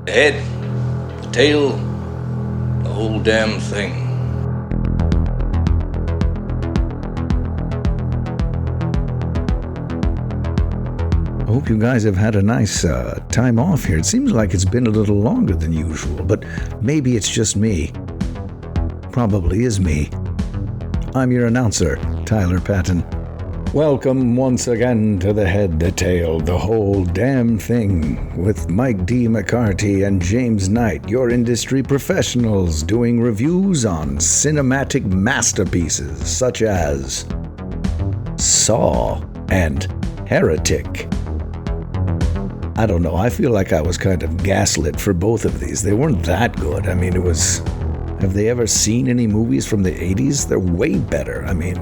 The head, the tail, the whole damn thing. I hope you guys have had a nice time off here. It seems like it's been a little longer than usual, but maybe it's just me. Probably is me. I'm your announcer, Tyler Patton. Welcome once again to The Head, the Tail, the Whole Damn Thing with Mike D. McCarty and James Knight, your industry professionals doing reviews on cinematic masterpieces such as Saw and Heretic. I don't know, I feel like I was kind of gaslit for both of these. They weren't that good. I mean, have they ever seen any movies from the 80s? They're way better. I mean,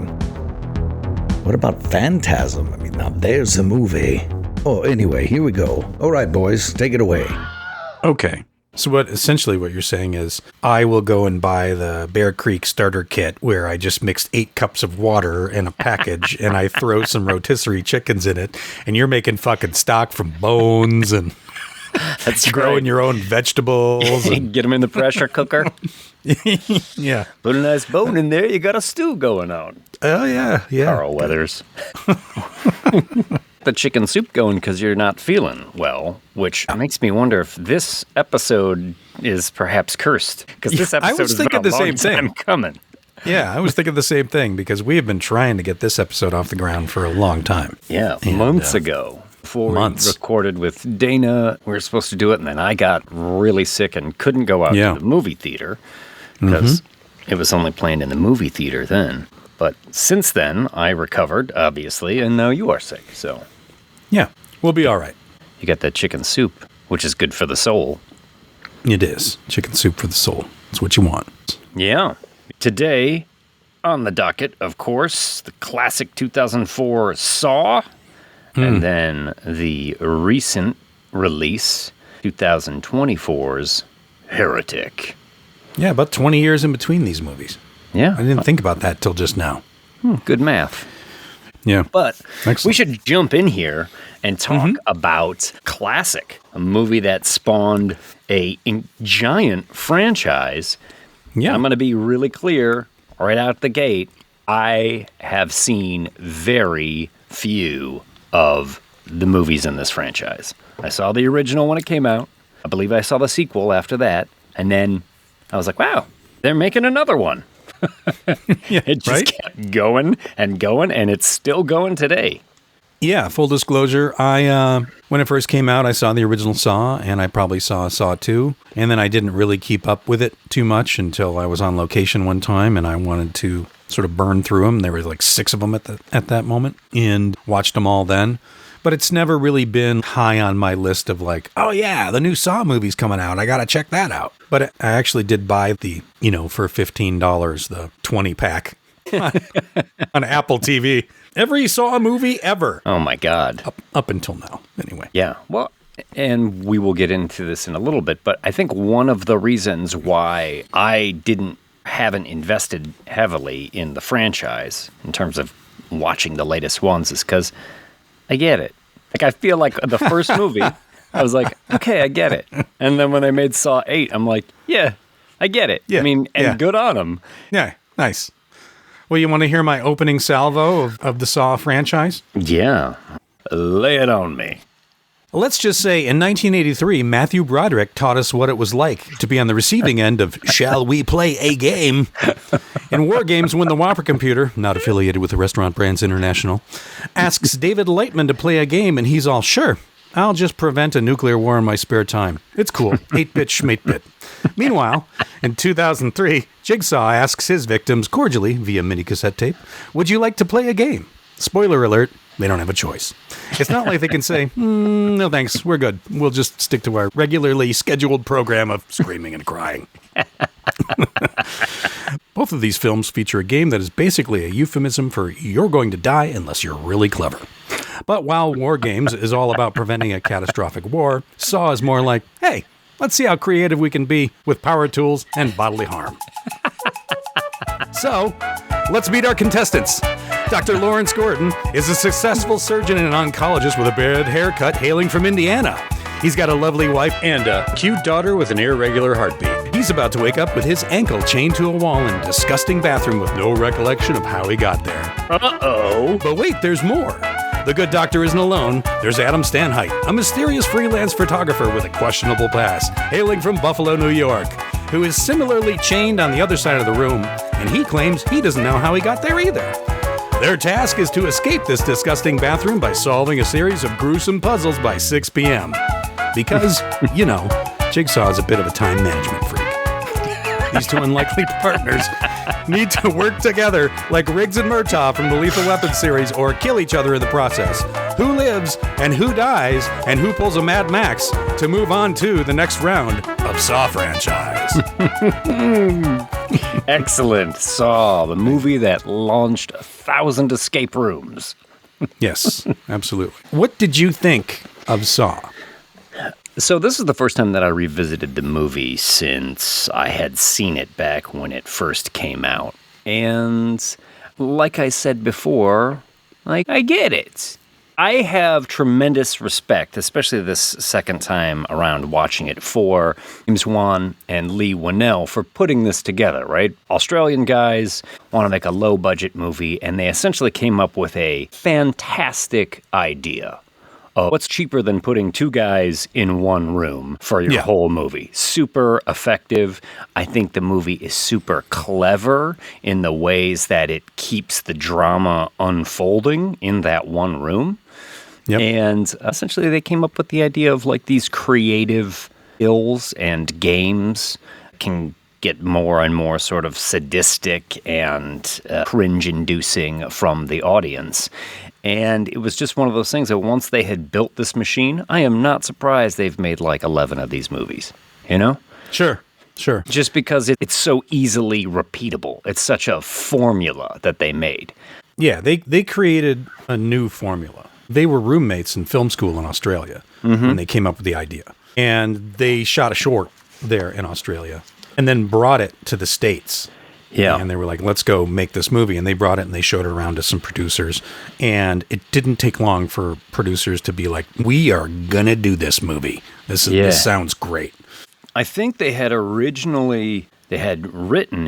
what about Phantasm? I mean, now there's a movie. Oh, anyway, here we go. All right, boys, take it away. Okay. So essentially what you're saying is I will go and buy the Bear Creek starter kit where I just mixed 8 cups of water in a package and I throw some rotisserie chickens in it, and you're making fucking stock from bones and that's growing your own vegetables. And get them in the pressure cooker. Yeah. Put a nice bone in there, you got a stew going on. Oh, yeah. Carl Weathers. The chicken soup going because you're not feeling well, which makes me wonder if this episode is perhaps cursed. Because this episode is been a long time coming. Yeah, I was thinking the same thing because we have been trying to get this episode off the ground for a long time. Yeah, months ago. Before we recorded with Dana, we were supposed to do it, and then I got really sick and couldn't go out to the movie theater because it was only playing in the movie theater then. But since then, I recovered, obviously, and now you are sick, so. Yeah, we'll be all right. You got that chicken soup, which is good for the soul. It is. Chicken soup for the soul. That's what you want. Yeah. Today, on the docket, of course, the classic 2004 Saw, and then the recent release, 2024's Heretic. Yeah, about 20 years in between these movies. Yeah. I didn't think about that till just now. Good math. Yeah. But Excellent. We should jump in here and talk about Classic, a movie that spawned a giant franchise. Yeah. I'm going to be really clear right out the gate. I have seen very few of the movies in this franchise. I saw the original when it came out. I believe I saw the sequel after that. And then I was like, wow, they're making another one. Yeah, it just kept going, and it's still going today. Yeah, full disclosure, I when it first came out, I saw the original Saw, and I probably saw Saw 2, and then I didn't really keep up with it too much until I was on location one time, and I wanted to sort of burn through them. There were like 6 of them at that moment, and watched them all then. But it's never really been high on my list of like, oh yeah, the new Saw movie's coming out, I gotta check that out. But I actually did buy the, for $15, the 20-pack on Apple TV. Every Saw movie ever. Oh my God. Up until now, anyway. Yeah, well, and we will get into this in a little bit, but I think one of the reasons why I haven't invested heavily in the franchise in terms of watching the latest ones is because I get it. Like, I feel like the first movie, I was like, okay, I get it. And then when they made Saw 8, I'm like, yeah, I get it. Yeah, I mean, and good on them. Yeah, nice. Well, you want to hear my opening salvo of the Saw franchise? Yeah. Lay it on me. Let's just say in 1983, Matthew Broderick taught us what it was like to be on the receiving end of "Shall we play a game?" In War Games, when the Whopper Computer, not affiliated with the Restaurant Brands International, asks David Lightman to play a game, and he's all, sure, I'll just prevent a nuclear war in my spare time. It's cool. 8-bit schmate-bit. Meanwhile, in 2003, Jigsaw asks his victims cordially, via mini-cassette tape, would you like to play a game? Spoiler alert, they don't have a choice. It's not like they can say, no thanks, we're good. We'll just stick to our regularly scheduled program of screaming and crying. Both of these films feature a game that is basically a euphemism for you're going to die unless you're really clever. But while War Games is all about preventing a catastrophic war, Saw is more like, hey, let's see how creative we can be with power tools and bodily harm. So, let's meet our contestants. Dr. Lawrence Gordon is a successful surgeon and oncologist with a bad haircut hailing from Indiana. He's got a lovely wife and a cute daughter with an irregular heartbeat. He's about to wake up with his ankle chained to a wall in a disgusting bathroom with no recollection of how he got there. Uh-oh. But wait, there's more. The good doctor isn't alone. There's Adam Stanheidt, a mysterious freelance photographer with a questionable past, hailing from Buffalo, New York, who is similarly chained on the other side of the room, and he claims he doesn't know how he got there either. Their task is to escape this disgusting bathroom by solving a series of gruesome puzzles by 6 p.m. Because, you know, Jigsaw is a bit of a time management freak. These two unlikely partners need to work together like Riggs and Murtaugh from the Lethal Weapon series, or kill each other in the process. Who lives and who dies and who pulls a Mad Max to move on to the next round of Saw franchise. Excellent. Saw, the movie that launched 1,000 escape rooms. Yes, absolutely. What did you think of Saw? So this is the first time that I revisited the movie since I had seen it back when it first came out. And like I said before, I get it. I have tremendous respect, especially this second time around watching it, for James Wan and Leigh Whannel for putting this together, right? Australian guys want to make a low-budget movie, and they essentially came up with a fantastic idea. What's cheaper than putting two guys in one room for your whole movie? Super effective. I think the movie is super clever in the ways that it keeps the drama unfolding in that one room. Yep. And essentially they came up with the idea of like these creative ills and games can get more and more sort of sadistic and cringe-inducing from the audience. And it was just one of those things that once they had built this machine, I am not surprised they've made like 11 of these movies, you know? Sure. Just because it's so easily repeatable. It's such a formula that they made. Yeah, they created a new formula. They were roommates in film school in Australia when they came up with the idea. And they shot a short there in Australia and then brought it to the States. Yeah. And they were like, let's go make this movie. And they brought it and they showed it around to some producers. And it didn't take long for producers to be like, we are going to do this movie. This sounds great. I think they had written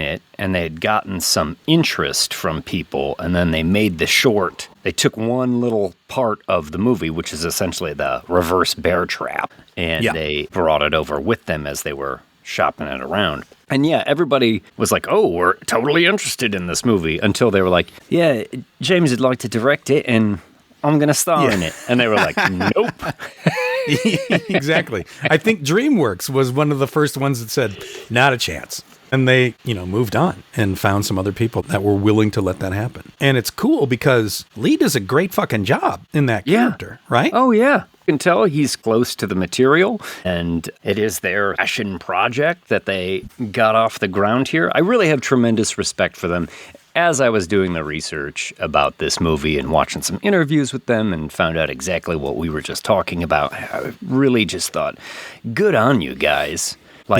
it and they had gotten some interest from people. And then they made the short. They took one little part of the movie, which is essentially the reverse bear trap. And they brought it over with them as they were shopping it around. And yeah, everybody was like, oh, we're totally interested in this movie, until they were like, yeah, James would like to direct it and I'm going to star in it. And they were like, nope. Exactly. I think DreamWorks was one of the first ones that said, not a chance. And they, moved on and found some other people that were willing to let that happen. And it's cool because Leigh does a great fucking job in that character, right? Oh, yeah. You can tell he's close to the material, and it is their passion project that they got off the ground here. I really have tremendous respect for them. As I was doing the research about this movie and watching some interviews with them and found out exactly what we were just talking about, I really just thought, good on you guys.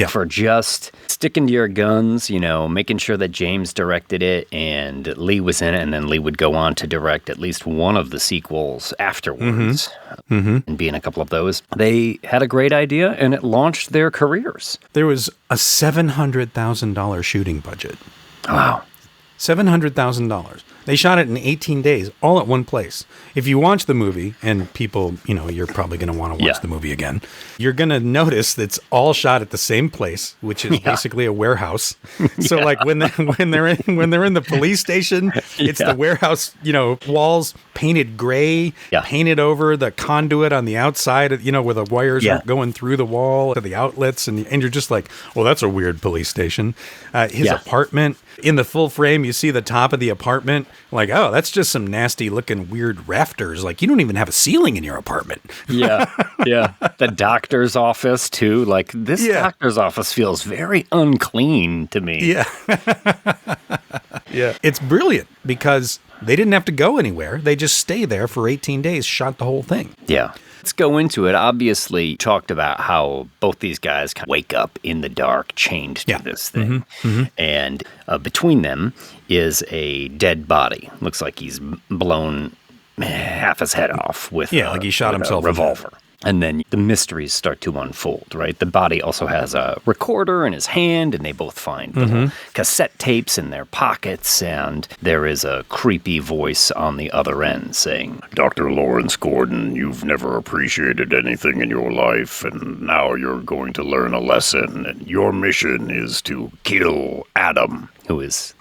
For just sticking to your guns, making sure that James directed it and Leigh was in it, and then Leigh would go on to direct at least one of the sequels afterwards and be in a couple of those. They had a great idea, and it launched their careers. There was a $700,000 shooting budget. Wow. $700,000. They shot it in 18 days, all at one place. If you watch the movie, and people, you're probably going to want to watch the movie again, you're going to notice that it's all shot at the same place, which is basically a warehouse. So like when they're in the police station, it's the warehouse, walls painted gray, painted over the conduit on the outside, where the wires are going through the wall to the outlets, and you're just like, well, that's a weird police station. His apartment, in the full frame, you see the top of the apartment. Like, oh, that's just some nasty looking weird rafters. Like, you don't even have a ceiling in your apartment. Yeah. The doctor's office, too. Like, this doctor's office feels very unclean to me. Yeah. It's brilliant because they didn't have to go anywhere. They just stay there for 18 days, shot the whole thing. Yeah. Let's go into it. Obviously, talked about how both these guys kind of wake up in the dark, chained to this thing. And between them is a dead body. Looks like he's blown half his head off with like he shot himself a revolver. And then the mysteries start to unfold, right? The body also has a recorder in his hand, and they both find little cassette tapes in their pockets, and there is a creepy voice on the other end saying, Dr. Lawrence Gordon, you've never appreciated anything in your life, and now you're going to learn a lesson, and your mission is to kill Adam. who is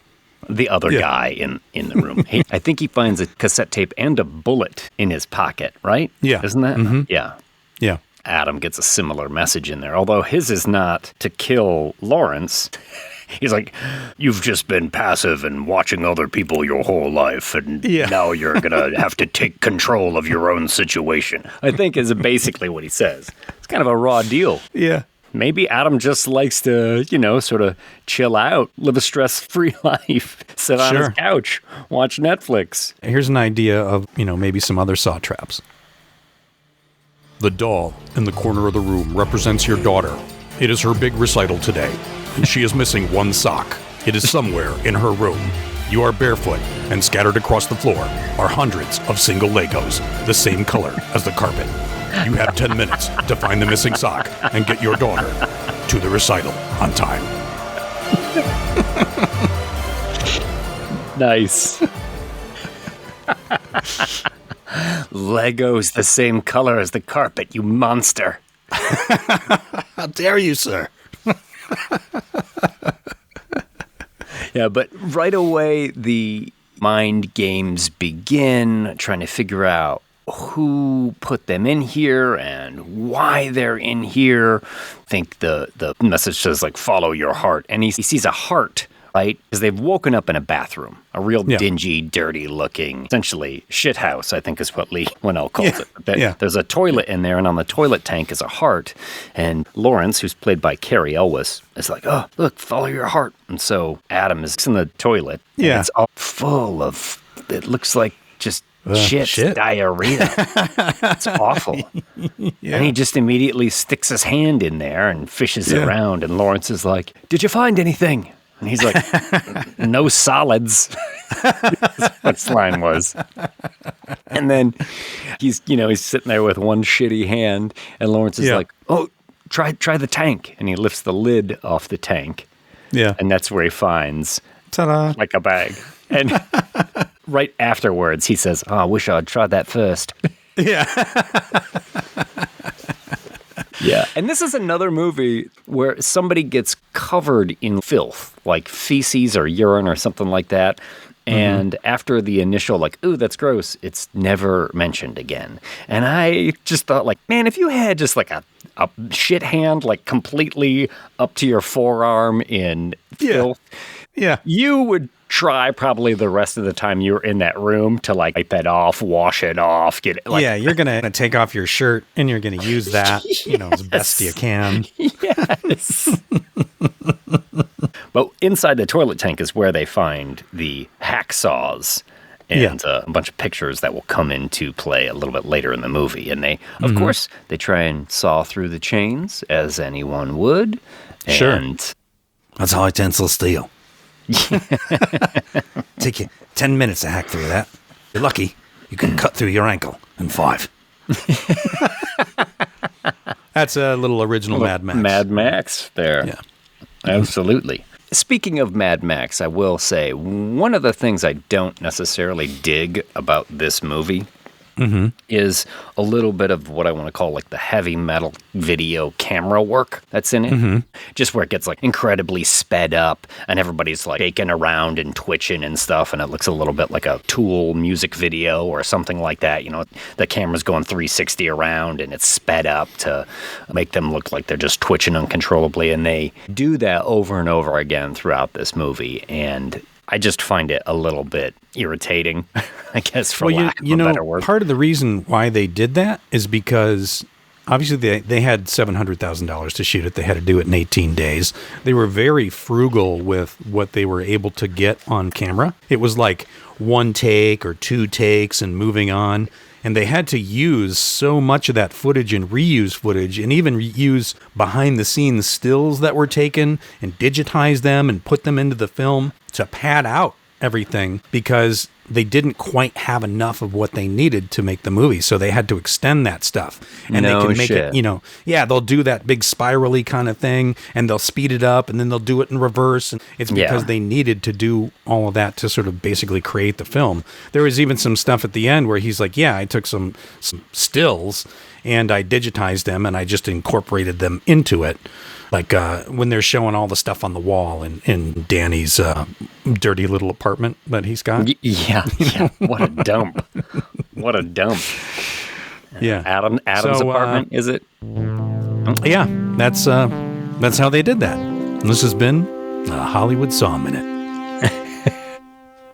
the other guy in the room. I think he finds a cassette tape and a bullet in his pocket, right? Yeah. Isn't that? Mm-hmm. Yeah. Yeah. Adam gets a similar message in there, although his is not to kill Lawrence. He's like, you've just been passive and watching other people your whole life, and now you're going to have to take control of your own situation, I think is basically what he says. It's kind of a raw deal. Yeah. Maybe Adam just likes to, sort of chill out, live a stress-free life, sit on his couch, watch Netflix. Here's an idea of, maybe some other saw traps. The doll in the corner of the room represents your daughter. It is her big recital today, and she is missing one sock. It is somewhere in her room. You are barefoot, and scattered across the floor are hundreds of single Legos, the same color as the carpet. You have 10 minutes to find the missing sock and get your daughter to the recital on time. Nice. Legos the same color as the carpet, you monster. How dare you, sir? Yeah, but right away the mind games begin, trying to figure out who put them in here and why they're in here. I think the message says, follow your heart. And he sees a heart, right? Because they've woken up in a bathroom, a real dingy, dirty-looking, essentially shithouse, I think is what Leigh Whannel calls it. There's a toilet in there, and on the toilet tank is a heart. And Lawrence, who's played by Carrie Elwes, is like, oh, look, follow your heart. And so Adam is in the toilet, and it's all full of, it looks like just shit, diarrhea. It's awful. And he just immediately sticks his hand in there and fishes around, and Lawrence is like, did you find anything? And he's like, no solids. That's what his line was. And then he's sitting there with one shitty hand, and Lawrence is like, oh, try the tank. And he lifts the lid off the tank. Yeah. And that's where he finds like a bag. And right afterwards, he says, oh, I wish I'd tried that first. Yeah. Yeah. And this is another movie where somebody gets covered in filth, like feces or urine or something like that. And after the initial, ooh, that's gross, it's never mentioned again. And I just thought, man, if you had just a shit hand, completely up to your forearm in filth, you would try probably the rest of the time you were in that room to wipe that off, wash it off, get it. You're going to take off your shirt and you're going to use that, as best you can. Yes. But inside the toilet tank is where they find the hacksaws and a bunch of pictures that will come into play a little bit later in the movie. And they, of course, they try and saw through the chains as anyone would. And that's high tensile steel. Take you 10 minutes to hack through that. You're lucky you can cut through your ankle in 5. That's a little original Mad Max. Mad Max there. Yeah. Absolutely. Speaking of Mad Max, I will say one of the things I don't necessarily dig about this movie is a little bit of what I want to call the heavy metal video camera work that's in it. Just where it gets incredibly sped up and everybody's shaking around and twitching and stuff, and it looks a little bit like a Tool music video or something like that. The camera's going 360 around and it's sped up to make them look like they're just twitching uncontrollably, and they do that over and over again throughout this movie, and I just find it a little bit irritating, I guess, for lack of a better word. Part of the reason why they did that is because obviously they had $700,000 to shoot it. They had to do it in 18 days. They were very frugal with what they were able to get on camera. It was one take or 2 takes and moving on. And they had to use so much of that footage and reuse footage and even use behind-the-scenes stills that were taken and digitize them and put them into the film to pad out everything, because they didn't quite have enough of what they needed to make the movie, so they had to extend that stuff. And No they can make shit. it, they'll do that big spirally kind of thing, and they'll speed it up, and then they'll do it in reverse. And it's because they needed to do all of that to sort of basically create the film. There was even some stuff at the end where he's like, I took some stills and I digitized them and I just incorporated them into it. Like when they're showing all the stuff on the wall in Danny's dirty little apartment that he's got. Yeah. What a dump. What a dump. Yeah. Adam's apartment, is it? Yeah, that's how they did that. And this has been a Hollywood Saw Minute.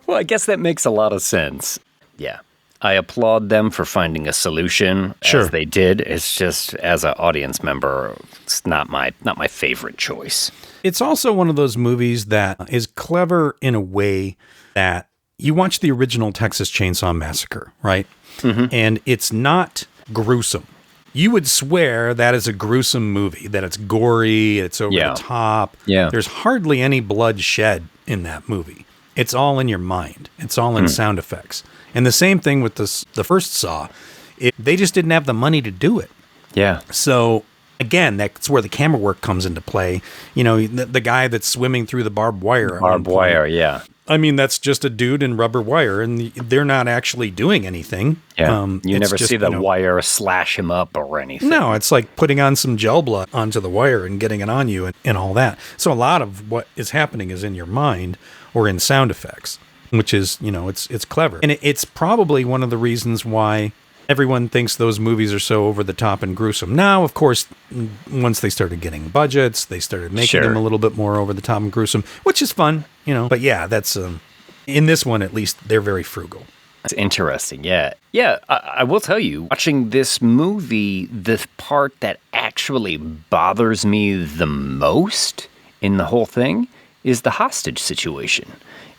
Well, I guess that makes a lot of sense. Yeah. I applaud them for finding a solution as they did. It's just, as an audience member, it's not my favorite choice. It's also one of those movies that is clever in a way that you watch the original Texas Chainsaw Massacre, right? Mm-hmm. And it's not gruesome. You would swear that is a gruesome movie, that it's gory, it's over the top. Yeah. There's hardly any blood shed in that movie. It's all in your mind. It's all in sound effects. And the same thing with the first Saw. They just didn't have the money to do it. Yeah. So, again, that's where the camera work comes into play. The guy that's swimming through the barbed wire. Barbed wire, yeah. I mean, that's just a dude in rubber wire, and they're not actually doing anything. Yeah. You never see the wire slash him up or anything. No, it's like putting on some gel blood onto the wire and getting it on you and all that. So a lot of what is happening is in your mind or in sound effects, which is, it's clever. And it's probably one of the reasons why everyone thinks those movies are so over the top and gruesome. Now, of course, once they started getting budgets, they started making them a little bit more over the top and gruesome, which is fun, But yeah, that's in this one, at least, they're very frugal. That's interesting. Yeah. Yeah. I will tell you, watching this movie, the part that actually bothers me the most in the whole thing is the hostage situation.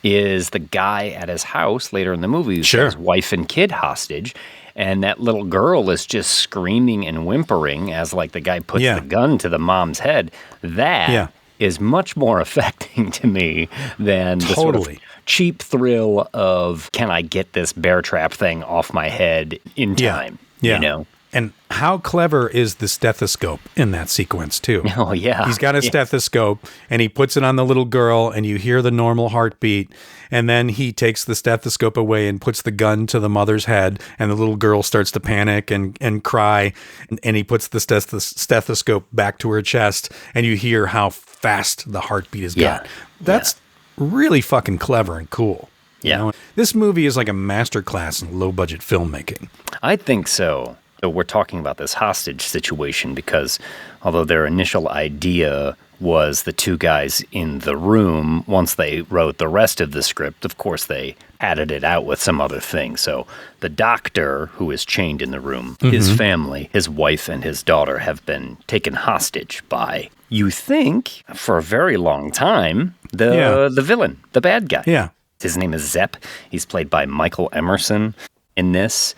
Is the guy at his house later in the movie who has wife and kid hostage, and that little girl is just screaming and whimpering as like the guy puts the gun to the mom's head. That is much more affecting to me than the sort of cheap thrill of, can I get this bear trap thing off my head in time? Yeah. And how clever is the stethoscope in that sequence, too? Oh, yeah. He's got a stethoscope, and he puts it on the little girl, and you hear the normal heartbeat, and then he takes the stethoscope away and puts the gun to the mother's head, and the little girl starts to panic and cry, and he puts the stethoscope back to her chest, and you hear how fast the heartbeat is gone. That's really fucking clever and cool. Yeah. This movie is like a masterclass in low-budget filmmaking. I think so. So we're talking about this hostage situation because although their initial idea was the two guys in the room, once they wrote the rest of the script, of course, they added it out with some other things. So the doctor who is chained in the room, his family, his wife and his daughter have been taken hostage by, you think, for a very long time, the villain, the bad guy. Yeah. His name is Zepp. He's played by Michael Emerson in this.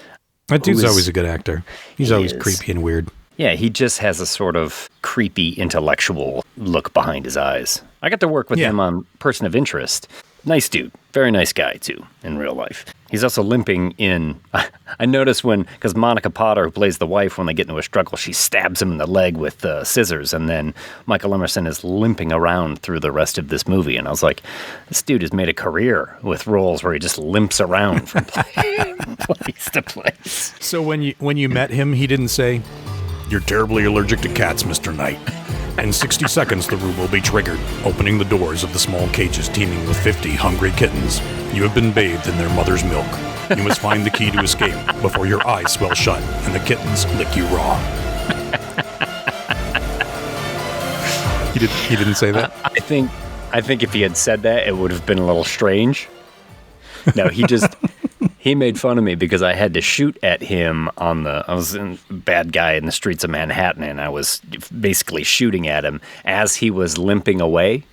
That dude's always a good actor. He's always creepy and weird. Yeah, he just has a sort of creepy intellectual look behind his eyes. I got to work with him on Person of Interest. Nice dude. Very nice guy, too, in real life. He's also limping in... I noticed because Monica Potter, who plays the wife, when they get into a struggle, she stabs him in the leg with scissors, and then Michael Emerson is limping around through the rest of this movie. And I was like, this dude has made a career with roles where he just limps around from place to place. So when you met him, he didn't say, "You're terribly allergic to cats, Mr. Knight. In 60 seconds, the room will be triggered, opening the doors of the small cages teeming with 50 hungry kittens. You have been bathed in their mother's milk. You must find the key to escape before your eyes swell shut and the kittens lick you raw." He didn't say that? I think if he had said that, it would have been a little strange. No, he made fun of me because I had to shoot at him I was a bad guy in the streets of Manhattan, and I was basically shooting at him as he was limping away.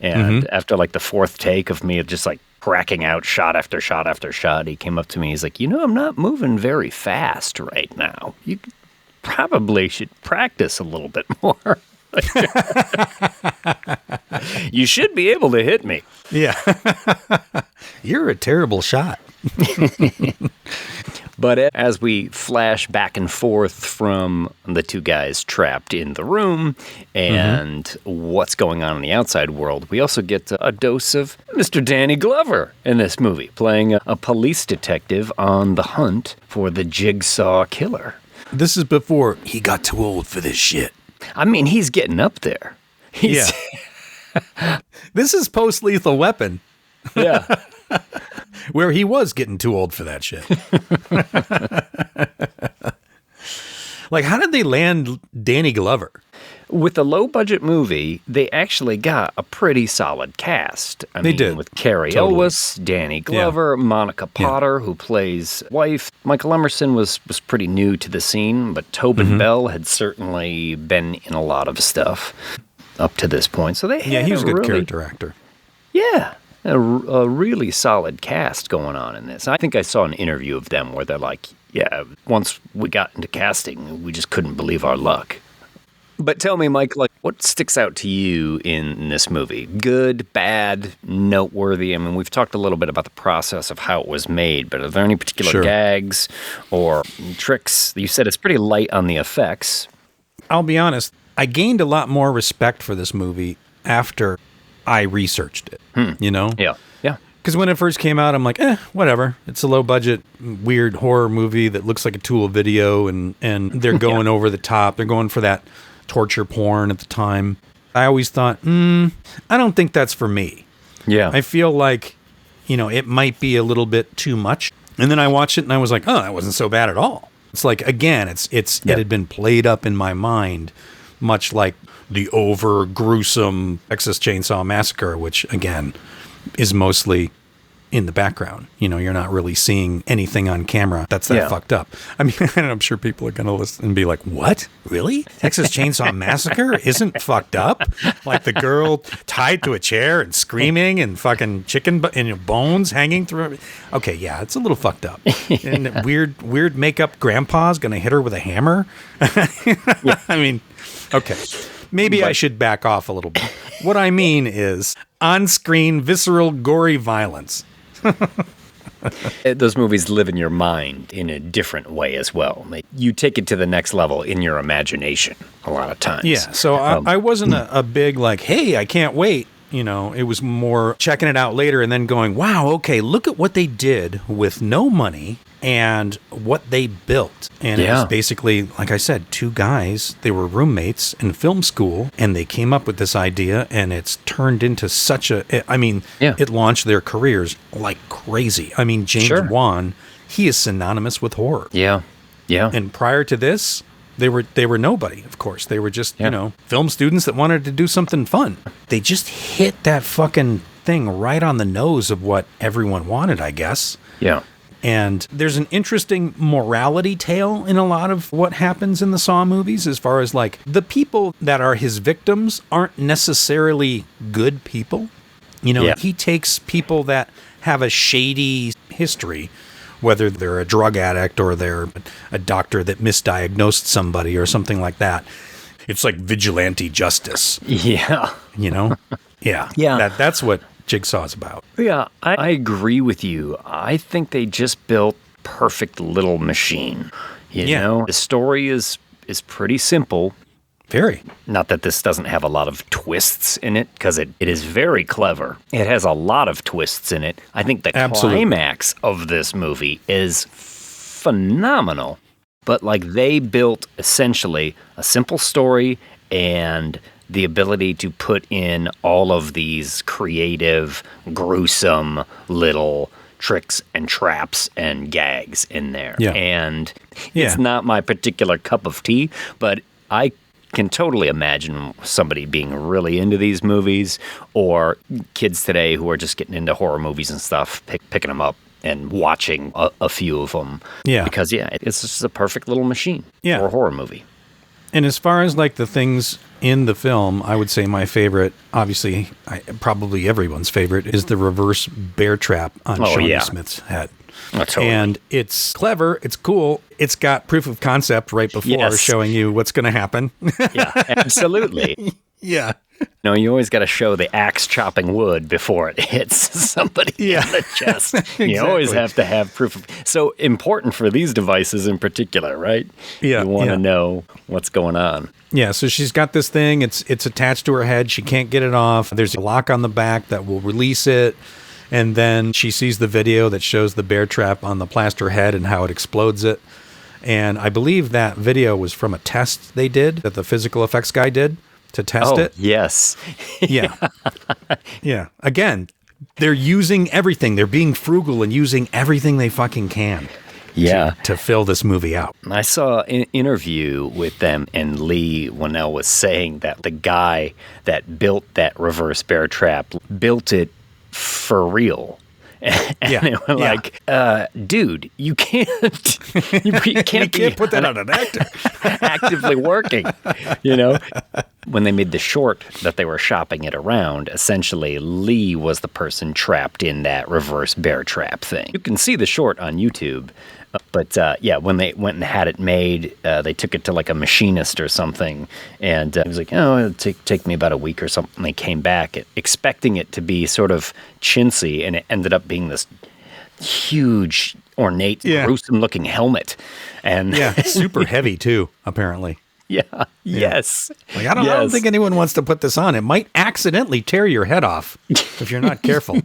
And after like the fourth take of me just like cracking out shot after shot after shot, he came up to me. He's like, I'm not moving very fast right now. You probably should practice a little bit more. You should be able to hit me. Yeah. You're a terrible shot. But as we flash back and forth from the two guys trapped in the room and what's going on in the outside world, we also get a dose of Mr. Danny Glover in this movie, playing a police detective on the hunt for the Jigsaw killer. This is before he got too old for this shit. I mean, he's getting up there. Yeah. This is post-Lethal Weapon. Yeah. Where he was getting too old for that shit. Like, how did they land Danny Glover? With a low-budget movie, they actually got a pretty solid cast. They did. With Carrie Elwes, Danny Glover, Monica Potter, who plays wife. Michael Emerson was pretty new to the scene, but Tobin Bell had certainly been in a lot of stuff up to this point. So they had he was a good really, character actor. Yeah. A really solid cast going on in this. I think I saw an interview of them where they're like, yeah, once we got into casting, we just couldn't believe our luck. But tell me, Mike, like, what sticks out to you in this movie? Good, bad, noteworthy? I mean, we've talked a little bit about the process of how it was made, but are there any particular gags or tricks? You said it's pretty light on the effects. I'll be honest, I gained a lot more respect for this movie after I researched it, you know? Yeah. Because when it first came out, I'm like, whatever. It's a low-budget, weird horror movie that looks like a Tool video, and they're going over the top. They're going for that torture porn at the time. I always thought, I don't think that's for me. Yeah. I feel like, it might be a little bit too much. And then I watched it, and I was like, oh, that wasn't so bad at all. It's like, again, it had been played up in my mind, much like the over gruesome Texas Chainsaw Massacre, which again is mostly in the background. You're not really seeing anything on camera that's that fucked up. I mean, I'm sure people are going to listen and be like, what? Really? Texas Chainsaw Massacre isn't fucked up? Like the girl tied to a chair and screaming and fucking chicken and bones hanging through it. Okay, yeah, it's a little fucked up. And weird makeup grandpa's going to hit her with a hammer. I mean, okay. Maybe I should back off a little bit. What I mean is on-screen, visceral, gory violence. Those movies live in your mind in a different way as well. You take it to the next level in your imagination a lot of times. Yeah, so I wasn't a big like, hey, I can't wait. It was more checking it out later and then going, wow, okay, look at what they did with no money and what they built. And it was basically, like I said, two guys, they were roommates in film school, and they came up with this idea, and it's turned into it launched their careers like crazy. I mean, James Wan, he is synonymous with horror. Yeah. And prior to this, they were nobody, of course. They were just, film students that wanted to do something fun. They just hit that fucking thing right on the nose of what everyone wanted, I guess. Yeah. And there's an interesting morality tale in a lot of what happens in the Saw movies, as far as like the people that are his victims aren't necessarily good people. He takes people that have a shady history, whether they're a drug addict or they're a doctor that misdiagnosed somebody or something like that. It's like vigilante justice. Yeah. Yeah. That's what Jigsaw's about. Yeah, I agree with you. I think they just built perfect little machine. You know, the story is pretty simple. Very. Not that this doesn't have a lot of twists in it, because it is very clever. It has a lot of twists in it. I think the climax of this movie is phenomenal. But like, they built essentially a simple story and the ability to put in all of these creative, gruesome little tricks and traps and gags in there. Yeah. And it's not my particular cup of tea, but I can totally imagine somebody being really into these movies, or kids today who are just getting into horror movies and stuff, picking them up and watching a few of them. Yeah. Because, it's just a perfect little machine for a horror movie. And as far as like the things in the film, I would say my favorite, obviously, probably everyone's favorite, is the reverse bear trap on Shawnee Smith's head. Oh, totally. And it's clever, it's cool, it's got proof of concept right before showing you what's going to happen. Yeah, absolutely. Yeah. No, you always got to show the axe chopping wood before it hits somebody in the chest. Exactly. You always have to have proof of. So important for these devices in particular, right? Yeah. You want to know what's going on. Yeah, so she's got this thing. It's attached to her head. She can't get it off. There's a lock on the back that will release it. And then she sees the video that shows the bear trap on the plaster head and how it explodes it. And I believe that video was from a test they did, that the physical effects guy did to test it. Yes. Yeah. Yeah. Again, they're using everything. They're being frugal and using everything they fucking can. Yeah. To fill this movie out. I saw an interview with them, and Leigh Whannel was saying that the guy that built that reverse bear trap built it for real. And they were like, dude, you can't you can't put that on an actor. actively working, you know? When they made the short that they were shopping it around, essentially Leigh was the person trapped in that reverse bear trap thing. You can see the short on YouTube. But when they went and had it made, they took it to like a machinist or something, and he was like, "Oh, it'll take me about a week or something." And they came back expecting it to be sort of chintzy, and it ended up being this huge, ornate, gruesome-looking helmet. And super heavy too, apparently. Yes. Like I don't think anyone wants to put this on. It might accidentally tear your head off if you're not careful.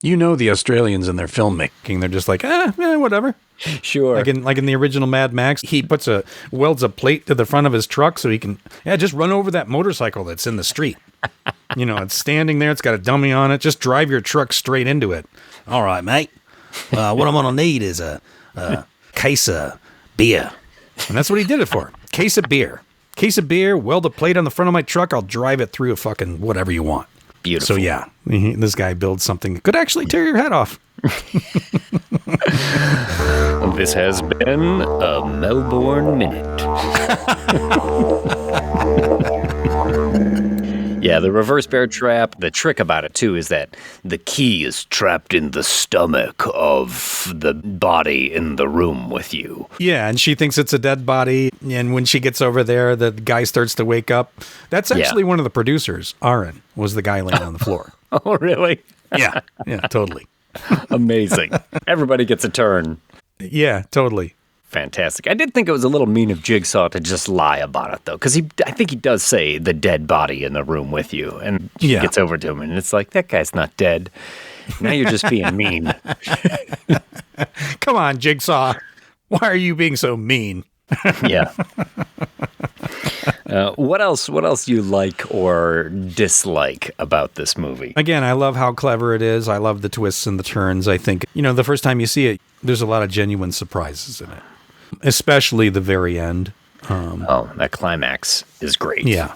You know the Australians in their filmmaking, they're just like, whatever. Sure. Like in the original Mad Max, he welds a plate to the front of his truck so he can, just run over that motorcycle that's in the street. It's standing there, it's got a dummy on it, just drive your truck straight into it. All right, mate. What I'm going to need is a case of beer. And that's what he did it for. Case of beer, weld a plate on the front of my truck, I'll drive it through a fucking whatever you want. Beautiful. So this guy builds something that could actually tear your head off. This has been a Melbourne Minute. Yeah, the reverse bear trap, the trick about it too is that the key is trapped in the stomach of the body in the room with you. Yeah, and she thinks it's a dead body, and when she gets over there, the guy starts to wake up. That's actually one of the producers. Aaron was the guy laying on the floor. Oh, really? Yeah, totally. Amazing. Everybody gets a turn. Yeah, totally. Fantastic. I did think it was a little mean of Jigsaw to just lie about it, though, because I think he does say the dead body in the room with you, and she gets over to him, and it's like, that guy's not dead. Now you're just being mean. Come on, Jigsaw. Why are you being so mean? Yeah. What else you like or dislike about this movie? Again, I love how clever it is. I love the twists and the turns. I think, the first time you see it, there's a lot of genuine surprises in it, especially the very end. That climax is great. Yeah.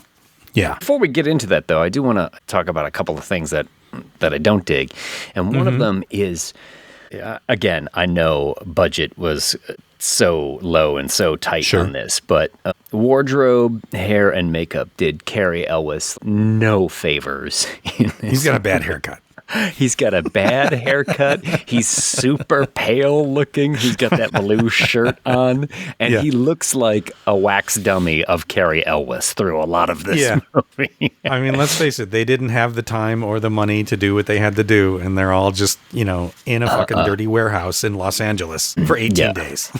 Before we get into that, though, I do want to talk about a couple of things that I don't dig. And one of them is, again, I know budget was so low and so tight on this, but wardrobe, hair, and makeup did Cary Elwes no favors. He's got a bad haircut. He's got a bad haircut. He's super pale looking. He's got that blue shirt on. And he looks like a wax dummy of Cary Elwes through a lot of this movie. I mean, let's face it. They didn't have the time or the money to do what they had to do. And they're all just, in a fucking dirty warehouse in Los Angeles for 18 days.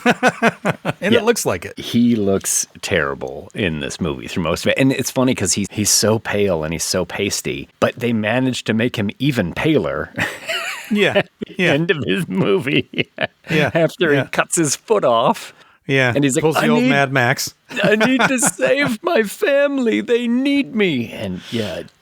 And it looks like it. He looks terrible in this movie through most of it. And it's funny because he's so pale and he's so pasty. But they managed to make him even paler. At the end of his movie. After he cuts his foot off. Yeah. And he's like, pulls the old Mad Max. I need to save my family. They need me. And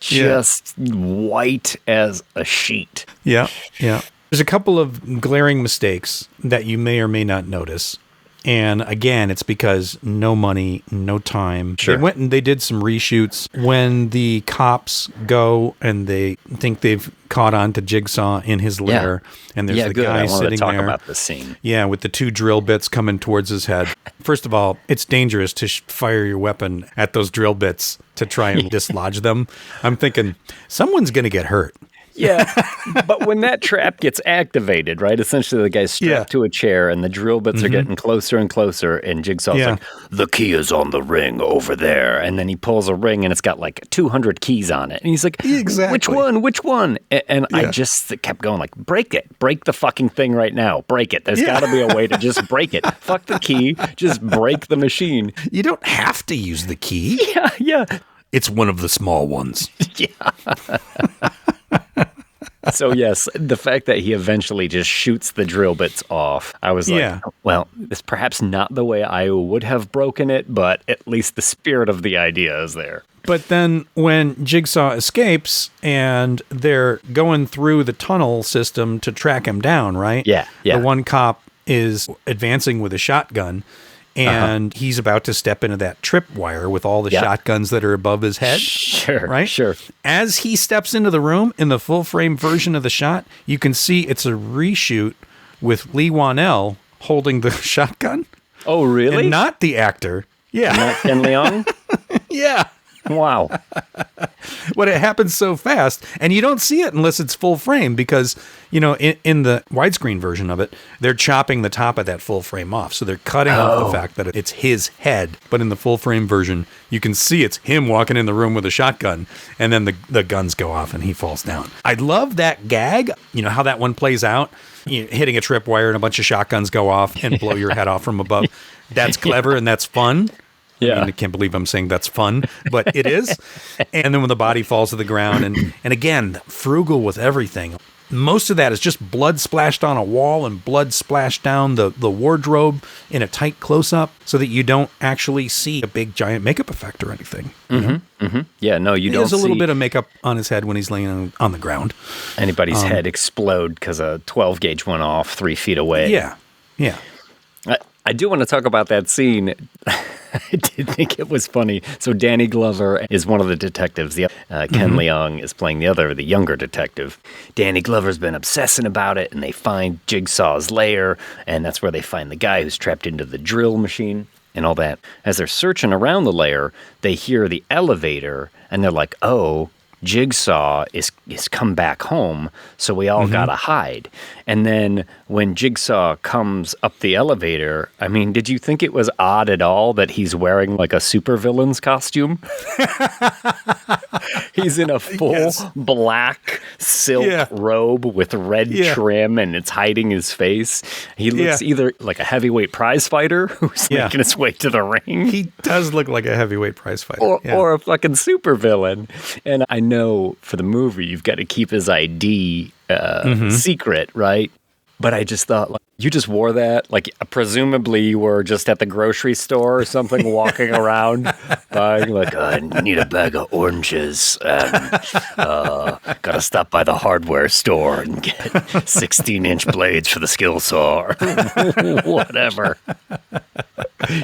just white as a sheet. Yeah. There's a couple of glaring mistakes that you may or may not notice. And again, it's because no money, no time. Sure. They went and they did some reshoots. When the cops go and they think they've caught on to Jigsaw in his lair, and there's the guy sitting there. I want to talk about this scene. Yeah, with the two drill bits coming towards his head. First of all, it's dangerous to fire your weapon at those drill bits to try and dislodge them. I'm thinking, someone's going to get hurt. Yeah, but when that trap gets activated, right? Essentially, the guy's strapped to a chair, and the drill bits are getting closer and closer. And Jigsaw's like, "The key is on the ring over there." And then he pulls a ring, and it's got like 200 keys on it. And he's like, Exactly. "Which one? Which one?" And I just kept going, like, "Break it! Break the fucking thing right now! Break it! There's got to be a way to just break it. Fuck the key, just break the machine." You don't have to use the key. Yeah. It's one of the small ones. So, yes, the fact that he eventually just shoots the drill bits off, I was like, well, it's perhaps not the way I would have broken it, but at least the spirit of the idea is there. But then when Jigsaw escapes and they're going through the tunnel system to track him down, right? Yeah. The one cop is advancing with a shotgun, and he's about to step into that tripwire with all the shotguns that are above his head. Sure. Right? Sure. As he steps into the room, in the full-frame version of the shot, you can see it's a reshoot with Leigh Whannel holding the shotgun. Oh, really? And not the actor. Yeah. Not Ken Leong? Yeah. Wow. But it happens so fast, and you don't see it unless it's full frame because, you know, in the widescreen version of it, they're chopping the top of that full frame off. So they're cutting off the fact that it's his head. But in the full frame version, you can see it's him walking in the room with a shotgun, and then the guns go off and he falls down. I love that gag. You know how that one plays out? You know, hitting a tripwire and a bunch of shotguns go off and blow your head off from above. That's clever and that's fun. Yeah. I mean, I can't believe I'm saying that's fun, but it is. And then when the body falls to the ground, and again, frugal with everything. Most of that is just blood splashed on a wall and blood splashed down the wardrobe in a tight close-up so that you don't actually see a big giant makeup effect or anything. Yeah, no, you don't There's a little see bit of makeup on his head when he's laying on the ground. anybody's head explode because a 12 gauge went off 3 feet away. Yeah. I do want to talk about that scene. I did think it was funny. So Danny Glover is one of the detectives. Ken Leong is playing the younger detective. Danny Glover's been obsessing about it, and they find Jigsaw's lair, and that's where they find the guy who's trapped into the drill machine and all that. As they're searching around the lair, they hear the elevator, and they're like, oh, Jigsaw is come back home, so we all gotta hide. And then when Jigsaw comes up the elevator, I mean, did you think it was odd at all that he's wearing like a supervillain's costume? He's in a full black silk robe with red trim, and it's hiding his face. He looks either like a heavyweight prize fighter who's making his way to the ring. He does look like a heavyweight prize fighter. Or a fucking supervillain. And I know for the movie, you've got to keep his ID secret, right? But I just thought, like, you just wore that? Like, presumably you were just at the grocery store or something, walking around, buying, like, I need a bag of oranges, and gotta stop by the hardware store and get 16-inch blades for the skill saw, or whatever.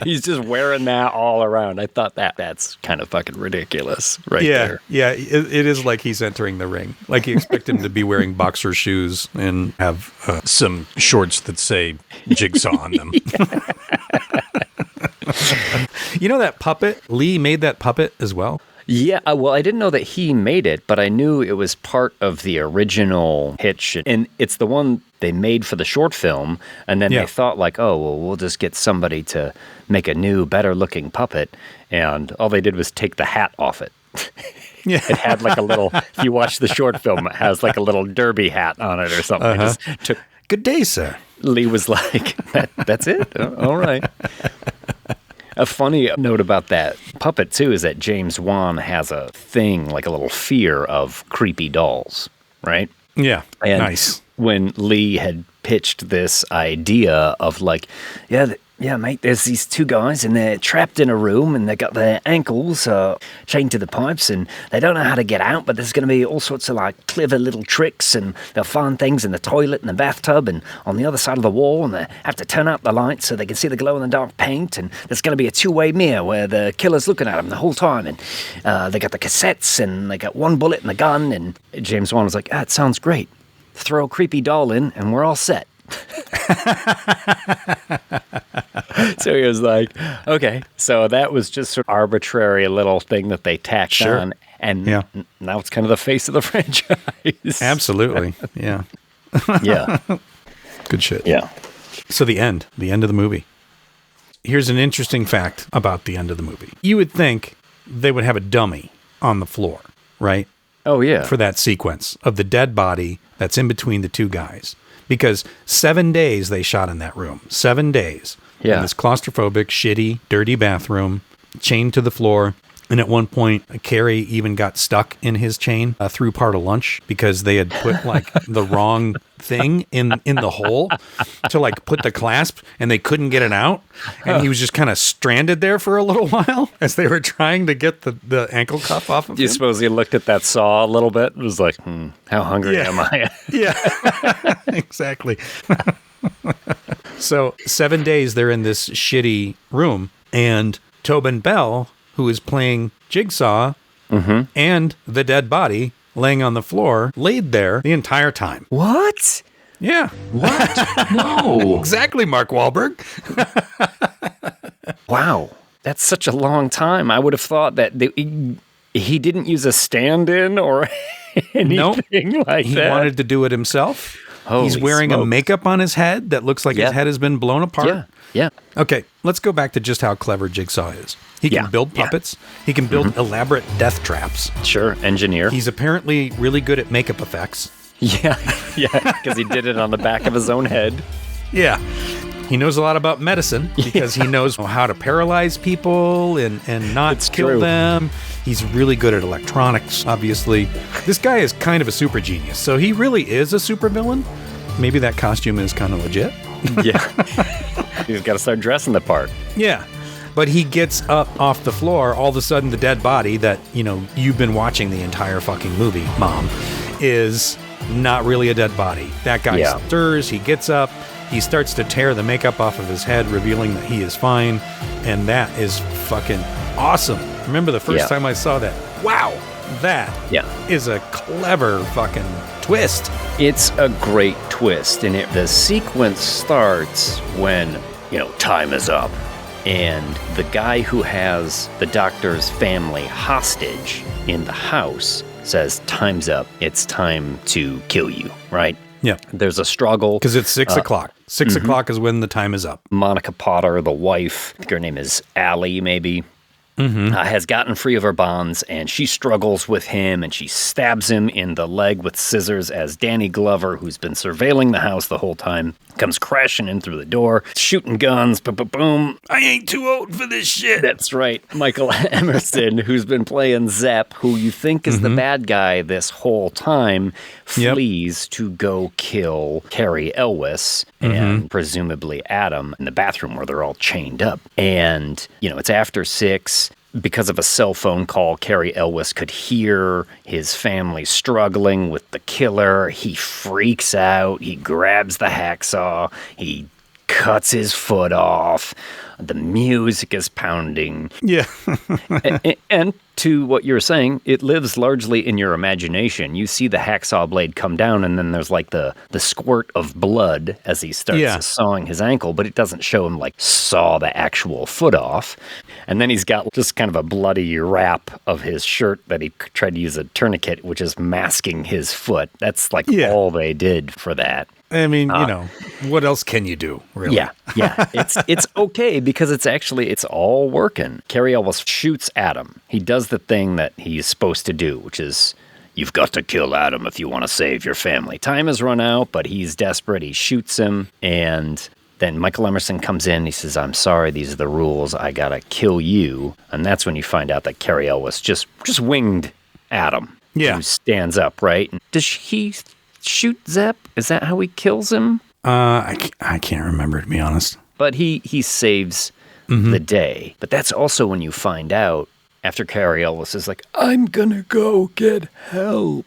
He's just wearing that all around. I thought that's kind of fucking ridiculous there. Yeah, it is like he's entering the ring. Like you expect him to be wearing boxer shoes and have some shorts that say Jigsaw on them. You know that puppet? Leigh made that puppet as well? Yeah, well, I didn't know that he made it, but I knew it was part of the original Hitch. And it's the one they made for the short film. And then they thought, like, oh, well, we'll just get somebody to make a new, better-looking puppet. And all they did was take the hat off it. Yeah. It had like a little, if you watch the short film, it has like a little derby hat on it or something. It just took. Good day, sir. Leigh was like, that's it? All right. A funny note about that puppet, too, is that James Wan has a thing, like a little fear of creepy dolls, right? Yeah, and nice. When Leigh had pitched this idea of like, yeah, mate, there's these two guys and they're trapped in a room and they got their ankles chained to the pipes and they don't know how to get out, but there's going to be all sorts of like clever little tricks and they'll find things in the toilet and the bathtub and on the other side of the wall and they have to turn out the lights so they can see the glow-in-the-dark paint and there's going to be a two-way mirror where the killer's looking at them the whole time and they got the cassettes and they got one bullet in the gun and James Wan was like, it sounds great. Throw a creepy doll in and we're all set. So he was like, okay. So that was just sort of arbitrary little thing that they tacked on. And Yeah. now it's kind of the face of the franchise. Absolutely. Yeah. Yeah. Good shit. Yeah. So the end of the movie. Here's an interesting fact about the end of the movie. You would think they would have a dummy on the floor, right? Oh, yeah. For that sequence of the dead body that's in between the two guys. Because 7 days they shot in that room. 7 days. Yeah. In this claustrophobic, shitty, dirty bathroom, chained to the floor. And at one point, Carrie even got stuck in his chain through part of lunch because they had put like the wrong thing in the hole to like put the clasp, and they couldn't get it out. And he was just kind of stranded there for a little while as they were trying to get the ankle cuff off of Do you him. suppose he looked at that saw a little bit and was like, how hungry am I? Yeah, exactly. So 7 days they're in this shitty room, and Tobin Bell, who is playing Jigsaw, and the dead body laying on the floor, laid there the entire time. What? Yeah, What? No. exactly, Mark Wahlberg. Wow. That's such a long time. I would have thought that he didn't use a stand-in or anything like He that. wanted to do it himself. Holy He's wearing a smokes. makeup on his head that looks like Yeah. his head has been blown apart. Yeah. Yeah. Okay, let's go back to just how clever Jigsaw is. He can Yeah. build Yeah. puppets. He can build elaborate death traps. Sure. Engineer. He's apparently really good at makeup effects. Yeah. Yeah. Because he did it on the back of his own head. Yeah. He knows a lot about medicine because he knows how to paralyze people and not It's kill true. them. He's really good at electronics, obviously. This guy is kind of a super genius, so he really is a supervillain. Maybe that costume is kind of legit. Yeah. He's got to start dressing the part. Yeah. But he gets up off the floor. All of a sudden, the dead body that, you've been watching the entire fucking movie, Mom, is not really a dead body. That guy Yeah. stirs. He gets up. He starts to tear the makeup off of his head, revealing that he is fine. And that is fucking awesome. Remember the first Yeah. time I saw that? Wow. That Yeah. is a clever fucking twist. It's a great twist, and the sequence starts when, time is up, and the guy who has the doctor's family hostage in the house says, time's up, it's time to kill you, right? Yeah. There's a struggle. Because it's 6 o'clock. 6 o'clock is when the time is up. Monica Potter, the wife, I think her name is Allie, maybe, has gotten free of her bonds, and she struggles with him, and she stabs him in the leg with scissors as Danny Glover, who's been surveilling the house the whole time, comes crashing in through the door, shooting guns, boom. I ain't too old for this shit. That's right. Michael Emerson, who's been playing Zepp, who you think is the bad guy this whole time, Yep. flees to go kill Carrie Elwes and presumably Adam in the bathroom where they're all chained up. And, it's after 6. Because of a cell phone call, Carrie Elwes could hear his family struggling with the killer. He freaks out. He grabs the hacksaw. He cuts his foot off. The music is pounding. Yeah. And to what you're saying, it lives largely in your imagination. You see the hacksaw blade come down, and then there's like the squirt of blood as he starts sawing his ankle, but it doesn't show him like saw the actual foot off. And then he's got just kind of a bloody wrap of his shirt that he tried to use a tourniquet, which is masking his foot. That's like all they did for that. I mean, what else can you do, really? Yeah. It's okay because it's all working. Carrie Elwes shoots Adam. He does the thing that he's supposed to do, which is you've got to kill Adam if you want to save your family. Time has run out, but he's desperate. He shoots him, and then Michael Emerson comes in. He says, I'm sorry, these are the rules. I got to kill you. And that's when you find out that Carrie Elwes just winged Adam. Yeah. Who stands up, right? Does he shoot Zepp? Is that how he kills him? I can't remember, to be honest. But he saves the day. But that's also when you find out, after Carrie Elwes is like, I'm going to go get help.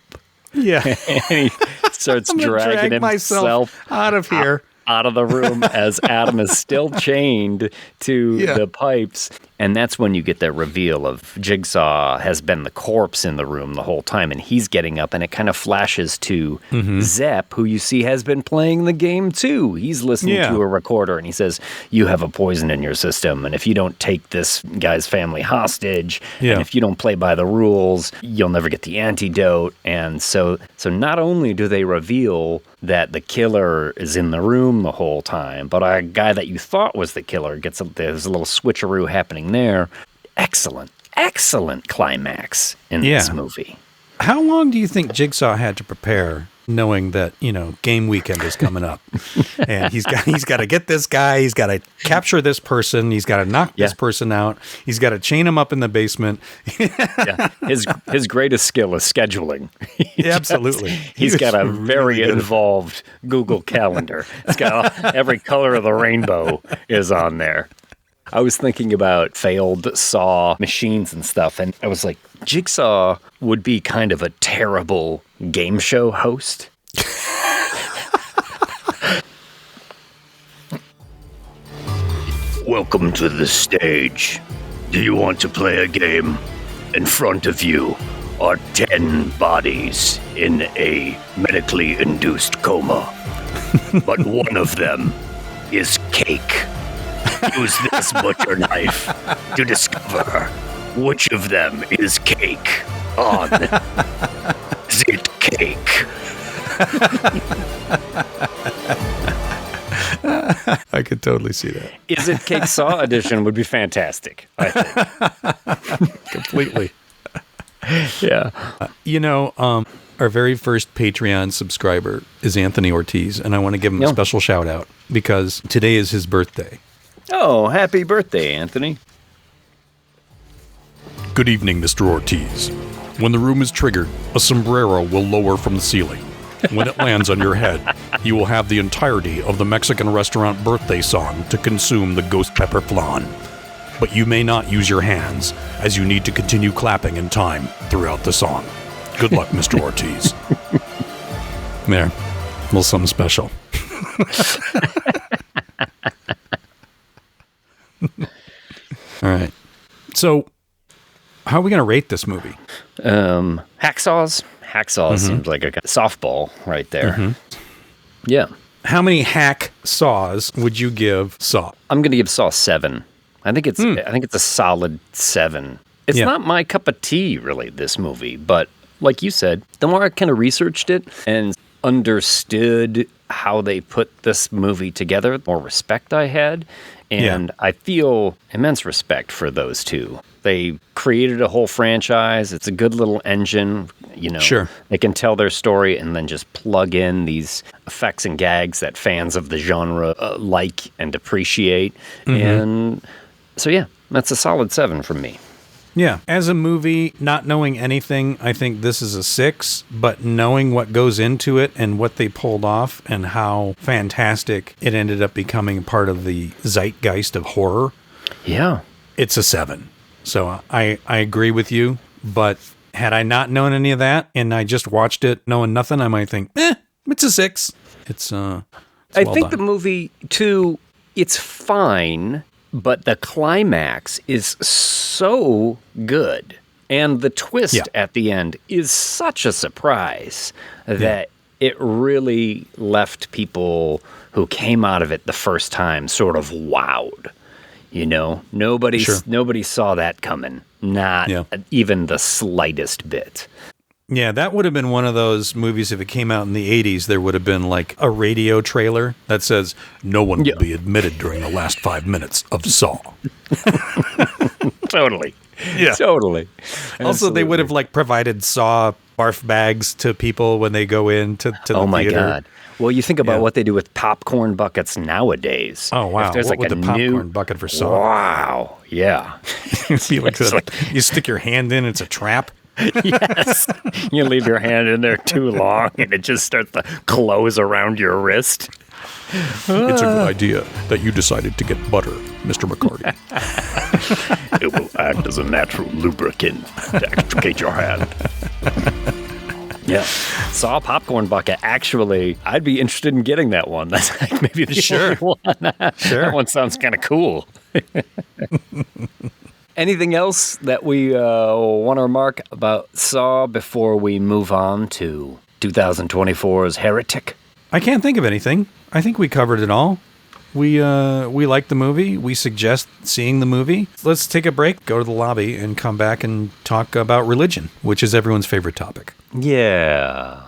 Yeah. And he starts I'm gonna dragging drag myself himself out of here. out of the room as Adam is still chained to the pipes. And that's when you get that reveal of Jigsaw has been the corpse in the room the whole time, and he's getting up, and it kind of flashes to Zepp, who you see has been playing the game too. He's listening to a recorder, and he says, you have a poison in your system, and if you don't take this guy's family hostage, and if you don't play by the rules, you'll never get the antidote. And so not only do they reveal that the killer is in the room the whole time, but a guy that you thought was the killer there's a little switcheroo happening there. Excellent climax in this movie. How long do you think Jigsaw had to prepare, knowing that, game weekend is coming up, and he's got to get this guy, he's got to capture this person, he's got to knock this person out, he's got to chain him up in the basement. His greatest skill is scheduling. Absolutely. He's got a very involved Google Calendar. It's got every color of the rainbow is on there. I was thinking about failed Saw machines and stuff, and I was like, Jigsaw would be kind of a terrible game show host. Welcome to the stage. Do you want to play a game? In front of you are 10 bodies in a medically induced coma. But one of them is cake. Use this butcher knife to discover which of them is cake on Zit Cake. I could totally see that. Is It Cake Saw edition would be fantastic, I think. Completely. Yeah. Our very first Patreon subscriber is Anthony Ortiz, and I want to give him a special shout out because today is his birthday. Oh, happy birthday, Anthony. Good evening, Mr. Ortiz. When the room is triggered, a sombrero will lower from the ceiling. When it lands on your head, you will have the entirety of the Mexican restaurant birthday song to consume the ghost pepper flan. But you may not use your hands, as you need to continue clapping in time throughout the song. Good luck, Mr. Ortiz. There. A little something special. All right. So, how are we going to rate this movie? Hacksaws. Hacksaws seems like a softball right there. Yeah. How many hack saws would you give Saw? I'm going to give Saw 7. I think it's a solid 7. It's not my cup of tea, really, this movie. But like you said, the more I kind of researched it and understood how they put this movie together, the more respect I had. And I feel immense respect for those two. They created a whole franchise. It's a good little engine. Sure. They can tell their story and then just plug in these effects and gags that fans of the genre like and appreciate. And so, that's a solid 7 from me. Yeah. As a movie, not knowing anything, I think this is a 6, but knowing what goes into it and what they pulled off and how fantastic it ended up becoming part of the zeitgeist of horror. Yeah. It's a 7. So I agree with you, but had I not known any of that and I just watched it knowing nothing, I might think, it's a 6. It's I think the movie, too, it's fine, but the climax is so good. And the twist at the end is such a surprise that it really left people who came out of it the first time sort of wowed. Nobody saw that coming. Not even the slightest bit. Yeah, that would have been one of those movies if it came out in the 80s, there would have been like a radio trailer that says, no one will be admitted during the last 5 minutes of Saw. Totally. Yeah. Totally. Also, they would have like provided Saw barf bags to people when they go into the theater. Oh my God. Well, you think about what they do with popcorn buckets nowadays. Oh, wow. If there's what like would the popcorn bucket for Saw? Wow. Yeah. You stick your hand in, it's a trap. Yes. You leave your hand in there too long and it just starts to close around your wrist. It's a good idea that you decided to get butter, Mr. McCarty. It will act as a natural lubricant to extricate your hand. Yeah. Saw a popcorn bucket. Actually, I'd be interested in getting that one. That's like maybe the Sure. only one. Sure. That one sounds kind of cool. Anything else that we want to remark about Saw before we move on to 2024's Heretic? I can't think of anything. I think we covered it all. We like the movie. We suggest seeing the movie. Let's take a break, go to the lobby, and come back and talk about religion, which is everyone's favorite topic. Yeah.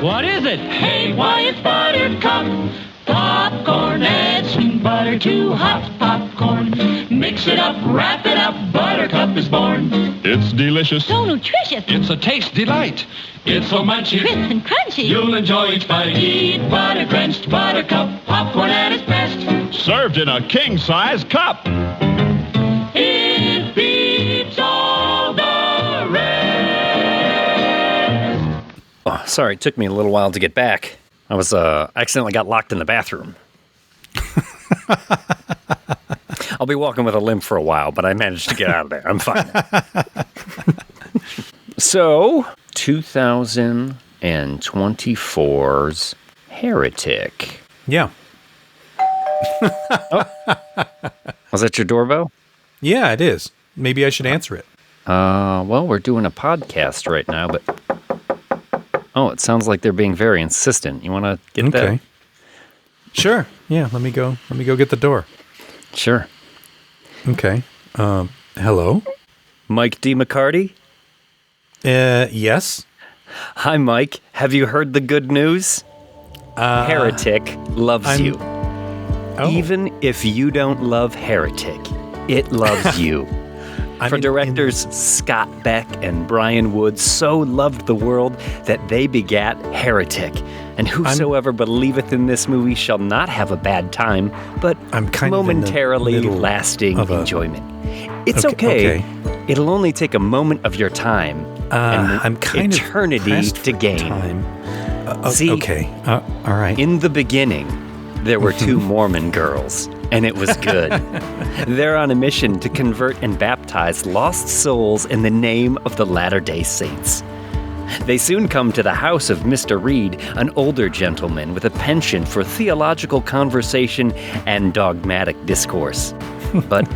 What is it? Hey, why it's Buttercup. Popcorn, add some butter to hot popcorn. Mix it up, wrap it up, Buttercup is born. It's delicious. So nutritious. It's a taste delight. It's so munchy, Crisp and crunchy. you'll enjoy each bite. Eat butter-drenched Buttercup, popcorn at its best. Served in a king-size cup. It beats all the rest. Oh, sorry, it took me a little while to get back. I was accidentally got locked in the bathroom. I'll be walking with a limp for a while, but I managed to get out of there. I'm fine. So, 2024's Heretic. Yeah. Was that your doorbell? Yeah, it is. Maybe I should answer it. Well, we're doing a podcast right now, but... Oh, it sounds like they're being very insistent. You want to get Okay. Sure. Yeah, let me go get the door. that? Sure. Okay. Hello? Mike D. McCarty? Yes. Hi, Mike. Have you heard the good news? Heretic loves you. Oh. Even if you don't love Heretic, it loves you. For directors Scott Beck and Brian Wood so loved the world that they begat Heretic. And whosoever believeth in this movie shall not have a bad time, but I'm kind of in the momentarily middle lasting of a- enjoyment. It's Okay, okay. It'll only take a moment of your time and I'm kind eternity of pressed to for gain. time. See, Okay. All right. in the beginning, there were two Mormon girls, and it was good. They're on a mission to convert and baptize lost souls in the name of the Latter-day Saints. They soon come to the house of Mr. Reed, an older gentleman with a penchant for theological conversation and dogmatic discourse. But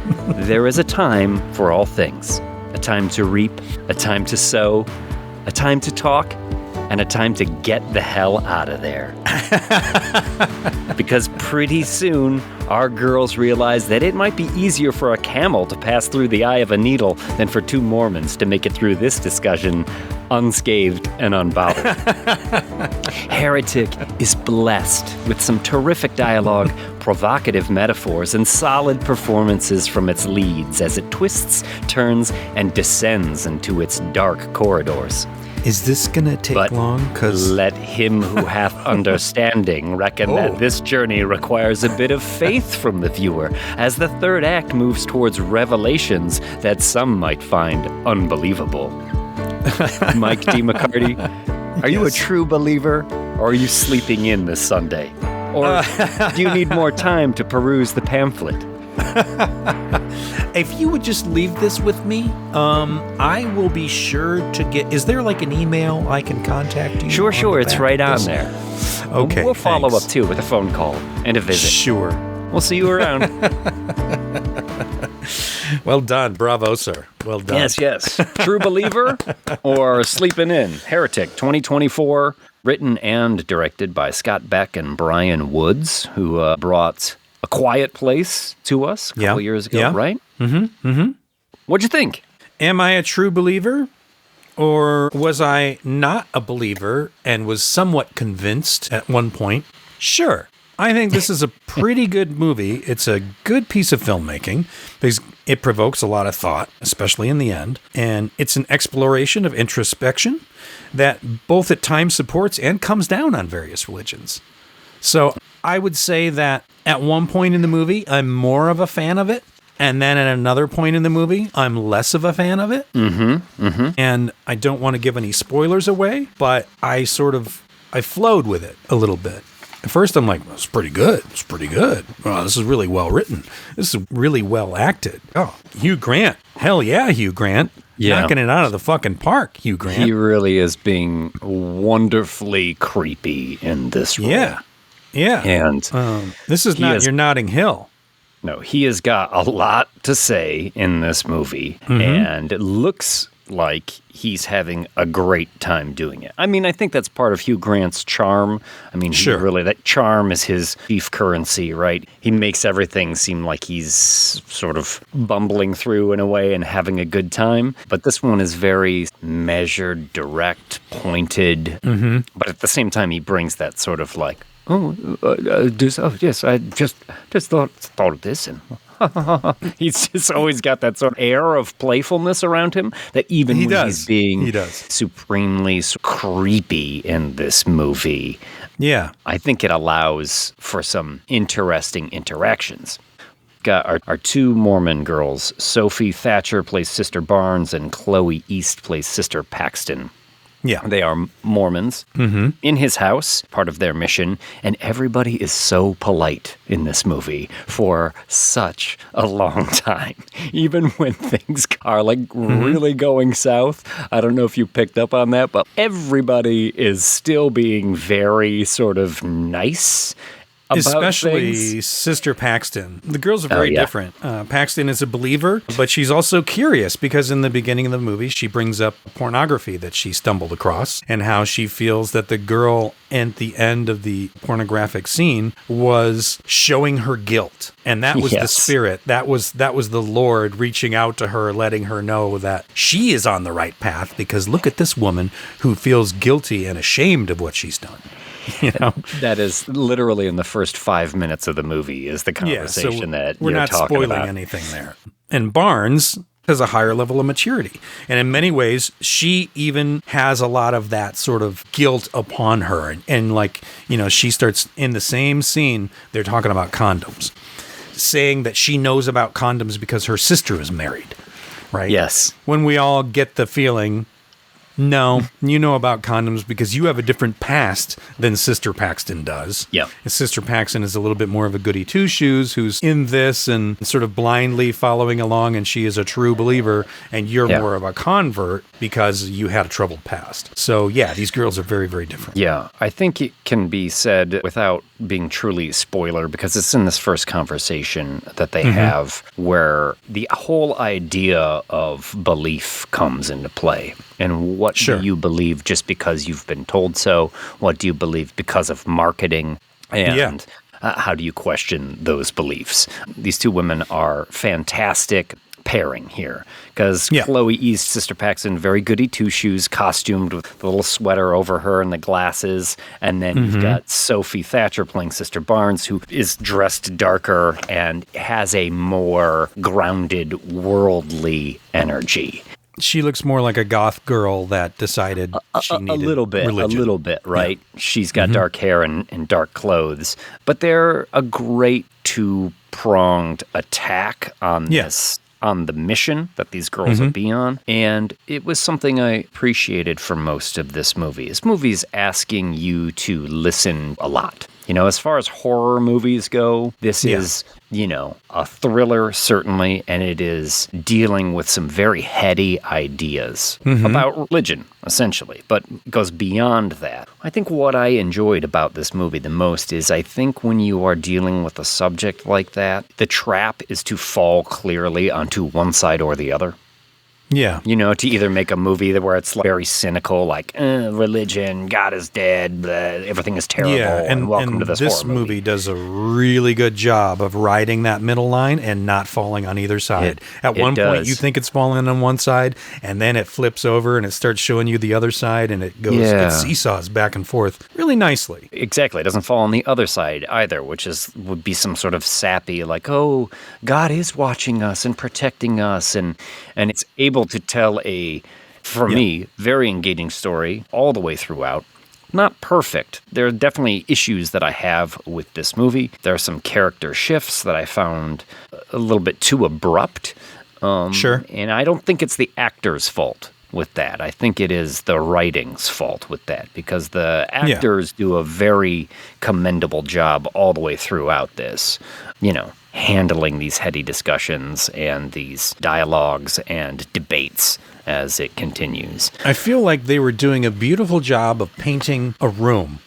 there is a time for all things. A time to reap, a time to sow, a time to talk, and a time to get the hell out of there. Because pretty soon, our girls realize that it might be easier for a camel to pass through the eye of a needle than for two Mormons to make it through this discussion unscathed and unbothered. Heretic is blessed with some terrific dialogue, provocative metaphors, and solid performances from its leads as it twists, turns, and descends into its dark corridors. Is this gonna take But long? Because let him who hath understanding reckon that this journey requires a bit of faith from the viewer, as the third act moves towards revelations that some might find unbelievable. Mike D. McCarty, are you a true believer, or are you sleeping in this Sunday? Or do you need more time to peruse the pamphlet? if you would just leave this with me, I will be sure to get. Is there like an email I can contact you? Sure, on the it's back right of on this? there. Okay, We'll follow thanks. up too with a phone call and a visit. Sure. We'll see you around. Well done, bravo, sir. Well done. Yes. True believer or sleeping in? Heretic 2024, written and directed by Scott Beck and Brian Woods, who brought A Quiet Place to us a couple years ago, right? Mm-hmm. What'd you think? Am I a true believer? Or was I not a believer and was somewhat convinced at one point? Sure. I think this is a pretty good movie. It's a good piece of filmmaking because it provokes a lot of thought, especially in the end. And it's an exploration of introspection that both at times supports and comes down on various religions. So I would say that at one point in the movie, I'm more of a fan of it. And then at another point in the movie, I'm less of a fan of it. And I don't want to give any spoilers away, but I flowed with it a little bit. At first, I'm like, well, it's pretty good. It's pretty good. Wow, this is really well written. This is really well acted. Oh, Hugh Grant. Hell yeah, Hugh Grant. knocking it out of the fucking park, Hugh Grant. He really is being wonderfully creepy in this role. Yeah. And this is not your Notting Hill. No, he has got a lot to say in this movie, and it looks like he's having a great time doing it. I mean, I think that's part of Hugh Grant's charm. I mean, that charm is his chief currency, right? He makes everything seem like he's sort of bumbling through in a way and having a good time. But this one is very measured, direct, pointed. But at the same time, he brings that sort of like, yes, I just thought of this, and he's just always got that sort of air of playfulness around him that even when he's being supremely creepy in this movie, I think it allows for some interesting interactions. Got our two Mormon girls. Sophie Thatcher plays Sister Barnes, and Chloe East plays Sister Paxton. Yeah. They are Mormons in his house, part of their mission, and everybody is so polite in this movie for such a long time. Even when things are like really going south. I don't know if you picked up on that, but everybody is still being very sort of nice. Especially Sister Paxton. The girls are very different. Paxton is a believer, but she's also curious because in the beginning of the movie, she brings up pornography that she stumbled across and how she feels that the girl at the end of the pornographic scene was showing her guilt. And that was the spirit. That was the Lord reaching out to her, letting her know that she is on the right path because look at this woman who feels guilty and ashamed of what she's done. You know? That is literally in the first 5 minutes of the movie is the conversation that you're talking about. We're not spoiling anything there. And Barnes has a higher level of maturity. And in many ways, she even has a lot of that sort of guilt upon her. And like, you know, she starts in the same scene, they're talking about condoms, saying that she knows about condoms because her sister is married, right? Yes. When we all get the feeling, no, you know about condoms because you have a different past than Sister Paxton does. Yeah. And Sister Paxton is a little bit more of a goody two-shoes who's in this and sort of blindly following along, and she is a true believer, and you're more of a convert because you had a troubled past. So, yeah, these girls are very, very different. Yeah, I think it can be said without being truly spoiler because it's in this first conversation that they have where the whole idea of belief comes into play. And what do you believe just because you've been told so? What do you believe because of marketing? And how do you question those beliefs? These two women are fantastic pairing here because Chloe East, Sister Paxton, very goody two-shoes, costumed with the little sweater over her and the glasses. And then you've got Sophie Thatcher playing Sister Barnes, who is dressed darker and has a more grounded, worldly energy. She looks more like a goth girl that decided she needed religion. A little bit, right? Yeah. She's got dark hair and dark clothes. But they're a great two-pronged attack on this, on the mission that these girls will be on. And it was something I appreciated for most of this movie. This movie's asking you to listen a lot. You know, as far as horror movies go, this is, you know, a thriller, certainly, and it is dealing with some very heady ideas about religion, essentially, but it goes beyond that. I think what I enjoyed about this movie the most is I think when you are dealing with a subject like that, the trap is to fall clearly onto one side or the other. Yeah. You know, to either make a movie where it's like very cynical, like religion, God is dead, everything is terrible, and welcome to this horror movie. This movie does a really good job of riding that middle line and not falling on either side. At one point, you think it's falling on one side, and then it flips over and it starts showing you the other side, and it goes, it seesaws back and forth really nicely. Exactly. It doesn't fall on the other side either, which would be some sort of sappy, like, oh, God is watching us and protecting us, and it's able to tell for me, very engaging story all the way throughout. Not perfect. There are definitely issues that I have with this movie. There are some character shifts that I found a little bit too abrupt. And I don't think it's the actor's fault with that. I think it is the writing's fault with that because the actors do a very commendable job all the way throughout this, you know, handling these heady discussions and these dialogues and debates as it continues. I feel like they were doing a beautiful job of painting a room,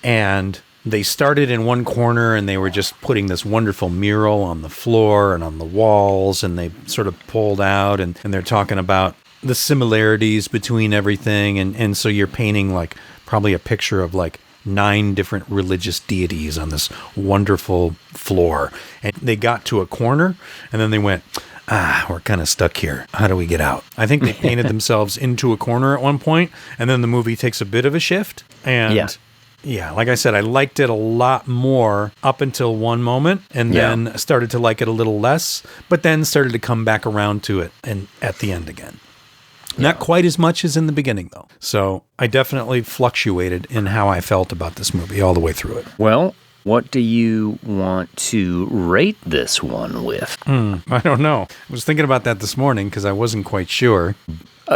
and they started in one corner and they were just putting this wonderful mural on the floor and on the walls, and they sort of pulled out and they're talking about the similarities between everything. And so you're painting like probably a picture of like 9 different religious deities on this wonderful floor. And they got to a corner and then they went, we're kind of stuck here. How do we get out? I think they painted themselves into a corner at one point, and then the movie takes a bit of a shift. And yeah, like I said, I liked it a lot more up until one moment, and then started to like it a little less, but then started to come back around to it and at the end again. Not quite as much as in the beginning, though. So I definitely fluctuated in how I felt about this movie all the way through it. Well, what do you want to rate this one with? I don't know. I was thinking about that this morning because I wasn't quite sure.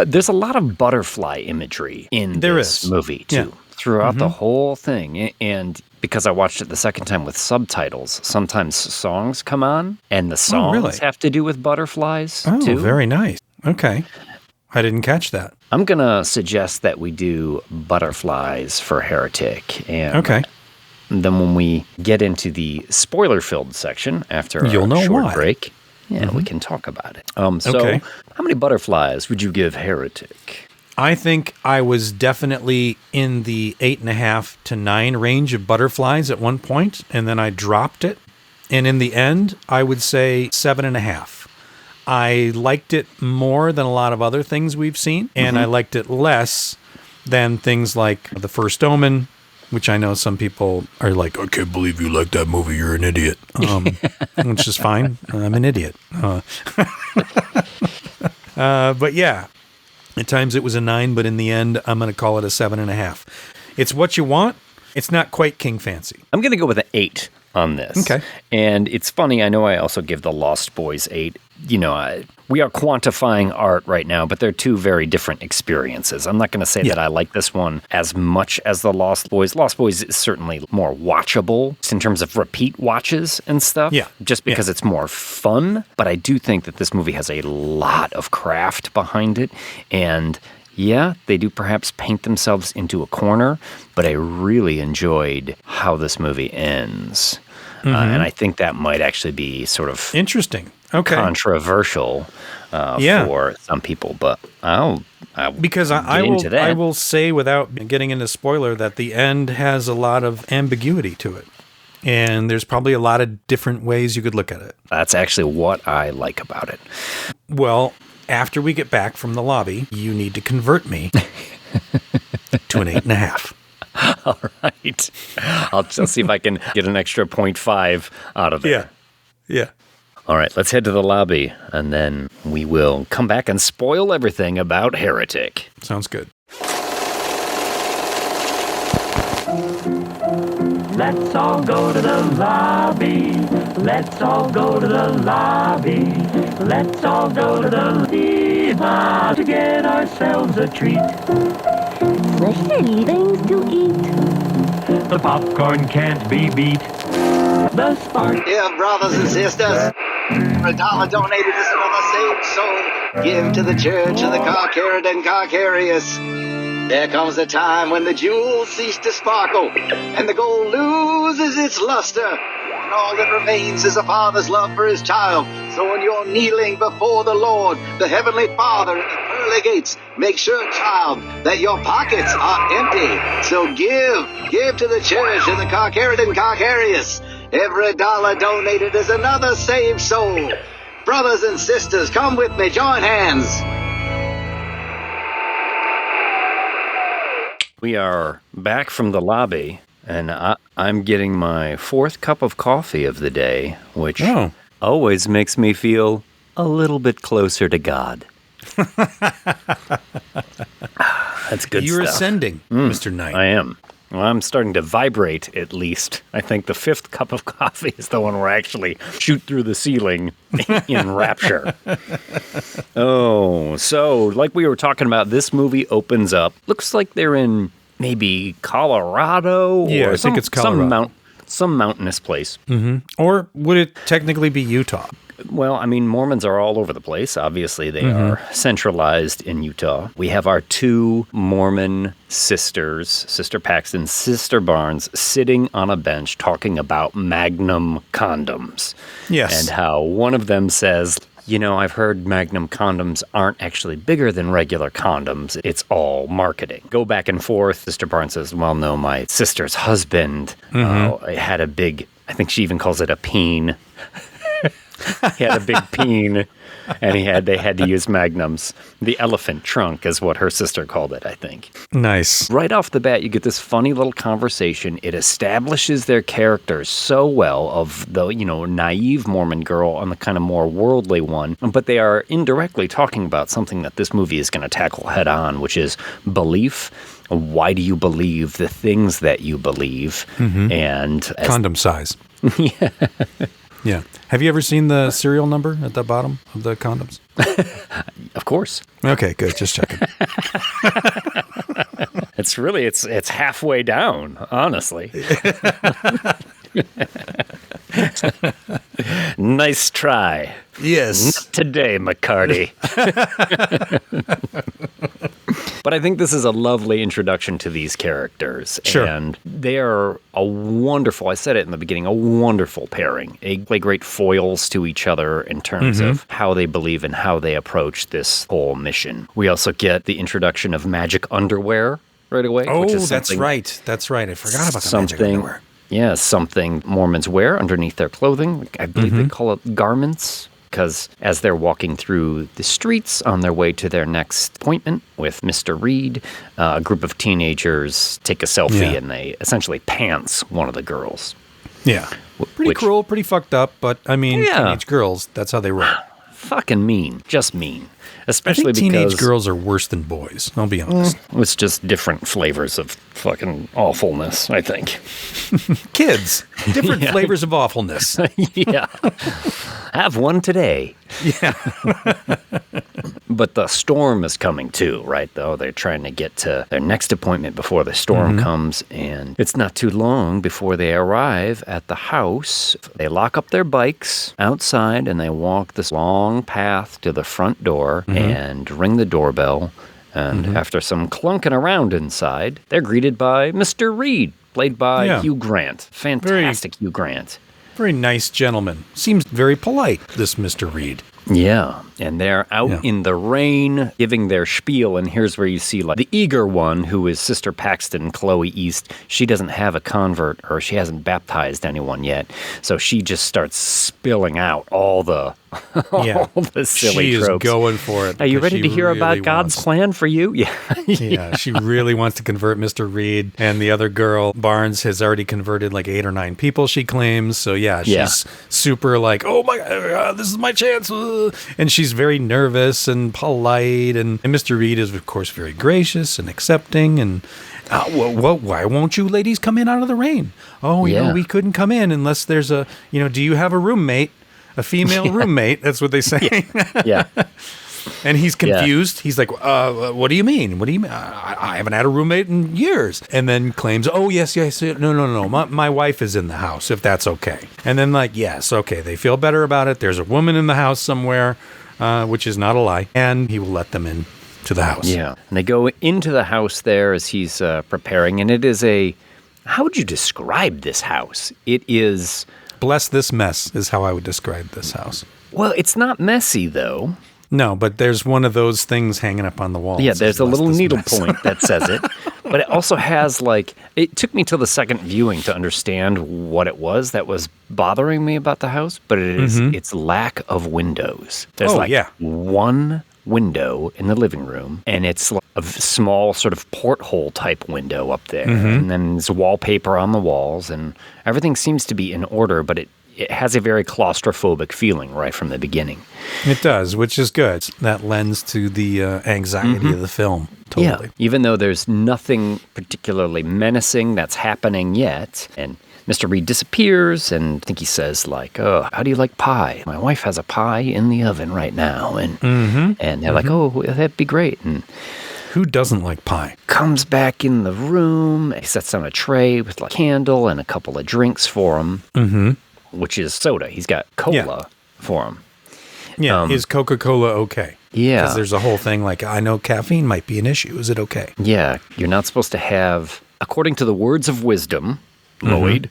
There's a lot of butterfly imagery in this movie, too. Yeah. Throughout the whole thing. And because I watched it the second time with subtitles, sometimes songs come on, and the songs have to do with butterflies, too. Oh, very nice. Okay. I didn't catch that. I'm going to suggest that we do butterflies for Heretic. And then when we get into the spoiler-filled section after our short break, we can talk about it. So how many butterflies would you give Heretic? I think I was definitely in the 8.5 to 9 range of butterflies at one point, and then I dropped it. And in the end, I would say 7.5. I liked it more than a lot of other things we've seen, and I liked it less than things like The First Omen, which I know some people are like, I can't believe you like that movie, you're an idiot. Which is fine. I'm an idiot. But yeah. At times it was a 9, but in the end, I'm going to call it a 7.5. It's what you want. It's not quite King Fancy. I'm going to go with an 8 on this. Okay. And it's funny, I know I also give The Lost Boys 8. You know, we are quantifying art right now, but they're two very different experiences. I'm not going to say that I like this one as much as The Lost Boys. Lost Boys is certainly more watchable in terms of repeat watches and stuff, just because it's more fun. But I do think that this movie has a lot of craft behind it. And yeah, they do perhaps paint themselves into a corner, but I really enjoyed how this movie ends. And I think that might actually be sort of interesting. Controversial for some people, but I will say without getting into spoiler that the end has a lot of ambiguity to it, and there's probably a lot of different ways you could look at it. That's actually what I like about it. Well, after we get back from the lobby, you need to convert me to an 8.5. All right. I'll see if I can get an extra 0.5 out of there. Yeah. All right, let's head to the lobby, and then we will come back and spoil everything about Heretic. Sounds good. Let's all go to the lobby. Let's all go to the lobby. Let's all go to the diva to get ourselves a treat. Delicious things to eat. The popcorn can't be beat. The spark. Dear brothers and sisters, for $1 donated is another saved soul. Give to the church of the Carcarid and Carcarius. There comes a time when the jewels cease to sparkle, and the gold loses its luster, and all that remains is a father's love for his child. So when you're kneeling before the Lord, the Heavenly Father at the pearly gates, make sure, child, that your pockets are empty. So give to the church of the Carcarid and Carcarius. Every $1 donated is another saved soul. Brothers and sisters, come with me, join hands. We are back from the lobby, and I'm getting my 4th cup of coffee of the day, which always makes me feel a little bit closer to God. That's good You're stuff. ascending, Mr. Knight. I am. Well, I'm starting to vibrate, at least. I think the 5th cup of coffee is the one where I actually shoot through the ceiling in rapture. Oh, so like we were talking about, this movie opens up. Looks like they're in maybe Colorado. I think it's Colorado. Some mountainous place. Or would it technically be Utah? Well, I mean, Mormons are all over the place. Obviously, they are centralized in Utah. We have our two Mormon sisters, Sister Paxton, Sister Barnes, sitting on a bench talking about Magnum condoms. Yes. And how one of them says, you know, I've heard Magnum condoms aren't actually bigger than regular condoms. It's all marketing. Go back and forth. Sister Barnes says, well, no, my sister's husband had a big, I think she even calls it a peen. He had a big peen, and they had to use Magnums. The elephant trunk is what her sister called it, I think. Nice. Right off the bat, you get this funny little conversation. It establishes their characters so well, of the, you know, naive Mormon girl and the kind of more worldly one. But they are indirectly talking about something that this movie is going to tackle head on, which is belief. Why do you believe the things that you believe? And condom size. Yeah. Yeah. Have you ever seen the serial number at the bottom of the condoms? Of course. Okay, good. Just checking. It's halfway down, honestly. Nice try. Yes. Not today, McCarty. But I think this is a lovely introduction to these characters. Sure. And they are a wonderful, I said it in the beginning, a wonderful pairing. They play great foils to each other in terms of how they believe and how they approach this whole mission. We also get the introduction of magic underwear right away. Oh, which is that's right. That's right. I forgot about the magic underwear. Yeah, something Mormons wear underneath their clothing. I believe they call it garments, because as they're walking through the streets on their way to their next appointment with Mr. Reed, a group of teenagers take a selfie and they essentially pants one of the girls. Yeah. Pretty cruel, pretty fucked up, but I mean, teenage girls, that's how they roll. Fucking mean. Just mean. Especially I think because teenage girls are worse than boys, I'll be honest. It's just different flavors of fucking awfulness, I think. Kids. Different flavors of awfulness. Yeah. Have one today. Yeah. But the storm is coming too, right? Though they're trying to get to their next appointment before the storm comes, and it's not too long before they arrive at the house. They lock up their bikes outside and they walk this long path to the front door and ring the doorbell. And after some clunking around inside, they're greeted by Mr. Reed, played by Hugh Grant. Fantastic Hugh Grant. Very nice gentleman. Seems very polite, this Mr. Reed. Yeah, and they're out in the rain giving their spiel, and here's where you see like the eager one, who is Sister Paxton, Chloe East. She doesn't have a convert, or she hasn't baptized anyone yet, so she just starts spilling out all the all the silly she tropes. Is going for it. Are you ready to hear about God's plan for you? Yeah. Yeah, she really wants to convert Mr. Reed, and the other girl, Barnes, has already converted like 8 or 9 people, she claims. So she's super like, oh my God, this is my chance. And she's very nervous and polite, and Mr. Reed is, of course, very gracious and accepting, and why won't you ladies come in out of the rain? Oh, you know, we couldn't come in unless there's a, do you have a roommate? A female roommate, that's what they say. Yeah. And he's confused. He's like, what do you mean? What do you mean? I haven't had a roommate in years. And then claims, oh, yes. No. My wife is in the house, if that's okay. And then yes, okay. They feel better about it. There's a woman in the house somewhere, which is not a lie. And he will let them in to the house. Yeah. And they go into the house there as he's preparing. And it is how would you describe this house? It is... Bless this mess is how I would describe this house. Well, it's not messy, though. No, but there's one of those things hanging up on the wall. Yeah, there's a little needle point that says it. But it also has, it took me till the second viewing to understand what it was that was bothering me about the house, but it is its lack of windows. There's one window in the living room, and it's a small sort of porthole type window up there. And then there's wallpaper on the walls, and everything seems to be in order, but it has a very claustrophobic feeling right from the beginning. It does, which is good. That lends to the anxiety of the film. Totally. Yeah, even though there's nothing particularly menacing that's happening yet, and Mr. Reed disappears, and I think he says, oh, how do you like pie? My wife has a pie in the oven right now. And they're like, oh, that'd be great. And who doesn't like pie? Comes back in the room. He sets down a tray with a candle and a couple of drinks for him, which is soda. He's got cola for him. Yeah, is Coca-Cola okay? Yeah. Because there's a whole thing like, I know caffeine might be an issue. Is it okay? Yeah, you're not supposed to have, according to the words of wisdom, Lloyd.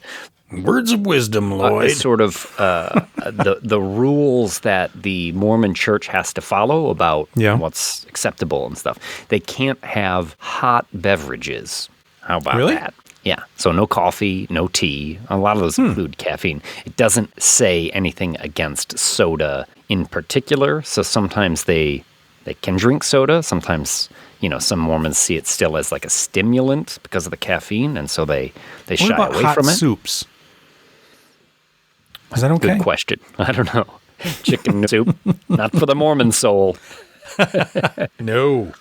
Words of wisdom, Lloyd. Sort of the rules that the Mormon Church has to follow about what's acceptable and stuff. They can't have hot beverages. How about that? Yeah. So no coffee, no tea. A lot of those include caffeine. It doesn't say anything against soda in particular. So sometimes they can drink soda. Sometimes, some Mormons see it still as like a stimulant because of the caffeine, and so they shy away from it. What about hot soups? Is that okay? Good question. I don't know. Chicken soup, not for the Mormon soul. No.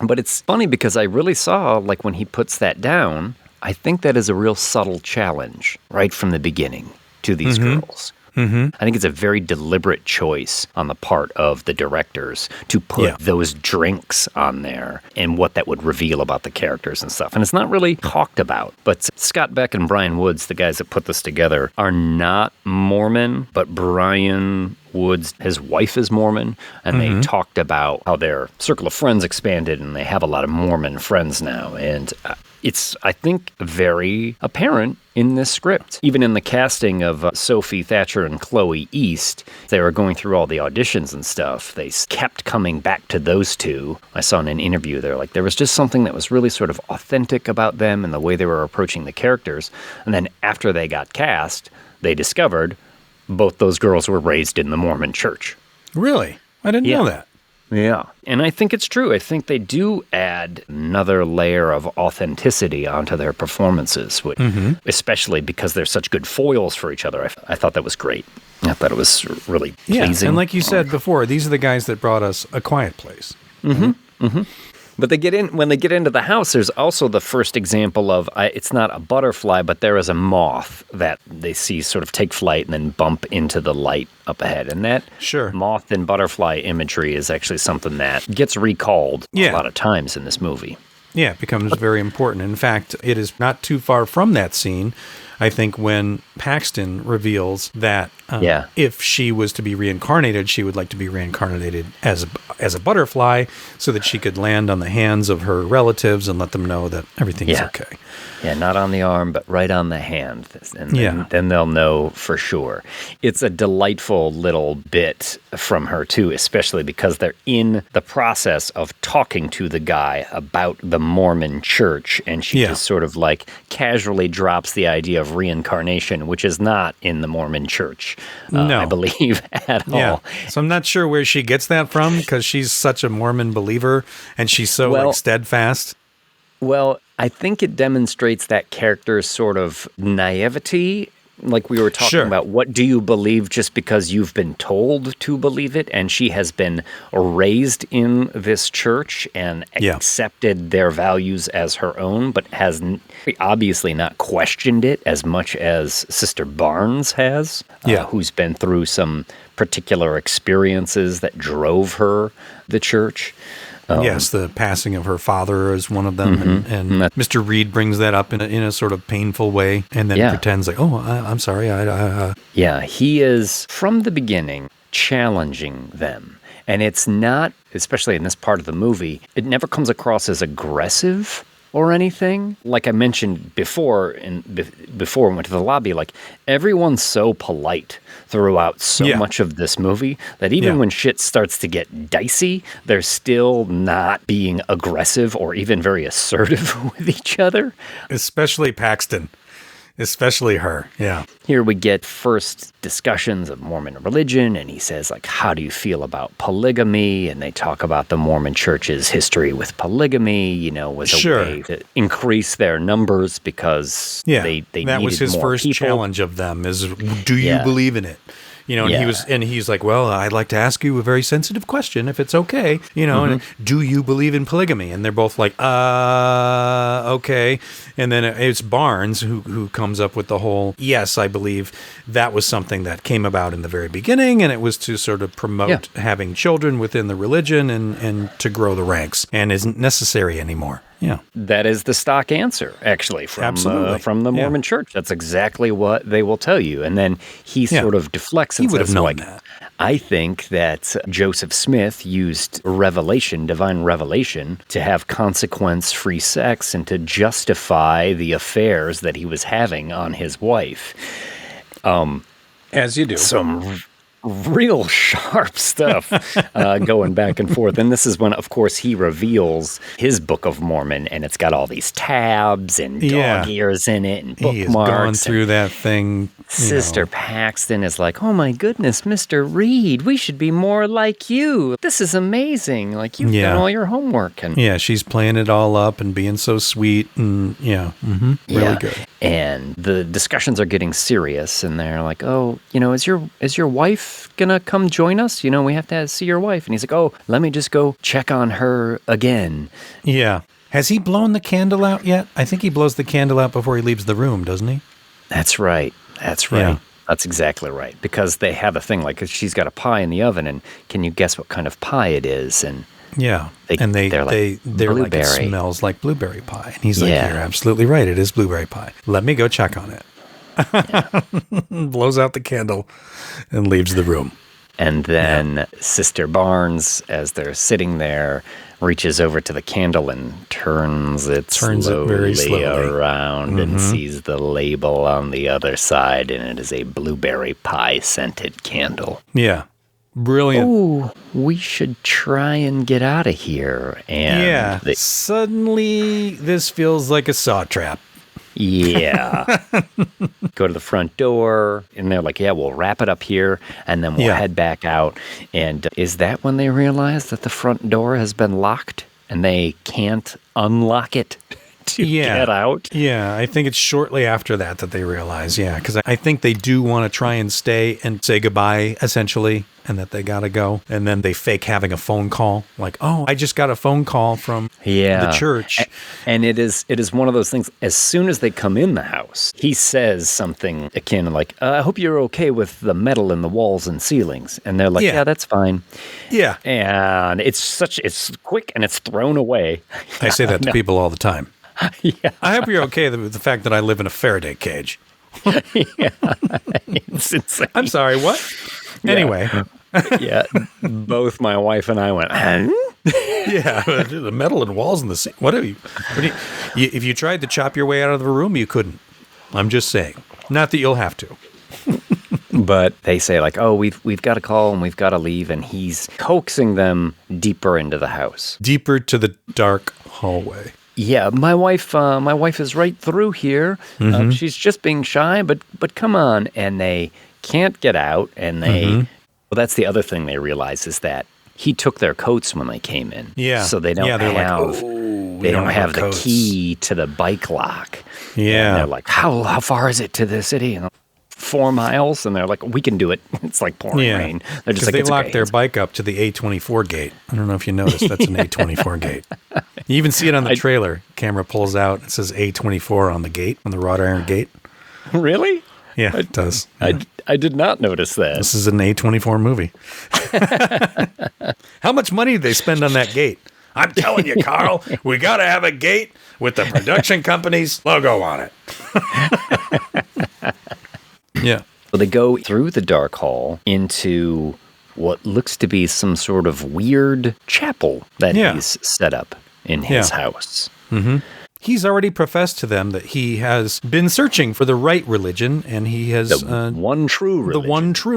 But it's funny because I really saw, like, when he puts that down, I think that is a real subtle challenge right from the beginning to these girls. I think it's a very deliberate choice on the part of the directors to put those drinks on there and what that would reveal about the characters and stuff. And it's not really talked about. But Scott Beck and Brian Woods, the guys that put this together, are not Mormon, but Brian Woods, his wife is Mormon, and they talked about how their circle of friends expanded and they have a lot of Mormon friends now. And it's, I think, very apparent in this script. Even in the casting of Sophie Thatcher and Chloe East, they were going through all the auditions and stuff. They kept coming back to those two. I saw in an interview, they're like, there was just something that was really sort of authentic about them and the way they were approaching the characters. And then after they got cast, they discovered both those girls were raised in the Mormon Church. Really? I didn't know that. Yeah. And I think it's true. I think they do add another layer of authenticity onto their performances, which, especially because they're such good foils for each other. I thought that was great. I thought it was really pleasing. And like you said before, these are the guys that brought us A Quiet Place. But when they get into the house, there's also the first example of, it's not a butterfly, but there is a moth that they see sort of take flight and then bump into the light up ahead. And that moth and butterfly imagery is actually something that gets recalled a lot of times in this movie. Yeah, it becomes very important. In fact, it is not too far from that scene, I think, when Paxton reveals that if she was to be reincarnated, she would like to be reincarnated as a butterfly so that she could land on the hands of her relatives and let them know that everything's okay. Yeah, not on the arm, but right on the hand. And then they'll know for sure. It's a delightful little bit from her, too, especially because they're in the process of talking to the guy about the Mormon Church, and she just sort of like casually drops the idea of reincarnation, which is not in the Mormon Church, I believe, at all. So I'm not sure where she gets that from, because she's such a Mormon believer, and she's so like steadfast. Well, I think it demonstrates that character's sort of naivety, like we were talking about. What do you believe just because you've been told to believe it? And she has been raised in this church and accepted their values as her own, but has obviously not questioned it as much as Sister Barnes has, who's been through some particular experiences that drove her the church. Yes, the passing of her father is one of them, and Mr. Reed brings that up in a sort of painful way, and then pretends like, "Oh, I'm sorry." Yeah, he is from the beginning challenging them, and it's not, especially in this part of the movie, it never comes across as aggressive or anything. Like I mentioned before, before we went to the lobby, like everyone's so polite throughout so much of this movie that even when shit starts to get dicey, they're still not being aggressive or even very assertive with each other. Especially Paxton. Especially her, Here we get first discussions of Mormon religion, and he says, like, how do you feel about polygamy? And they talk about the Mormon Church's history with polygamy, was a way to increase their numbers because they needed more people. That was his first challenge of them is, do you believe in it? And he's like, well, I'd like to ask you a very sensitive question, if it's okay, and do you believe in polygamy? And they're both like, okay. And then it's Barnes who comes up with the whole, yes, I believe that was something that came about in the very beginning, and it was to sort of promote having children within the religion and to grow the ranks, and isn't necessary anymore. Yeah, that is the stock answer, actually, from the Mormon Church. That's exactly what they will tell you. And then he sort of deflects and says, like, I think that Joseph Smith used divine revelation, to have consequence-free sex and to justify the affairs that he was having on his wife. As you do. Some real sharp stuff going back and forth. And this is when, of course, he reveals his Book of Mormon, and it's got all these tabs and dog ears in it and bookmarks. He has gone through that thing. Sister Paxton is like, oh my goodness, Mr. Reed, we should be more like you. This is amazing. Like, you've done all your homework. And she's playing it all up and being so sweet and really good. And the discussions are getting serious, and they're like, oh, is your wife gonna come join us? We have to see your wife. And he's like, oh, let me just go check on her again. Yeah. Has he blown the candle out yet? I think he blows the candle out before he leaves the room, doesn't he? That's right. Yeah. That's exactly right. Because they have a thing like, she's got a pie in the oven, and can you guess what kind of pie it is? And they're like, it smells like blueberry pie. And he's like, you're absolutely right. It is blueberry pie. Let me go check on it. Blows out the candle and leaves the room. And then Sister Barnes, as they're sitting there, reaches over to the candle and turns it very slowly around and sees the label on the other side, and it is a blueberry pie scented candle. Yeah. Brilliant. Oh, we should try and get out of here. And suddenly this feels like a saw trap. Yeah. Go to the front door, and they're like, we'll wrap it up here, and then we'll head back out. And is that when they realize that the front door has been locked and they can't unlock it to get out? Yeah, I think it's shortly after that they realize, because I think they do want to try and stay and say goodbye, essentially, and that they got to go. And then they fake having a phone call, like, oh, I just got a phone call from the church. And it is one of those things, as soon as they come in the house, he says something akin to like, I hope you're okay with the metal in the walls and ceilings. And they're like, yeah that's fine. Yeah. And it's quick and it's thrown away. I say that to people all the time. Yeah. I hope you're okay with the fact that I live in a Faraday cage. It's insane. I'm sorry, what? Anyway. Both my wife and I went, the metal and walls and the sea. If you tried to chop your way out of the room, you couldn't. I'm just saying. Not that you'll have to. But they say like, oh, we've got to call and we've got to leave, and he's coaxing them deeper into the house. Deeper to the dark hallway. Yeah, my wife is right through here. She's just being shy, but come on. And they can't get out, and well, that's the other thing they realize is that he took their coats when they came in. Yeah. So they don't have the key to the bike lock. Yeah. And they're like, how far is it to the city? And 4 miles, and they're like, we can do it. It's like pouring rain. They're just like, they locked their bike up to the A24 gate. I don't know if you noticed, that's an A24 gate. You even see it on the trailer. Camera pulls out, it says A24 on the gate, on the wrought iron gate. Really? Yeah, it does. I did not notice that. This is an A24 movie. How much money did they spend on that gate? I'm telling you, Carl, we got to have a gate with the production company's logo on it. Yeah. So they go through the dark hall into what looks to be some sort of weird chapel that he's set up in his house. Mm-hmm. He's already professed to them that he has been searching for the right religion, and he has the one true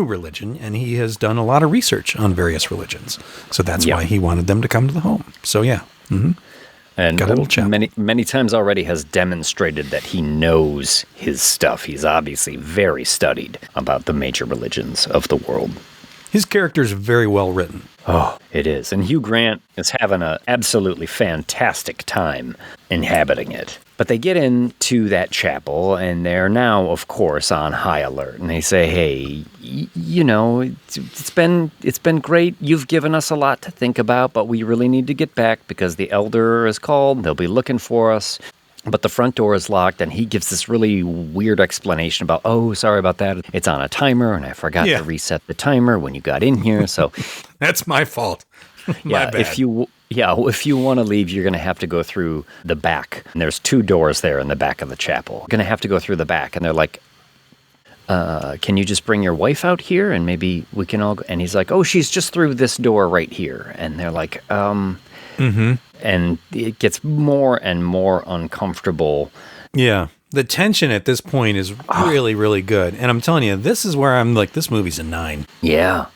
religion, and he has done a lot of research on various religions. So that's why he wanted them to come to the home. So and many times already has demonstrated that he knows his stuff. He's obviously very studied about the major religions of the world. His character is very well written. Oh, it is. And Hugh Grant is having an absolutely fantastic time inhabiting it. But they get into that chapel, and they're now, of course, on high alert. And they say, hey, it's been great. You've given us a lot to think about, but we really need to get back because the elder is called. They'll be looking for us. But the front door is locked, and he gives this really weird explanation about, oh, sorry about that. It's on a timer, and I forgot to reset the timer when you got in here. So that's my fault. My bad. If you want to leave, you're going to have to go through the back. And there's 2 doors there in the back of the chapel. You're going to have to go through the back. And they're like, can you just bring your wife out here and maybe we can all go? And he's like, oh, she's just through this door right here. And they're like, and it gets more and more uncomfortable. Yeah. The tension at this point is really, really good. And I'm telling you, this is where I'm like, this movie's a 9. Yeah.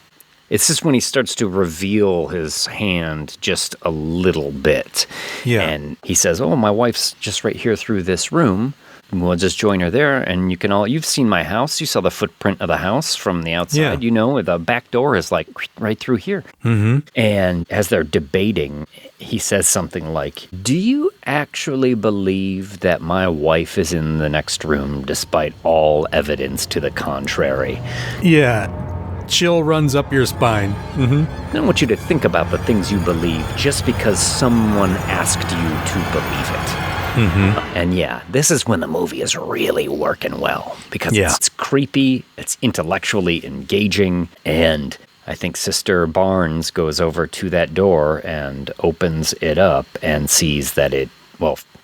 It's just when he starts to reveal his hand just a little bit. Yeah. And he says, oh, my wife's just right here through this room. We'll just join her there, and you've seen my house. You saw the footprint of the house from the outside. Yeah. You know, the back door is like right through here. Mm-hmm. And as they're debating, he says something like, do you actually believe that my wife is in the next room despite all evidence to the contrary? Yeah. Chill runs up your spine. Mm-hmm. I don't want you to think about the things you believe just because someone asked you to believe it. Mm-hmm. And yeah, this is when the movie is really working well because it's creepy, it's intellectually engaging, and I think Sister Barnes goes over to that door and opens it up and sees that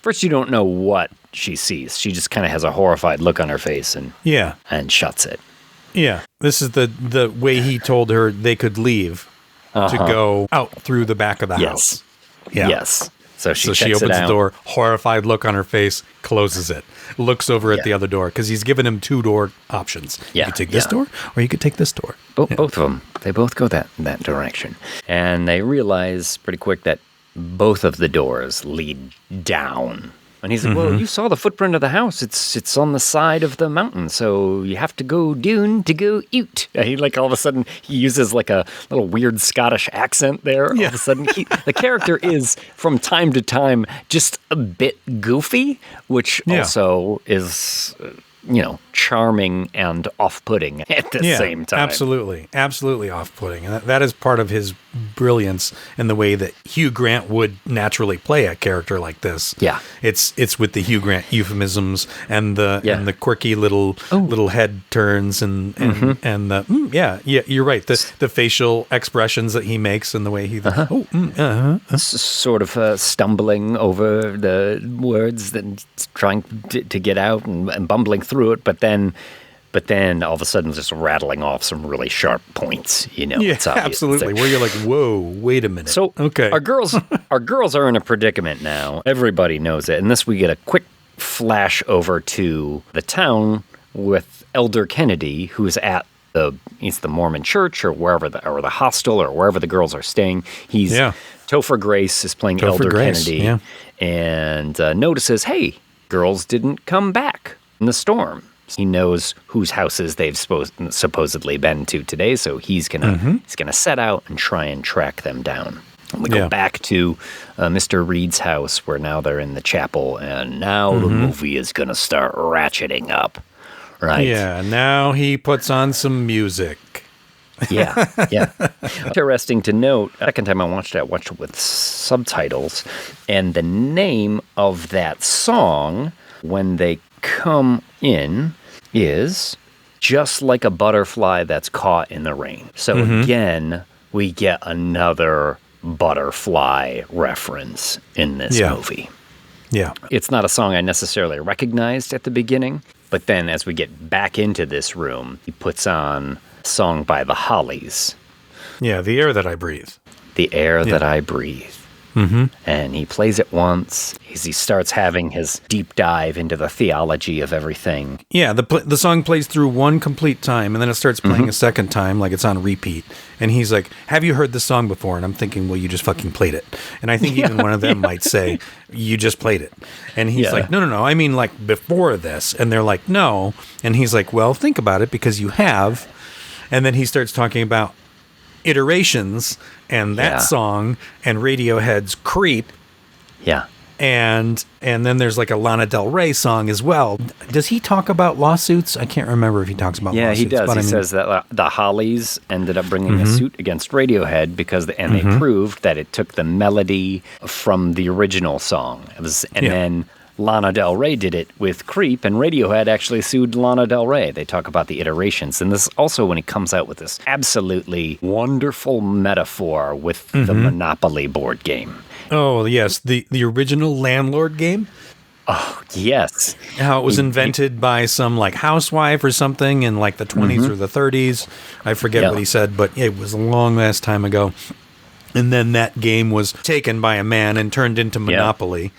first you don't know what she sees. She just kind of has a horrified look on her face and shuts it. Yeah, this is the way he told her they could leave to go out through the back of the house. Yeah. Yes. So she opens the door, horrified look on her face, closes it, looks over at the other door because he's given him 2 door options. Yeah, you could take this door or you could take this door. Both of them. They both go that direction. And they realize pretty quick that both of the doors lead down. And he's like, well, you saw the footprint of the house. It's on the side of the mountain, so you have to go down to go out. And he all of a sudden, he uses like a little weird Scottish accent there. All of a sudden, the character is, from time to time, just a bit goofy, which also is, charming and off-putting at the same time. Absolutely off-putting. And that is part of his brilliance in the way that Hugh Grant would naturally play a character like this. Yeah. It's with the Hugh Grant euphemisms and the quirky little head turns and you're right. The facial expressions that he makes and the way he sort of stumbling over the words and trying to get out and bumbling through it, but then all of a sudden just rattling off some really sharp points, It's absolutely. Where you're like, whoa, wait a minute. So okay. our girls are in a predicament now. Everybody knows it. And this, we get a quick flash over to the town with Elder Kennedy, who's at the Mormon church or wherever the hostel or wherever the girls are staying. Topher Grace is playing Elder Kennedy and notices, hey, girls didn't come back in the storm. He knows whose houses they've supposedly been to today, so he's gonna set out and try and track them down. And we go back to Mr. Reed's house, where now they're in the chapel, and now the movie is gonna start ratcheting up, right? Yeah. Now he puts on some music. Yeah. Interesting to note, second time I watched it with subtitles, and the name of that song when they come in is Just Like a Butterfly That's Caught in the Rain. So again, we get another butterfly reference in this movie. Yeah. It's not a song I necessarily recognized at the beginning, but then as we get back into this room, he puts on a song by the Hollies. Yeah, The Air That I Breathe. The Air That I Breathe. Mm-hmm. And he plays it once. He starts having his deep dive into the theology of everything. Yeah, the song plays through one complete time, and then it starts playing a second time, like it's on repeat. And he's like, have you heard this song before? And I'm thinking, well, you just fucking played it. And I think even one of them might say, you just played it. And he's like, no, I mean like before this. And they're like, no. And he's like, well, think about it, because you have. And then he starts talking about Iterations and that song and Radiohead's Creep. Yeah. And then there's like a Lana Del Rey song as well. Does he talk about lawsuits? I can't remember if he talks about lawsuits. Yeah, he does. But he says that the Hollies ended up bringing a suit against Radiohead because they proved that it took the melody from the original song. Then Lana Del Rey did it with Creep, and Radiohead actually sued Lana Del Rey. They talk about the iterations. And this also when he comes out with this absolutely wonderful metaphor with the Monopoly board game. Oh, yes. The original Landlord game? Oh, yes. How it was invented by some like housewife or something in like the 20s or the 30s. I forget what he said, but it was a long last time ago. And then that game was taken by a man and turned into Monopoly.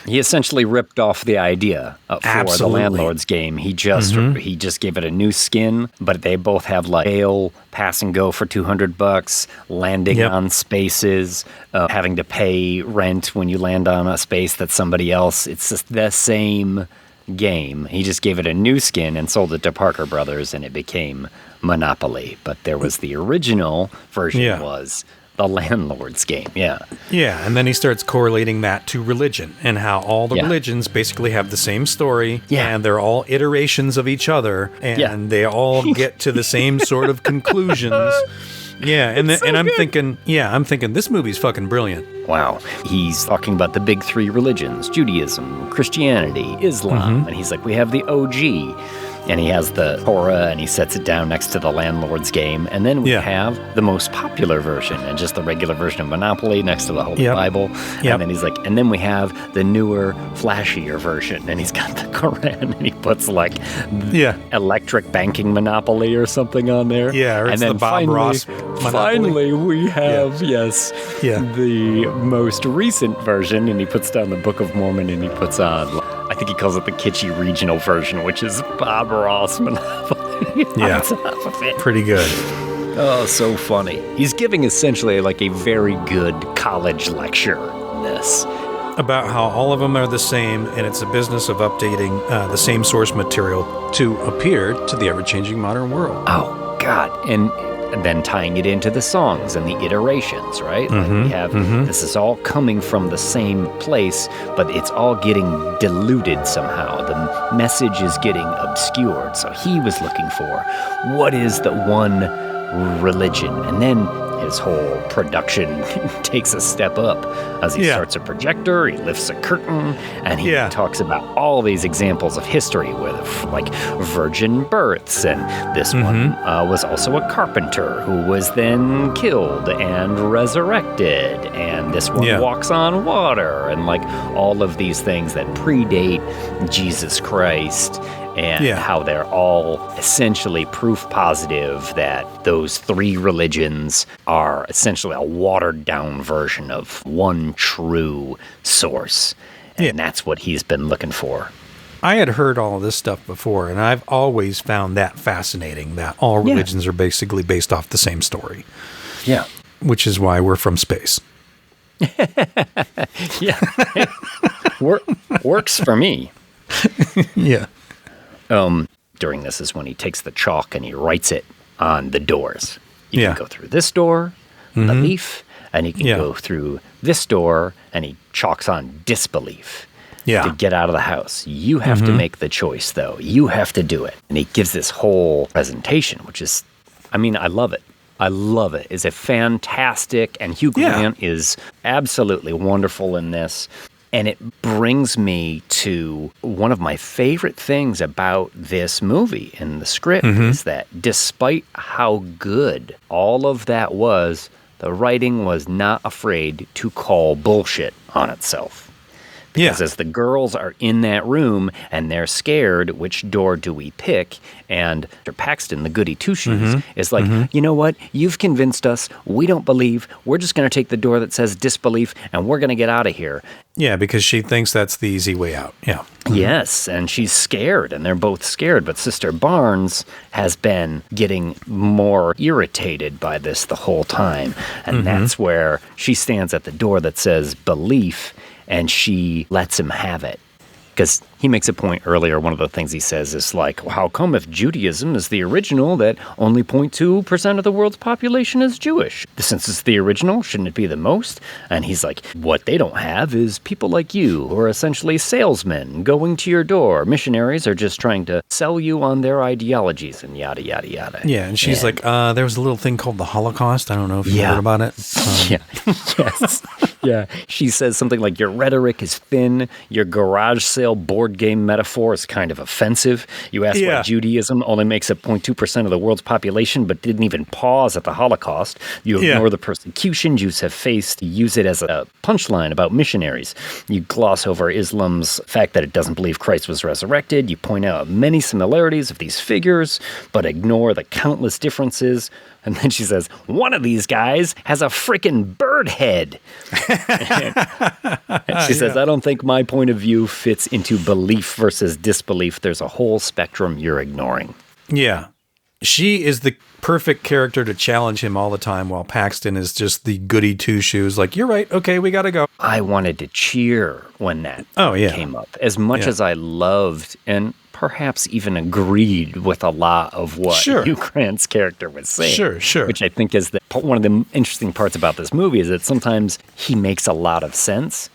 He essentially ripped off the idea for Absolutely. the Landlord's game. He just gave it a new skin, but they both have like bail, pass and go for $200, landing on spaces, having to pay rent when you land on a space that's somebody else. It's just the same game. He just gave it a new skin and sold it to Parker Brothers, and it became Monopoly. But there was the original version was the Landlord's game. Yeah, and then he starts correlating that to religion and how all the religions basically have the same story, and they're all iterations of each other, and they all get to the same sort of conclusions. Yeah, and I'm thinking this movie's fucking brilliant. Wow. He's talking about the big three religions, Judaism, Christianity, Islam, and he's like, we have the OG. And he has the Torah, and he sets it down next to the Landlord's game. And then we have the most popular version, and just the regular version of Monopoly next to the Holy Bible. And then he's like, and then we have the newer, flashier version. And he's got the Quran, and he puts like electric banking Monopoly or something on there. Yeah, or and it's then the Bob Ross Monopoly. Finally, we have, the most recent version, and he puts down the Book of Mormon, and he puts on, I think he calls it the kitschy regional version, which is Bob Ross Monopoly. Yeah, pretty good. Oh, so funny. He's giving essentially like a very good college lecture in this. About how all of them are the same, and it's a business of updating the same source material to appear to the ever-changing modern world. Oh, God. And then tying it into the songs and the iterations, right? Like we have, this is all coming from the same place, but it's all getting diluted somehow. The message is getting obscured. So he was looking for, what is the one religion? And then his whole production takes a step up as he starts a projector, he lifts a curtain, and he talks about all these examples of history with like virgin births. And this one was also a carpenter who was then killed and resurrected. And this one walks on water, and like all of these things that predate Jesus Christ. And how they're all essentially proof positive that those three religions are essentially a watered-down version of one true source. And that's what he's been looking for. I had heard all of this stuff before, and I've always found that fascinating, that all religions are basically based off the same story. Yeah. Which is why we're from space. Works for me. Yeah. During this is when he takes the chalk and he writes it on the doors. You can go through this door, belief, and he can go through this door, and he chalks on disbelief to get out of the house. You have to make the choice, though. You have to do it. And he gives this whole presentation, which is, I mean, I love it. I love it. It's a fantastic, and Hugh Grant is absolutely wonderful in this. And it brings me to one of my favorite things about this movie and the script is that despite how good all of that was, the writing was not afraid to call bullshit on itself. Because as the girls are in that room and they're scared, which door do we pick? And Mr. Paxton, the goody two-shoes, is like, you know what? You've convinced us. We don't believe. We're just going to take the door that says disbelief, and we're going to get out of here. Yeah, because she thinks that's the easy way out. Yeah. Yes, and she's scared, and they're both scared. But Sister Barnes has been getting more irritated by this the whole time. And that's where she stands at the door that says belief, and she lets him have it. Because he makes a point earlier, one of the things he says is like, well, how come if Judaism is the original that only 0.2% of the world's population is Jewish? Since it's the original, shouldn't it be the most? And he's like, what they don't have is people like you who are essentially salesmen going to your door. Missionaries are just trying to sell you on their ideologies and yada, yada, yada. Yeah, and she's like, there was a little thing called the Holocaust. I don't know if you heard about it. Yes. Yeah. She says something like, your rhetoric is thin. Your garage sale board game metaphor is kind of offensive. You ask why Judaism only makes up 0.2% of the world's population, but didn't even pause at the Holocaust. You ignore the persecution Jews have faced. You use it as a punchline about missionaries. You gloss over Islam's fact that it doesn't believe Christ was resurrected. You point out many similarities of these figures, but ignore the countless differences. And then she says, one of these guys has a freaking bird head. And she says, I don't think my point of view fits into belief versus disbelief. There's a whole spectrum you're ignoring. Yeah. She is the perfect character to challenge him all the time, while Paxton is just the goody two-shoes, like, you're right, okay, we gotta go. I wanted to cheer when that came up. As much as I loved and perhaps even agreed with a lot of what Hugh Grant's character was saying. Sure. Which I think is one of the interesting parts about this movie is that sometimes he makes a lot of sense,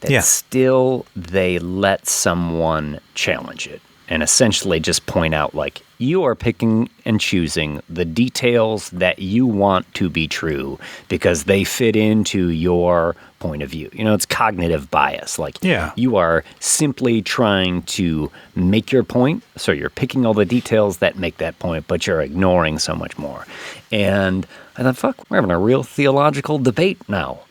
that still they let someone challenge it and essentially just point out, like, you are picking and choosing the details that you want to be true because they fit into your point of view. You know, it's cognitive bias. Like, you are simply trying to make your point, so you're picking all the details that make that point, but you're ignoring so much more. And I thought, fuck, we're having a real theological debate now.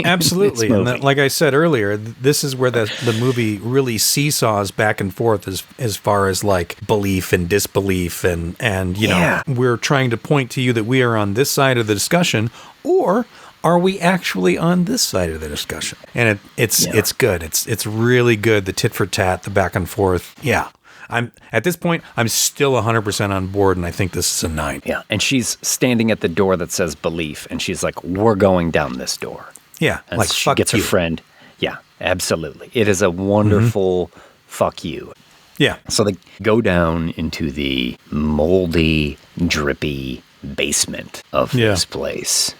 Absolutely. And that, like I said earlier, this is where the movie really seesaws back and forth as far as like belief and disbelief. And you know, we're trying to point to you that we are on this side of the discussion, or are we actually on this side of the discussion? And it's good. It's really good. The tit for tat, the back and forth. Yeah. At this point, I'm still 100% on board, and I think this is a 9. Yeah, and she's standing at the door that says belief, and she's like, we're going down this door. Yeah, and like, she fuck gets you. her friend. Yeah, absolutely. It is a wonderful fuck you. Yeah. So they go down into the moldy, drippy basement of this place.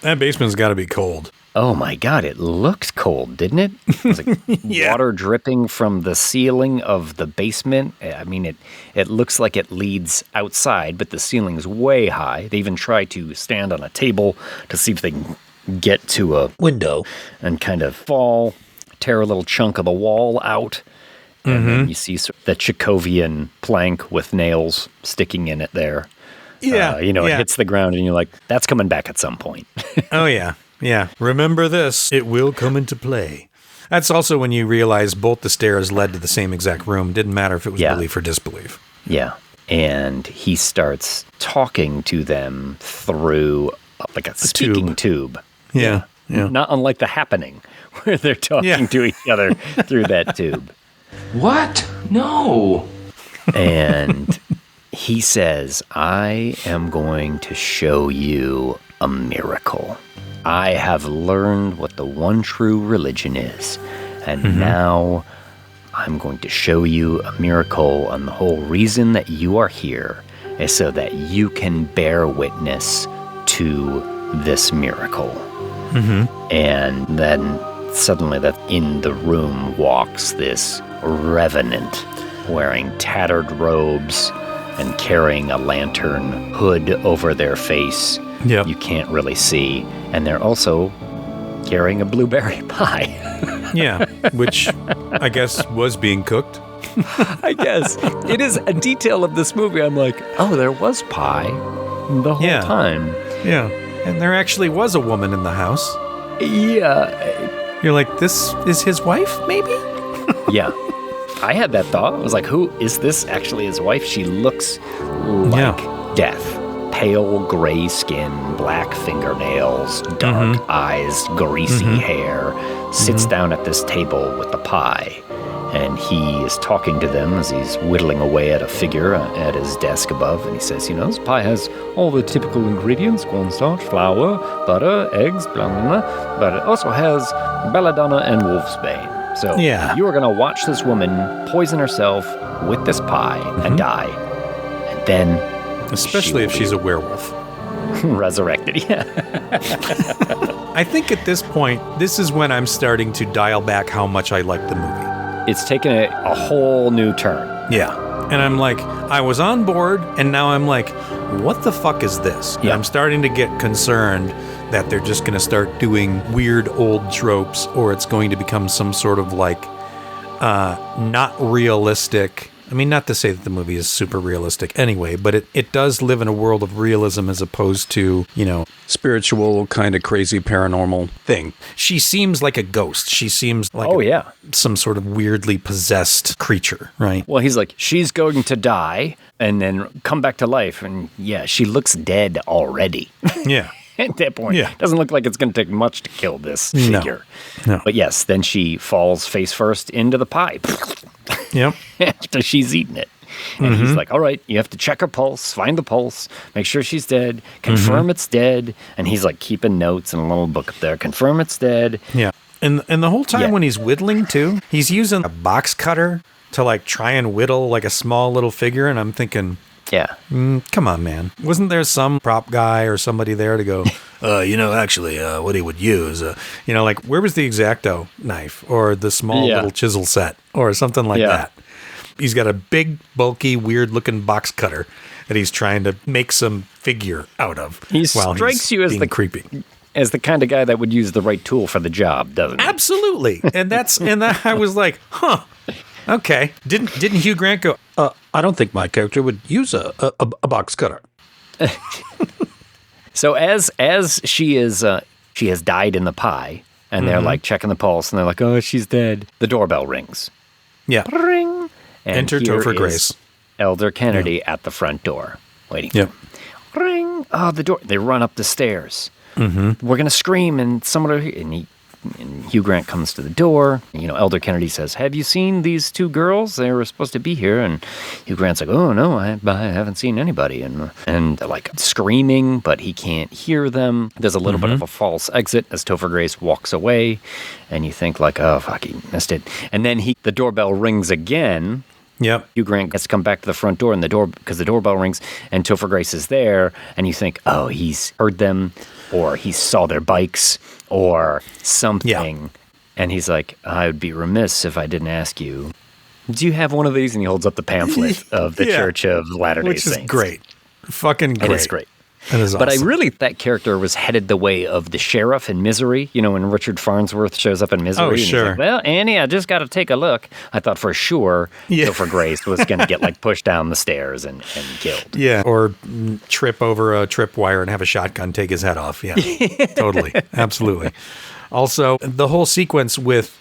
That basement's got to be cold. Oh my God, it looked cold, didn't it? It was like water dripping from the ceiling of the basement. I mean, it looks like it leads outside, but the ceiling's way high. They even try to stand on a table to see if they can get to a window and kind of tear a little chunk of the wall out. And then you see the Chekhovian plank with nails sticking in it there. Yeah. It hits the ground and you're like, that's coming back at some point. Oh, yeah. Yeah. Remember this. It will come into play. That's also when you realize both the stairs led to the same exact room. Didn't matter if it was belief or disbelief. Yeah. And he starts talking to them through like a speaking tube. Yeah. Not unlike The Happening, where they're talking to each other through that tube. What? No. And he says, I am going to show you a miracle. I have learned what the one true religion is, and now I'm going to show you a miracle, and the whole reason that you are here is so that you can bear witness to this miracle. And then suddenly that in the room walks this revenant wearing tattered robes and carrying a lantern hood over their face. You can't really see. And they're also carrying a blueberry pie. Which I guess was being cooked. I guess. It is a detail of this movie. I'm like, oh, there was pie the whole time. Yeah. And there actually was a woman in the house. Yeah. You're like, this is his wife, maybe? Yeah. I had that thought. I was like, who is this actually his wife? She looks like death. Pale gray skin, black fingernails, dark eyes, greasy hair, sits down at this table with the pie. And he is talking to them as he's whittling away at a figure at his desk above. And he says, this pie has all the typical ingredients, cornstarch, flour, butter, eggs, blah, blah, blah. But it also has belladonna and wolfsbane. So you are going to watch this woman poison herself with this pie and die. And then... Especially if she's a werewolf. Resurrected, I think at this point, this is when I'm starting to dial back how much I like the movie. It's taken a whole new turn. Yeah. And I'm like, I was on board, and now I'm like, what the fuck is this? And I'm starting to get concerned that they're just going to start doing weird old tropes, or it's going to become some sort of like not realistic. I mean, not to say that the movie is super realistic anyway, but it does live in a world of realism as opposed to, spiritual, kind of crazy paranormal thing. She seems like a ghost. She seems like some sort of weirdly possessed creature, right? Well, he's like, she's going to die and then come back to life. And yeah, she looks dead already. Yeah. At that point. Yeah. Doesn't look like it's going to take much to kill this figure. No. But yes, then she falls face first into the pie. Yep. After she's eaten it. And he's like, all right, you have to check her pulse, find the pulse, make sure she's dead, confirm it's dead. And he's like keeping notes in a little book up there. Confirm it's dead. Yeah. And the whole time when he's whittling too, he's using a box cutter to like try and whittle like a small little figure. And I'm thinking, come on, man. Wasn't there some prop guy or somebody there to go, actually, what he would use, like where was the X-Acto knife or the small little chisel set or something like that? He's got a big, bulky, weird-looking box cutter that he's trying to make some figure out of. He strikes you as creepy. As the kind of guy that would use the right tool for the job, doesn't he? Absolutely. And I was like, huh. Okay. Didn't Hugh Grant go, I don't think my character would use a box cutter. So as she has died in the pie, and they're like checking the pulse, and they're like, oh, she's dead. The doorbell rings. Yeah. Ring. And enter Topher Grace. Elder Kennedy at the front door, waiting. Yep. Ring. Oh, the door. They run up the stairs. We're going to scream, and and Hugh Grant comes to the door. Elder Kennedy says, have you seen these two girls? They were supposed to be here. And Hugh Grant's like, oh, no, I haven't seen anybody. And they're like screaming, but he can't hear them. There's a little bit of a false exit as Topher Grace walks away. And you think like, oh, fuck, he missed it. And then the doorbell rings again. Yep. Hugh Grant gets to come back to the front door, and because the doorbell rings, and Topher Grace is there, and you think, oh, he's heard them, or he saw their bikes, or something. Yeah. And he's like, I would be remiss if I didn't ask you, do you have one of these? And he holds up the pamphlet of the Church of Latter-day Saints. Which is great. Fucking great. It is great. That is awesome. But I really, that character was headed the way of the sheriff in Misery. When Richard Farnsworth shows up in Misery. Oh, and sure. He's like, well, Annie, I just got to take a look. I thought for sure Topher Grace was going to get like pushed down the stairs and killed. Yeah, or trip over a tripwire and have a shotgun take his head off. Yeah, totally. Absolutely. Also, the whole sequence with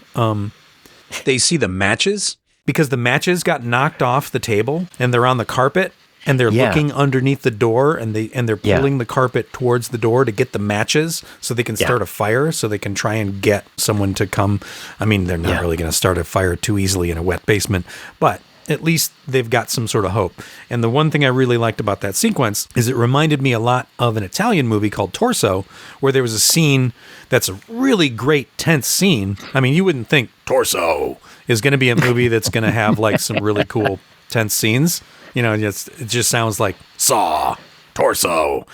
they see the matches because the matches got knocked off the table and they're on the carpet. And they're looking underneath the door, and they're pulling the carpet towards the door to get the matches, so they can start a fire, so they can try and get someone to come. I mean, they're not really going to start a fire too easily in a wet basement, but at least they've got some sort of hope. And the one thing I really liked about that sequence is it reminded me a lot of an Italian movie called Torso, where there was a scene that's a really great tense scene. I mean, you wouldn't think Torso is going to be a movie that's going to have like some really cool tense scenes. It just sounds like Saw, Torso.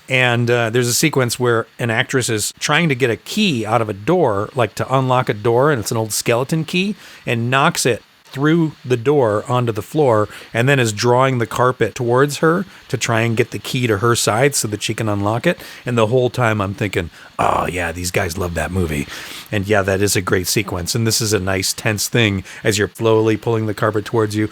And there's a sequence where an actress is trying to get a key out of a door, like to unlock a door, and it's an old skeleton key, and knocks it through the door onto the floor, and then is drawing the carpet towards her to try and get the key to her side so that she can unlock it. And the whole time I'm thinking, oh yeah, these guys love that movie. And yeah, that is a great sequence. And this is a nice tense thing as you're slowly pulling the carpet towards you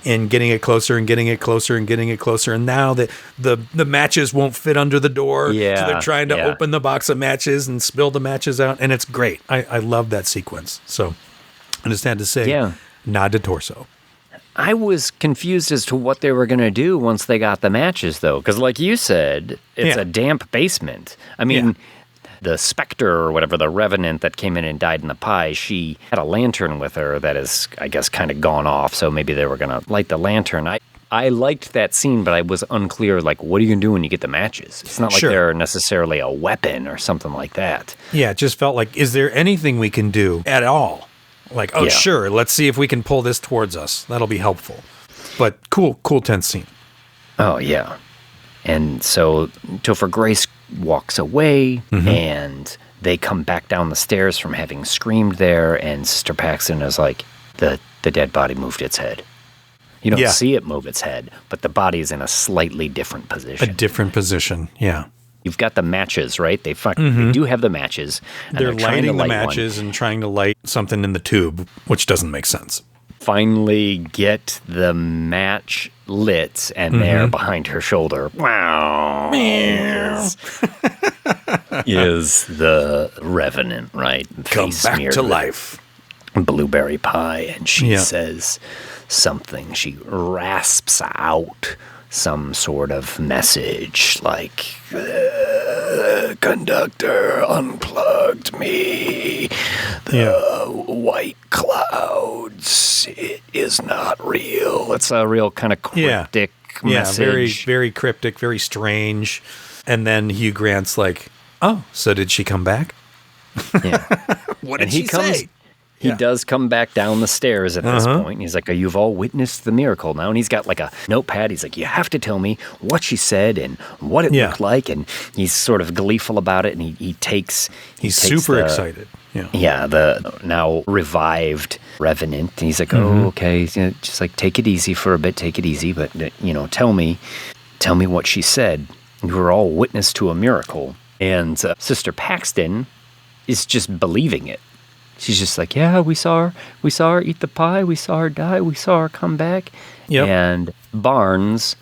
and getting it closer and getting it closer and getting it closer. And now that the matches won't fit under the door. Yeah, so they're trying to open the box of matches and spill the matches out. And it's great. I love that sequence. So I just had to say, nod to Torso. I was confused as to what they were going to do once they got the matches, though. Because like you said, it's a damp basement. I mean, the specter or whatever, the revenant that came in and died in the pie, she had a lantern with her that is, I guess, kind of gone off. So maybe they were going to light the lantern. I liked that scene, but I was unclear, like, what are you going to do when you get the matches? It's not like they're necessarily a weapon or something like that. Yeah, it just felt like, is there anything we can do at all? Like, sure, let's see if we can pull this towards us. That'll be helpful. But cool tense scene. Oh, yeah. And so Topher Grace walks away, and they come back down the stairs from having screamed there, and Sister Paxton is like, the dead body moved its head. You don't see it move its head, but the body is in a slightly different position. A different position, yeah. You've got the matches, right? They do have the matches. And They're trying to lighting the light matches and trying to light something in the tube, which doesn't make sense. Finally get the match lit, and there behind her shoulder, wow, is the Revenant, right? Come Face back smeared to with life. Blueberry pie, and she says something. She rasps out some sort of message like, the conductor unplugged me. The white clouds, it is not real. It's a real kind of cryptic message. Yeah, very, very cryptic, very strange. And then Hugh Grant's like, oh, so did she come back? Yeah. What did she say? He does come back down the stairs at this point. And he's like, you've all witnessed the miracle now. And he's got like a notepad. He's like, you have to tell me what she said and what it looked like. And he's sort of gleeful about it. And he takes super excited. Yeah, the now revived Revenant. And he's like, oh, okay. Just like, take it easy for a bit. Take it easy. But, tell me what she said. You were all witness to a miracle. And Sister Paxton is just believing it. She's just like, yeah, we saw her eat the pie, we saw her die, we saw her come back. Yep. And Barnes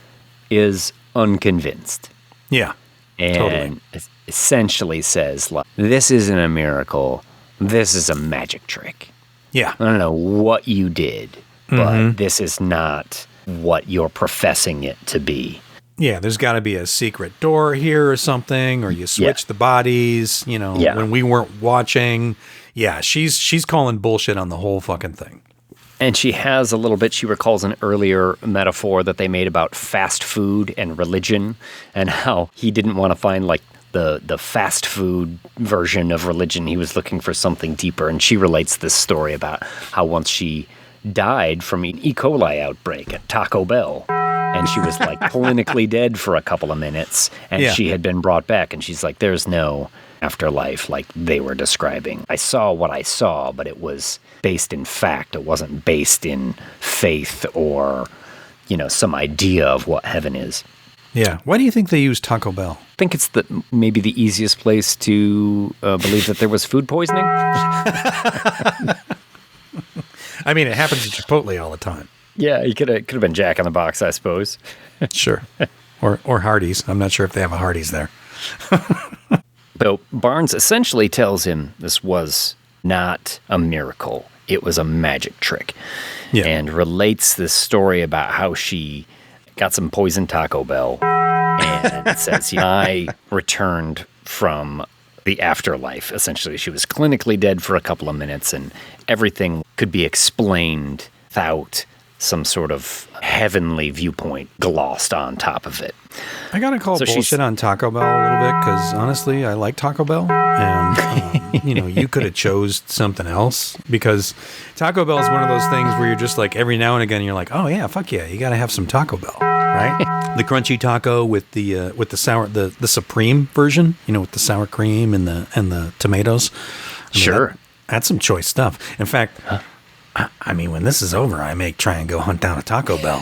is unconvinced. Yeah, and essentially says, like, this isn't a miracle, this is a magic trick. Yeah. I don't know what you did, but this is not what you're professing it to be. Yeah, there's got to be a secret door here or something, or you switch the bodies, when we weren't watching. Yeah, she's calling bullshit on the whole fucking thing. And she has a little bit, she recalls an earlier metaphor that they made about fast food and religion, and how he didn't want to find like the fast food version of religion. He was looking for something deeper. And she relates this story about how once she died from an E. coli outbreak at Taco Bell. And she was like clinically dead for a couple of minutes, and she had been brought back. And she's like, there's no afterlife like they were describing. I saw what I saw, but it was based in fact. It wasn't based in faith or, some idea of what heaven is. Yeah. Why do you think they use Taco Bell? I think it's maybe the easiest place to believe that there was food poisoning. I mean, it happens at Chipotle all the time. Yeah, he could have been Jack in the Box, I suppose. Sure. Or Hardee's. I'm not sure if they have a Hardee's there. But Barnes essentially tells him this was not a miracle. It was a magic trick. Yeah. And relates this story about how she got some poisoned Taco Bell and says, I returned from the afterlife. Essentially, she was clinically dead for a couple of minutes, and everything could be explained without some sort of heavenly viewpoint glossed on top of it. I gotta call bullshit on Taco Bell a little bit, because honestly, I like Taco Bell, and you could have chose something else, because Taco Bell is one of those things where you're just like, every now and again you're like, oh yeah, fuck yeah, you gotta have some Taco Bell, right? The crunchy taco with the sour, the supreme version, with the sour cream and the tomatoes. Sure, that's some choice stuff. In fact. I mean, when this is over, I may try and go hunt down a Taco Bell.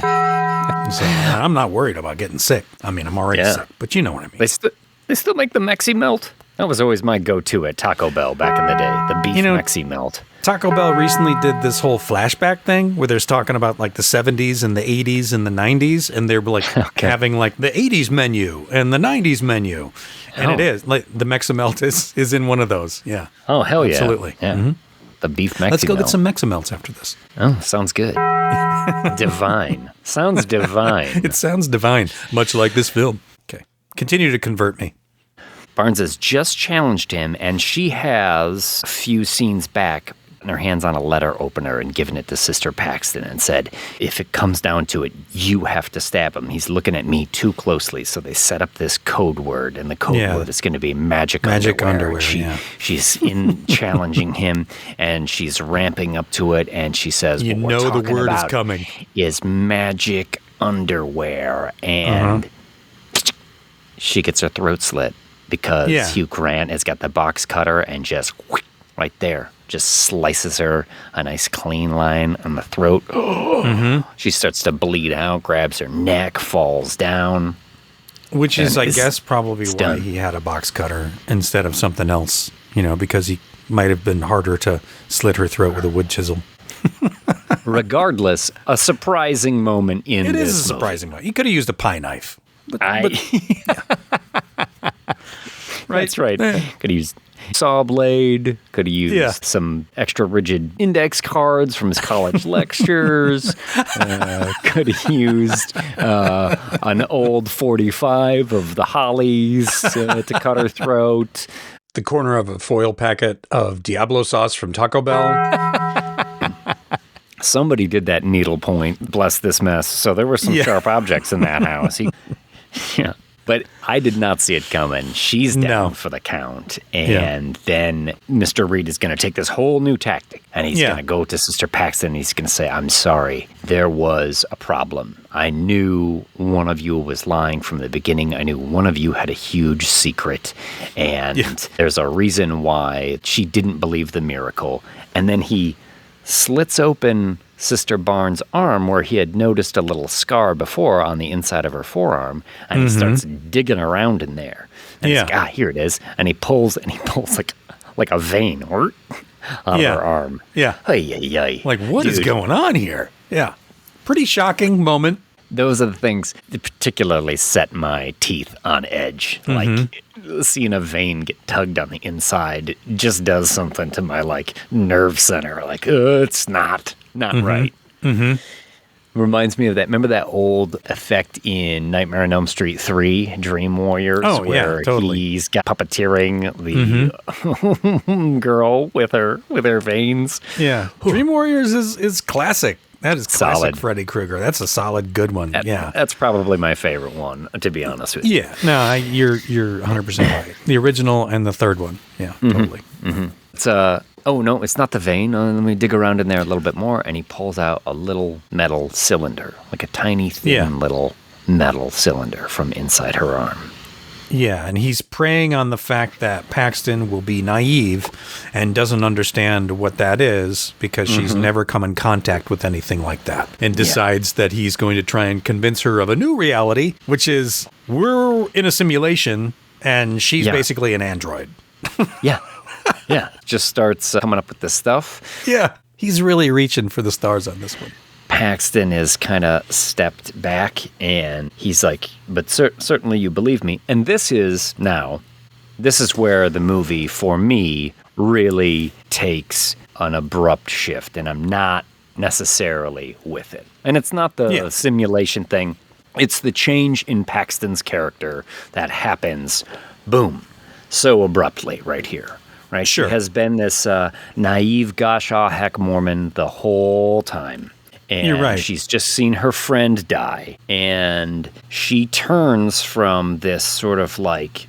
So I'm not worried about getting sick. I mean, I'm already sick, but you know what I mean. They still make the Mexi Melt. That was always my go-to at Taco Bell back in the day, the beef Mexi Melt. Taco Bell recently did this whole flashback thing where they're talking about like the 70s and the 80s and the 90s, and they're like having like the 80s menu and the 90s menu. And it is like the Mexi Melt is in one of those. Yeah. Oh, hell yeah. Absolutely. Yeah. Mm-hmm. The beef Mexi Let's go get some Meximelts after this. Oh, sounds good. Divine. Sounds divine. It sounds divine, much like this film. Okay. Continue to convert me. Barnes has just challenged him, and she has a few scenes back her hands on a letter opener and given it to Sister Paxton and said, if it comes down to it, you have to stab him. He's looking at me too closely. So they set up this code word, and the code word is going to be magic underwear. She's challenging him, and she's ramping up to it, and she says, the word is coming. Is magic underwear. And she gets her throat slit because Hugh Grant has got the box cutter and just right there. Just slices her a nice clean line on the throat. She starts to bleed out, grabs her neck, falls down. Which is, I guess, probably why done. he had a box cutter instead of something else, because he might have been harder to slit her throat with a wood chisel. Regardless, a surprising moment in It this is a surprising moment. He could have used a pie knife. That's right. Could have used saw blade. Could have used some extra rigid index cards from his college lectures. Could have used an old 45 of the Hollies to cut her throat. The corner of a foil packet of Diablo sauce from Taco Bell. Somebody did that needlepoint, bless this mess. So there were some sharp objects in that house. But I did not see it coming. She's down for the count. And then Mr. Reed is going to take this whole new tactic. And he's going to go to Sister Paxton and he's going to say, I'm sorry, there was a problem. I knew one of you was lying from the beginning. I knew one of you had a huge secret. And there's a reason why she didn't believe the miracle. And then he slits open Sister Barnes' arm where he had noticed a little scar before on the inside of her forearm, and he starts digging around in there. And he's like, here it is. And he pulls like a vein out of her arm. Yeah. Like, what is going on here? Yeah. Pretty shocking moment. Those are the things that particularly set my teeth on edge. Like, seeing a vein get tugged on the inside just does something to my, nerve center. Like, it's not right. Reminds me of that. Remember that old effect in Nightmare on Elm Street 3, Dream Warriors? Oh, where totally. he's got puppeteering the girl with her veins. Yeah. Dream Warriors is classic. That is classic Solid. Freddy Krueger. That's a solid good one. That's probably my favorite one, to be honest with you. Yeah. No, you're 100% right. The original and the third one. Yeah, totally. It's oh no, it's not the vein. Let me dig around in there a little bit more, and he pulls out a little metal cylinder, like a tiny, thin little metal cylinder from inside her arm. Yeah, and he's preying on the fact that Paxton will be naive and doesn't understand what that is because she's never come in contact with anything like that, and decides that he's going to try and convince her of a new reality, which is we're in a simulation and she's basically an android. Just starts coming up with this stuff. Yeah, he's really reaching for the stars on this one. Paxton is kind of stepped back and he's like, but certainly you believe me. And this is where the movie, for me, really takes an abrupt shift, and I'm not necessarily with it. And it's not the simulation thing. It's the change in Paxton's character that happens, boom, so abruptly right here. Right? Sure. She has been this naive, gosh-heck Mormon the whole time. And You're right. She's just seen her friend die. And she turns from this sort of polite,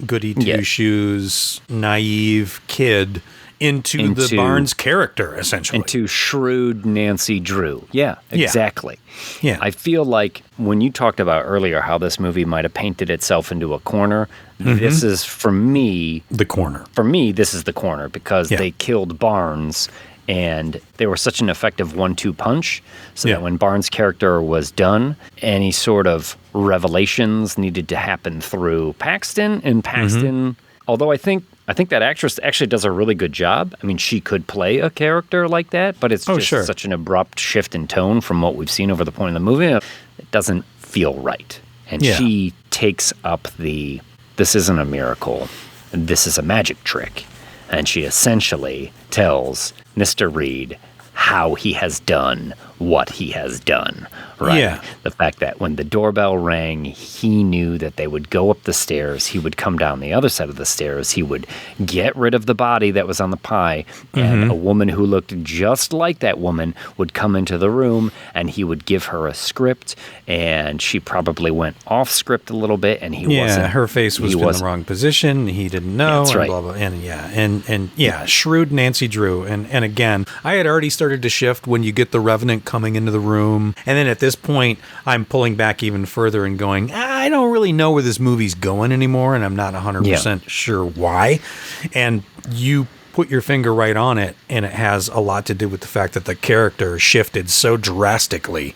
goody two-shoes, naive kid into the Barnes character, essentially. Into shrewd Nancy Drew. Yeah, exactly. Yeah. I feel like when you talked about earlier how this movie might have painted itself into a corner, this is, for me... the corner. For me, this is the corner because they killed Barnes, and they were such an effective 1-2 punch, so that when Barnes' character was done, any sort of revelations needed to happen through Paxton, and Paxton, although I think that actress actually does a really good job. I mean, she could play a character like that, but it's just such an abrupt shift in tone from what we've seen over the point of the movie. It doesn't feel right. And she takes up this isn't a miracle, this is a magic trick. And she essentially tells Mr. Reed how he has done what he has done, right? Yeah. The fact that when the doorbell rang, he knew that they would go up the stairs. He would come down the other side of the stairs. He would get rid of the body that was on the pie, and a woman who looked just like that woman would come into the room, and he would give her a script, and she probably went off script a little bit, and he wasn't. Her face was in the wrong position. He didn't know. That's right. Blah, blah, and shrewd Nancy Drew. And again, I had already started to shift when you get the Revenant coming into the room. And then at this point, I'm pulling back even further and going, I don't really know where this movie's going anymore, and I'm not 100% sure why. And you put your finger right on it, and it has a lot to do with the fact that the character shifted so drastically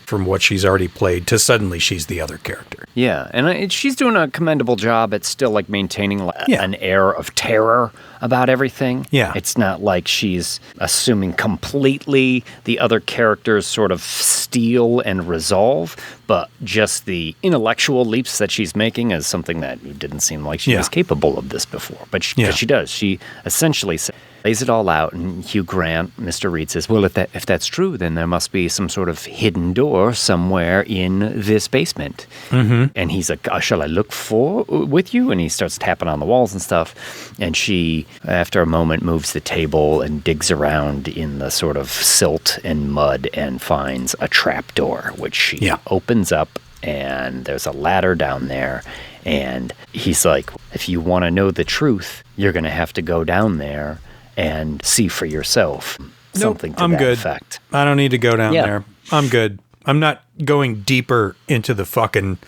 from what she's already played to suddenly she's the other character. Yeah, and she's doing a commendable job at still like maintaining an air of terror about everything. Yeah. It's not like she's assuming completely the other characters sort of steal and resolve, but just the intellectual leaps that she's making is something that didn't seem like she was capable of this before. But she does. She essentially lays it all out, and Hugh Grant, Mr. Reed, says, well, if that's true, then there must be some sort of hidden door somewhere in this basement. Mm-hmm. And he's like, shall I look with you? And he starts tapping on the walls and stuff. And she, after a moment, moves the table and digs around in the sort of silt and mud and finds a trap door, which she opens up, and there's a ladder down there. And he's like, if you want to know the truth, you're going to have to go down there and see for yourself. Something to that effect. I don't need to go down there. I'm good. I'm not going deeper into the fucking...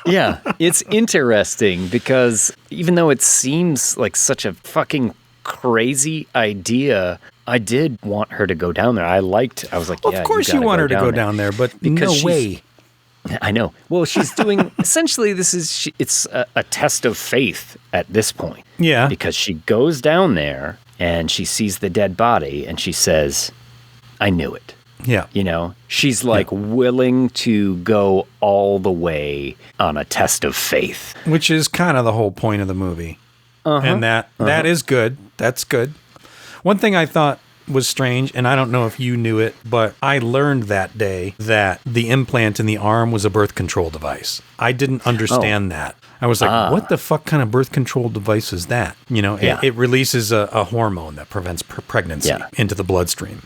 Yeah, it's interesting because even though it seems like such a fucking crazy idea, I did want her to go down there. I was like, of course you want her to go down there, but because no way. I know. Well, she's doing, essentially it's a test of faith at this point. Yeah. Because she goes down there and she sees the dead body and she says, I knew it. Yeah. You know, she's like willing to go all the way on a test of faith. Which is kind of the whole point of the movie. And that is good. That's good. One thing I thought was strange, and I don't know if you knew it, but I learned that day that the implant in the arm was a birth control device. I didn't understand that. I was like, what the fuck kind of birth control device is that? You know, it releases a hormone that prevents pregnancy into the bloodstream.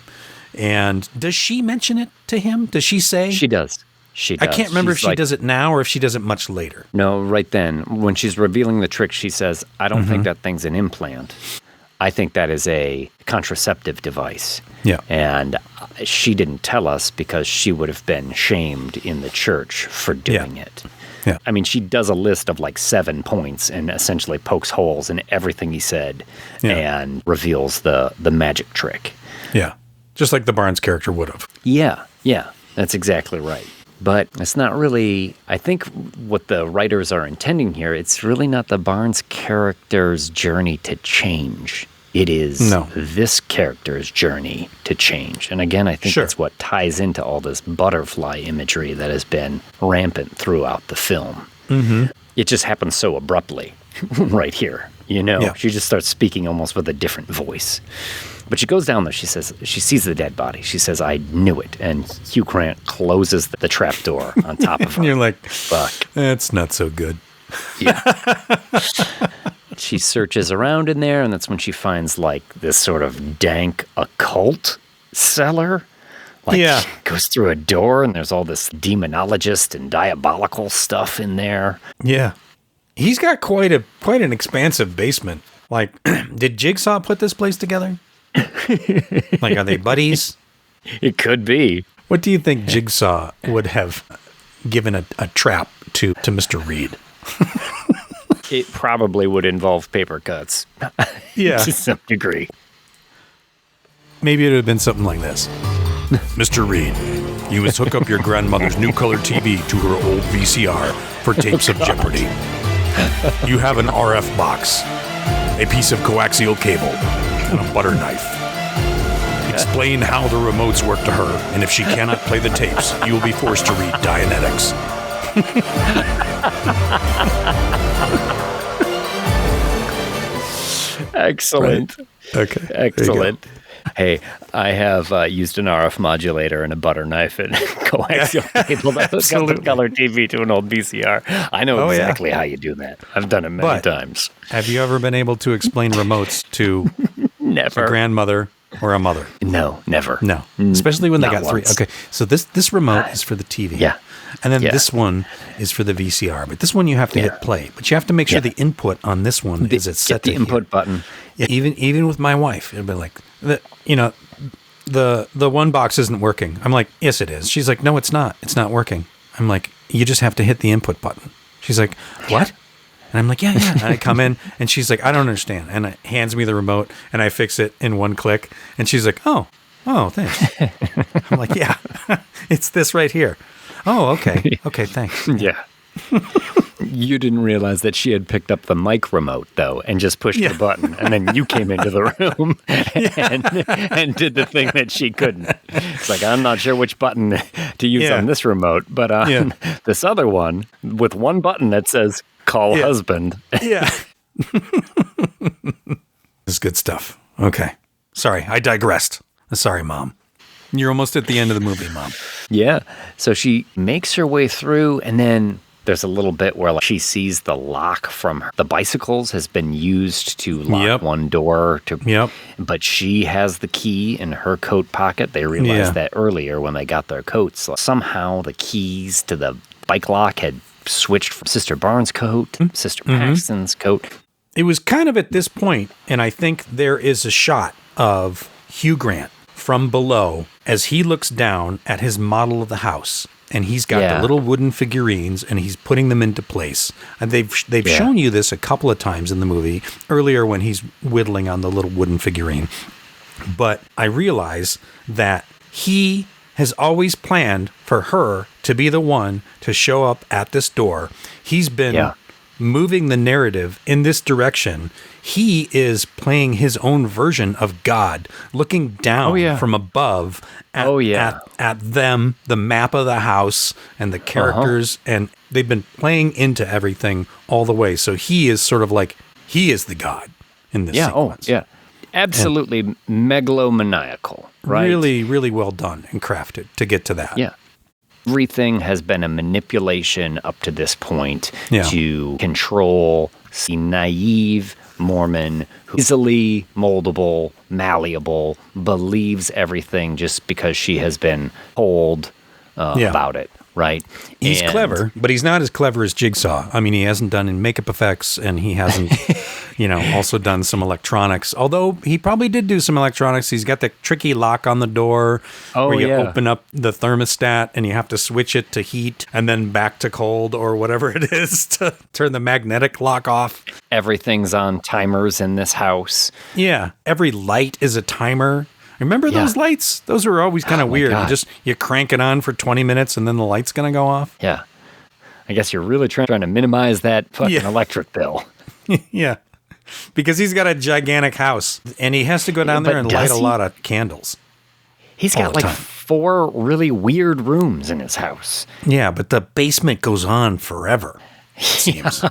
And does she mention it to him? Does she say? She does. She does. I can't remember if she does it now or if she does it much later. No, right then. When she's revealing the trick, she says, I don't think that thing's an implant. I think that is a contraceptive device. Yeah. And she didn't tell us because she would have been shamed in the church for doing it. Yeah. I mean, she does a list of like 7 points and essentially pokes holes in everything he said and reveals the magic trick. Yeah. Just like the Barnes character would have. Yeah. Yeah. That's exactly right. But it's not really, I think what the writers are intending here, it's really not the Barnes character's journey to change. It is this character's journey to change. And again, I think that's what ties into all this butterfly imagery that has been rampant throughout the film. Mm-hmm. It just happens so abruptly right here. You know, she just starts speaking almost with a different voice. But she goes down there. She says, she sees the dead body. She says, I knew it. And Hugh Grant closes the trap door on top of her. And you're like, fuck. That's not so good. Yeah. She searches around in there, and that's when she finds like this sort of dank occult cellar. Like, goes through a door, and there's all this demonologist and diabolical stuff in there. Yeah. He's got quite an expansive basement. Like, did Jigsaw put this place together? Like, are they buddies? It could be. What do you think Jigsaw would have given a trap to Mr. Reed? It probably would involve paper cuts. Yeah. To some degree. Maybe it would have been something like this. Mr. Reed, you must hook up your grandmother's new color TV to her old VCR for tapes of Jeopardy. You have an RF box, a piece of coaxial cable, and a butter knife. Explain how the remotes work to her, and if she cannot play the tapes, you will be forced to read Dianetics. Excellent. Right. Okay. Excellent. Hey, I have used an RF modulator and a butter knife and coaxial cable that hook up the color TV to an old VCR. I know exactly how you do that. I've done it many times. Have you ever been able to explain remotes to never a grandmother or a mother? No, never. No, especially when they got once. 3. Okay, so this remote is for the TV. Yeah. And then this one is for the VCR. But this one you have to hit play. But you have to make sure the input on this one is set to the input button. Yeah, even with my wife, it'll be like, the one box isn't working. I'm like, yes, it is. She's like, no, it's not. It's not working. I'm like, you just have to hit the input button. She's like, what? And I'm like, yeah. And I come in, and she's like, I don't understand. And it hands me the remote, and I fix it in one click. And she's like, oh, Oh, thanks. I'm like, yeah, it's this right here. Oh, okay. Okay, thanks. Yeah. You didn't realize that she had picked up the mic remote, though, and just pushed the button. And then you came into the room and did the thing that she couldn't. It's like, I'm not sure which button to use on this remote, but on this other one, with one button that says, call husband. Yeah. This is good stuff. Okay. Sorry, I digressed. Sorry, Mom. You're almost at the end of the movie, Mom. Yeah. So she makes her way through, and then there's a little bit where she sees the lock from the bicycles has been used to lock one door. But she has the key in her coat pocket. They realized that earlier when they got their coats. Somehow the keys to the bike lock had switched from Sister Barnes' coat to Sister Paxton's coat. It was kind of at this point, and I think there is a shot of Hugh Grant from below as he looks down at his model of the house. And he's got the little wooden figurines, and he's putting them into place. And they've shown you this a couple of times in the movie, earlier when he's whittling on the little wooden figurine. But I realize that he has always planned for her to be the one to show up at this door. He's been moving the narrative in this direction. He is playing his own version of God, looking down from above at them, the map of the house, and the characters, and they've been playing into everything all the way. So he is sort of like, he is the God in this sequence. Absolutely megalomaniacal, right? Really, really well done and crafted to get to that. Yeah. Everything has been a manipulation up to this point to control the naive Mormon who easily moldable, malleable, believes everything just because she has been told about it, right? He's clever, but he's not as clever as Jigsaw. I mean, he hasn't done in makeup effects, and he hasn't, also done some electronics. Although he probably did do some electronics. He's got the tricky lock on the door where you open up the thermostat and you have to switch it to heat and then back to cold or whatever it is to turn the magnetic lock off. Everything's on timers in this house. Yeah. Every light is a timer. Remember those lights? Those were always kind of weird. You crank it on for 20 minutes and then the light's going to go off. Yeah. I guess you're really trying to minimize that fucking electric bill. Yeah. Because he's got a gigantic house and he has to go down there and light a lot of candles. He's got like 4 really weird rooms in his house. Yeah, but the basement goes on forever, it seems.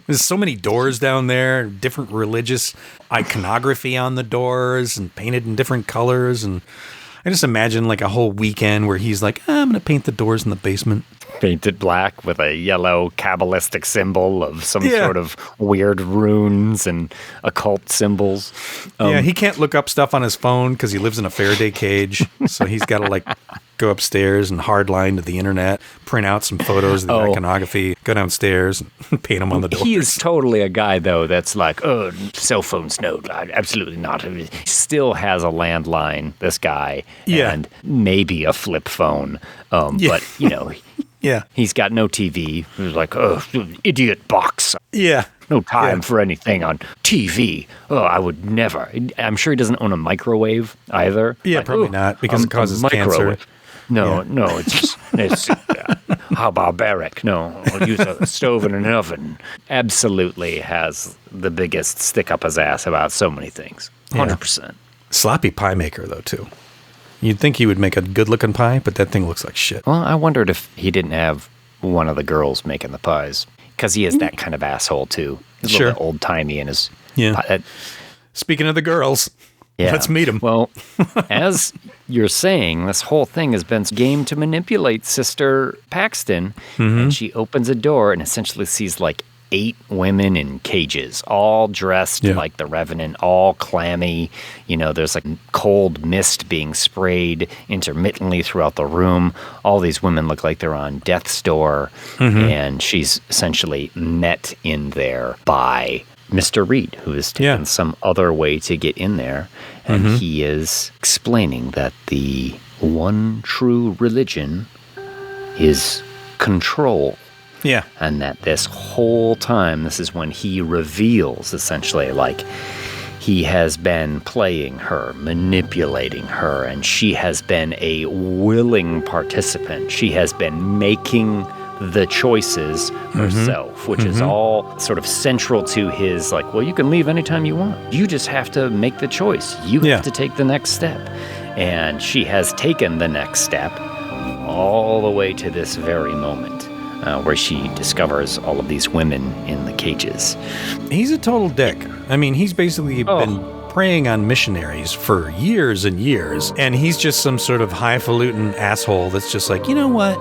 There's so many doors down there, different religious iconography on the doors and painted in different colors. And I just imagine like a whole weekend where he's like, I'm going to paint the doors in the basement. Painted black with a yellow Kabbalistic symbol of some sort of weird runes and occult symbols. He can't look up stuff on his phone because he lives in a Faraday cage. So he's got to like go upstairs and hardline to the internet, print out some photos of the iconography, go downstairs and paint them on the doors. He is totally a guy, though, that's like, cell phones, no, absolutely not. He still has a landline, this guy, and maybe a flip phone. But, he's got no TV. He's like, idiot box. Yeah. No time for anything on TV. I would never. I'm sure he doesn't own a microwave either. Yeah, like, probably not, because it causes cancer. No, it's how barbaric. No, I'll use a stove and an oven. Absolutely has the biggest stick up his ass about so many things. 100%. Sloppy pie maker, though, too. You'd think he would make a good-looking pie, but that thing looks like shit. Well, I wondered if he didn't have one of the girls making the pies. Because he is that kind of asshole, too. He's a little bit old-timey in his... Speaking of the girls, let's meet him. Well, as you're saying, this whole thing has been a game to manipulate Sister Paxton. And she opens a door and essentially sees, like, 8 women in cages, all dressed like the Revenant, all clammy. There's like cold mist being sprayed intermittently throughout the room. All these women look like they're on death's door. And she's essentially met in there by Mr. Reed, who has taken some other way to get in there. And he is explaining that the one true religion is control. Yeah. And that this whole time, this is when he reveals, essentially, like, he has been playing her, manipulating her, and she has been a willing participant. She has been making the choices herself, which is all sort of central to his, like, well, you can leave anytime you want. You just have to make the choice. You have to take the next step. And she has taken the next step all the way to this very moment where she discovers all of these women in the cages. He's a total dick. I mean, he's basically been preying on missionaries for years and years, and he's just some sort of highfalutin asshole that's just like, you know what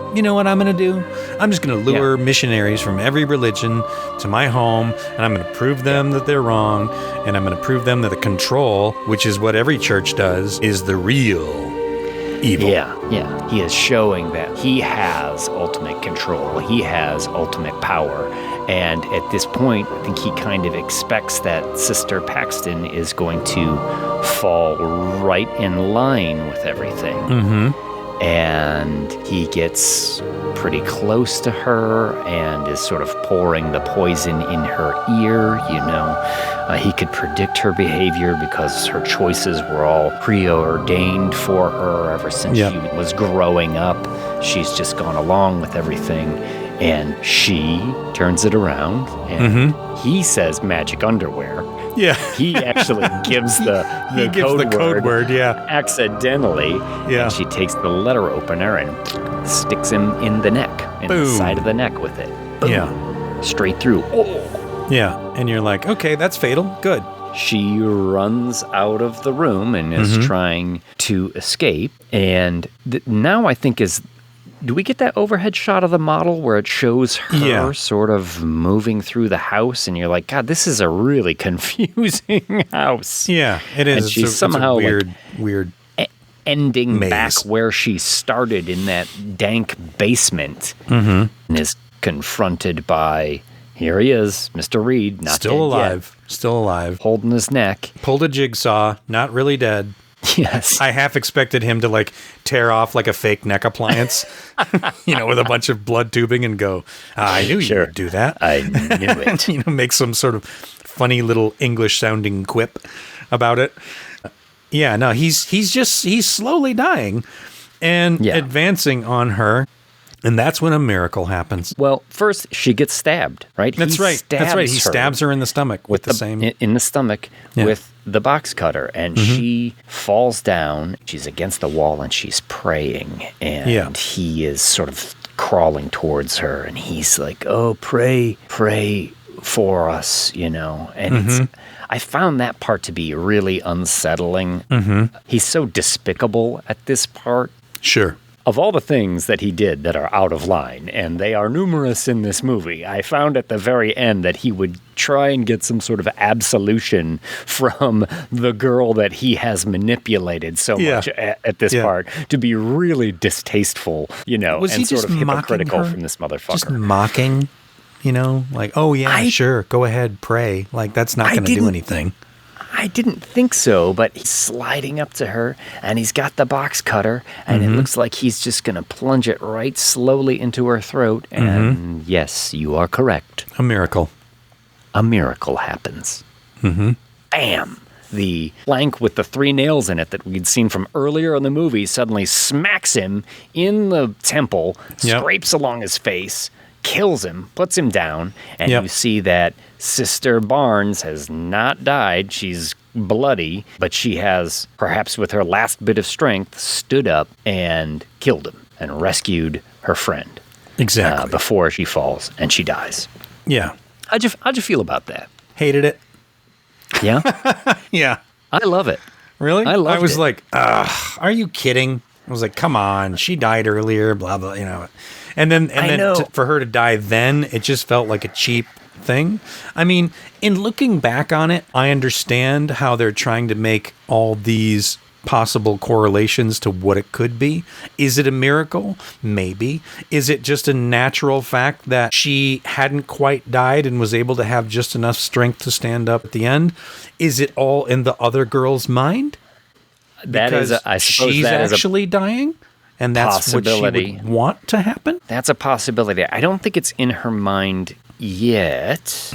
I'm gonna do? I'm just gonna lure missionaries from every religion to my home, and I'm gonna prove them that they're wrong, and I'm gonna prove them that the control, which is what every church does, is the real evil. Yeah. He is showing that he has ultimate control. He has ultimate power. And at this point, I think he kind of expects that Sister Paxton is going to fall right in line with everything. And he gets pretty close to her and is sort of pouring the poison in her ear, He could predict her behavior because her choices were all preordained for her ever since she was growing up. She's just gone along with everything. And she turns it around, and he says magic underwear. Yeah. He actually gives the code word accidentally. Yeah. And she takes the letter opener and sticks him in the neck, in the side of the neck with it. Boom. Yeah. Straight through. Oh. Yeah. And you're like, okay, that's fatal. Good. She runs out of the room and is trying to escape. And now I think do we get that overhead shot of the model where it shows her sort of moving through the house, and you're like, God, this is a really confusing house. Yeah, it is. And she's somehow weird ending maze. back where she started in that dank basement, and is confronted by, here he is, Mr. Reed, not still alive, holding his neck. Pulled a jigsaw, not really dead. Yes. I half expected him to like tear off like a fake neck appliance, with a bunch of blood tubing and go, I knew you would do that. I knew it. Make some sort of funny little English sounding quip about it. Yeah, no, he's slowly dying and advancing on her. And that's when a miracle happens. Well, first she gets stabbed, right? That's right. He stabs her in the stomach with the same in the stomach with the box cutter, and she falls down. She's against the wall and she's praying, and he is sort of crawling towards her, and he's like, "Oh, pray for us," And I found that part to be really unsettling. He's so despicable at this part. Sure. Of all the things that he did that are out of line, and they are numerous in this movie, I found at the very end that he would try and get some sort of absolution from the girl that he has manipulated so much at this part to be really distasteful, Was and he sort just of hypocritical mocking her? from this motherfucker. Just mocking, like, oh yeah, sure, go ahead, pray. Like, that's not going to do anything. I didn't think so, but he's sliding up to her, and he's got the box cutter, and it looks like he's just going to plunge it right slowly into her throat, and yes, you are correct. A miracle. A miracle happens. Bam! The plank with the 3 nails in it that we'd seen from earlier in the movie suddenly smacks him in the temple, scrapes along his face, kills him, puts him down, and you see that Sister Barnes has not died. She's bloody, but she has, perhaps with her last bit of strength, stood up and killed him and rescued her friend. Exactly. Before she falls and she dies. Yeah. How'd you feel about that? Hated it. Yeah? Yeah. I love it. Really? I was like, are you kidding? I was like, come on, she died earlier, blah, blah, And then for her to die then, it just felt like a cheap thing. I mean, in looking back on it, I understand how they're trying to make all these possible correlations to what it could be. Is it a miracle? Maybe. Is it just a natural fact that she hadn't quite died and was able to have just enough strength to stand up at the end? Is it all in the other girl's mind? I suppose she's actually dying? And that's what she would want to happen? That's a possibility. I don't think it's in her mind yet,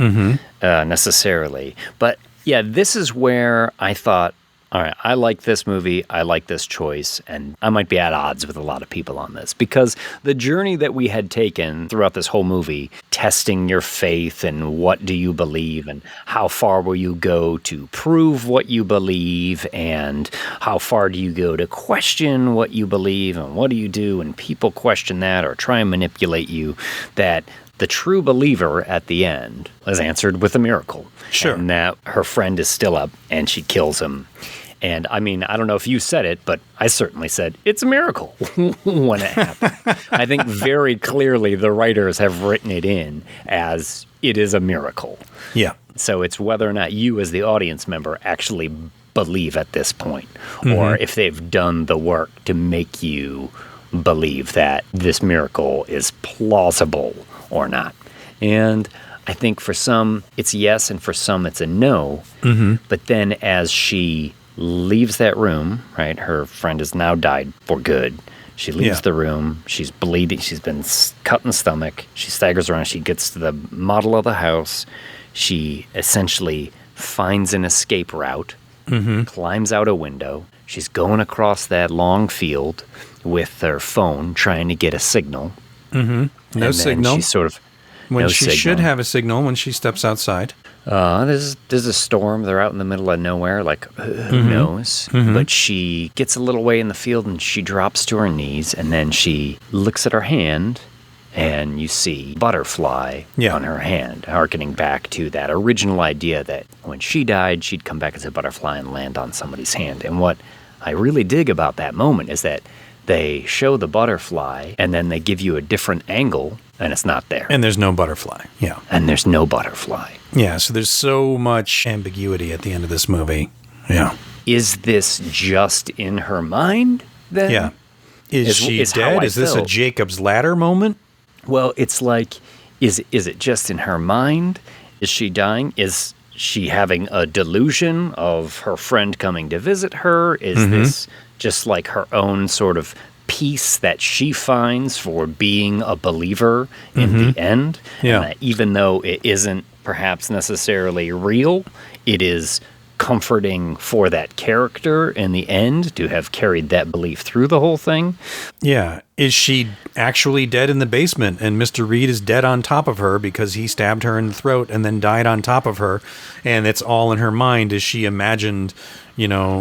necessarily. But Yeah, this is where I thought, all right, I like this movie, I like this choice, and I might be at odds with a lot of people on this, because the journey that we had taken throughout this whole movie, testing your faith and what do you believe and how far will you go to prove what you believe and how far do you go to question what you believe and what do you do when people question that or try and manipulate you, that the true believer at the end is answered with a miracle. Sure. And that her friend is still up and she kills him. And I mean, I don't know if you said it, but I certainly said it's a miracle when it happened. I think very clearly the writers have written it in as it is a miracle. Yeah. So it's whether or not you as the audience member actually believe at this point, or if they've done the work to make you believe that this miracle is plausible or not. And I think for some it's yes, and for some it's a no. But then as she leaves that room, right, her friend has now died for good. She leaves the room. She's bleeding. She's been cut in the stomach. She staggers around. She gets to the model of the house. She essentially finds an escape route, climbs out a window. She's going across that long field with her phone trying to get a signal. No signal. She's sort of when she should have a signal when she steps outside. There's a storm. They're out in the middle of nowhere. Like, who knows? But she gets a little way in the field and she drops to her knees. And then she looks at her hand and you see butterfly on her hand, hearkening back to that original idea that when she died, she'd come back as a butterfly and land on somebody's hand. And what I really dig about that moment is that they show the butterfly and then they give you a different angle and it's not there. And there's no butterfly. Yeah. And there's no butterfly. Yeah, so there's so much ambiguity at the end of this movie. Yeah. Is this just in her mind then? Yeah. Is she dead? Is this a Jacob's Ladder moment? Well, it's like, is it just in her mind? Is she dying? Is she having a delusion of her friend coming to visit her? Is this just like her own sort of peace that she finds for being a believer in the end? Yeah. And that even though it isn't perhaps necessarily real, it is comforting for that character in the end to have carried that belief through the whole thing. Yeah. Is she actually dead in the basement and Mr. Reed is dead on top of her because he stabbed her in the throat and then died on top of her, and it's all in her mind? Is she imagined,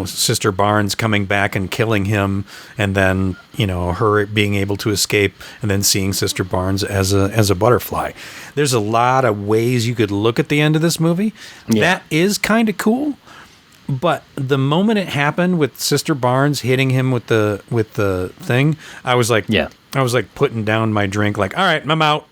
Sister Barnes coming back and killing him, and then, her being able to escape and then seeing Sister Barnes as a butterfly? There's a lot of ways you could look at the end of this movie. Yeah. That is kind of cool. But the moment it happened with Sister Barnes hitting him with the thing, I was like, putting down my drink, like, all right, I'm out.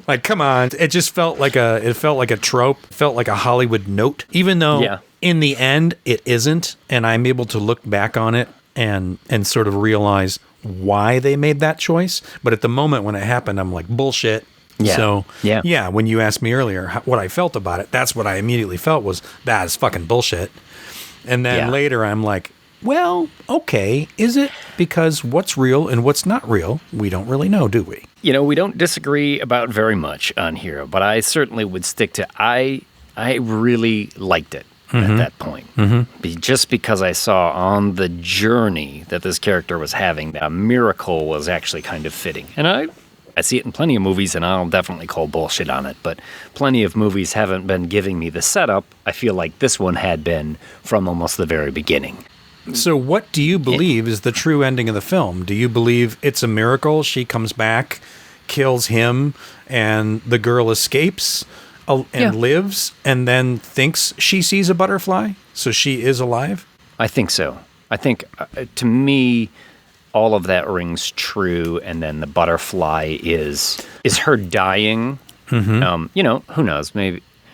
Like, come on. It just felt like a trope, felt like a Hollywood note, even though in the end it isn't. And I'm able to look back on it and sort of realize why they made that choice. But at the moment when it happened, I'm like, bullshit. Yeah. So, when you asked me earlier what I felt about it, that's what I immediately felt was, that is fucking bullshit. And then later I'm like, well, okay, is it? Because what's real and what's not real, we don't really know, do we? We don't disagree about very much on here, but I certainly would stick to, I really liked it at that point. Just because I saw on the journey that this character was having, that a miracle was actually kind of fitting. And I see it in plenty of movies, and I'll definitely call bullshit on it, but plenty of movies haven't been giving me the setup. I feel like this one had been from almost the very beginning. So what do you believe is the true ending of the film? Do you believe it's a miracle? She comes back, kills him, and the girl escapes and lives, and then thinks she sees a butterfly, so she is alive? I think so. I think, to me, all of that rings true, and then the butterfly is her dying. Who knows?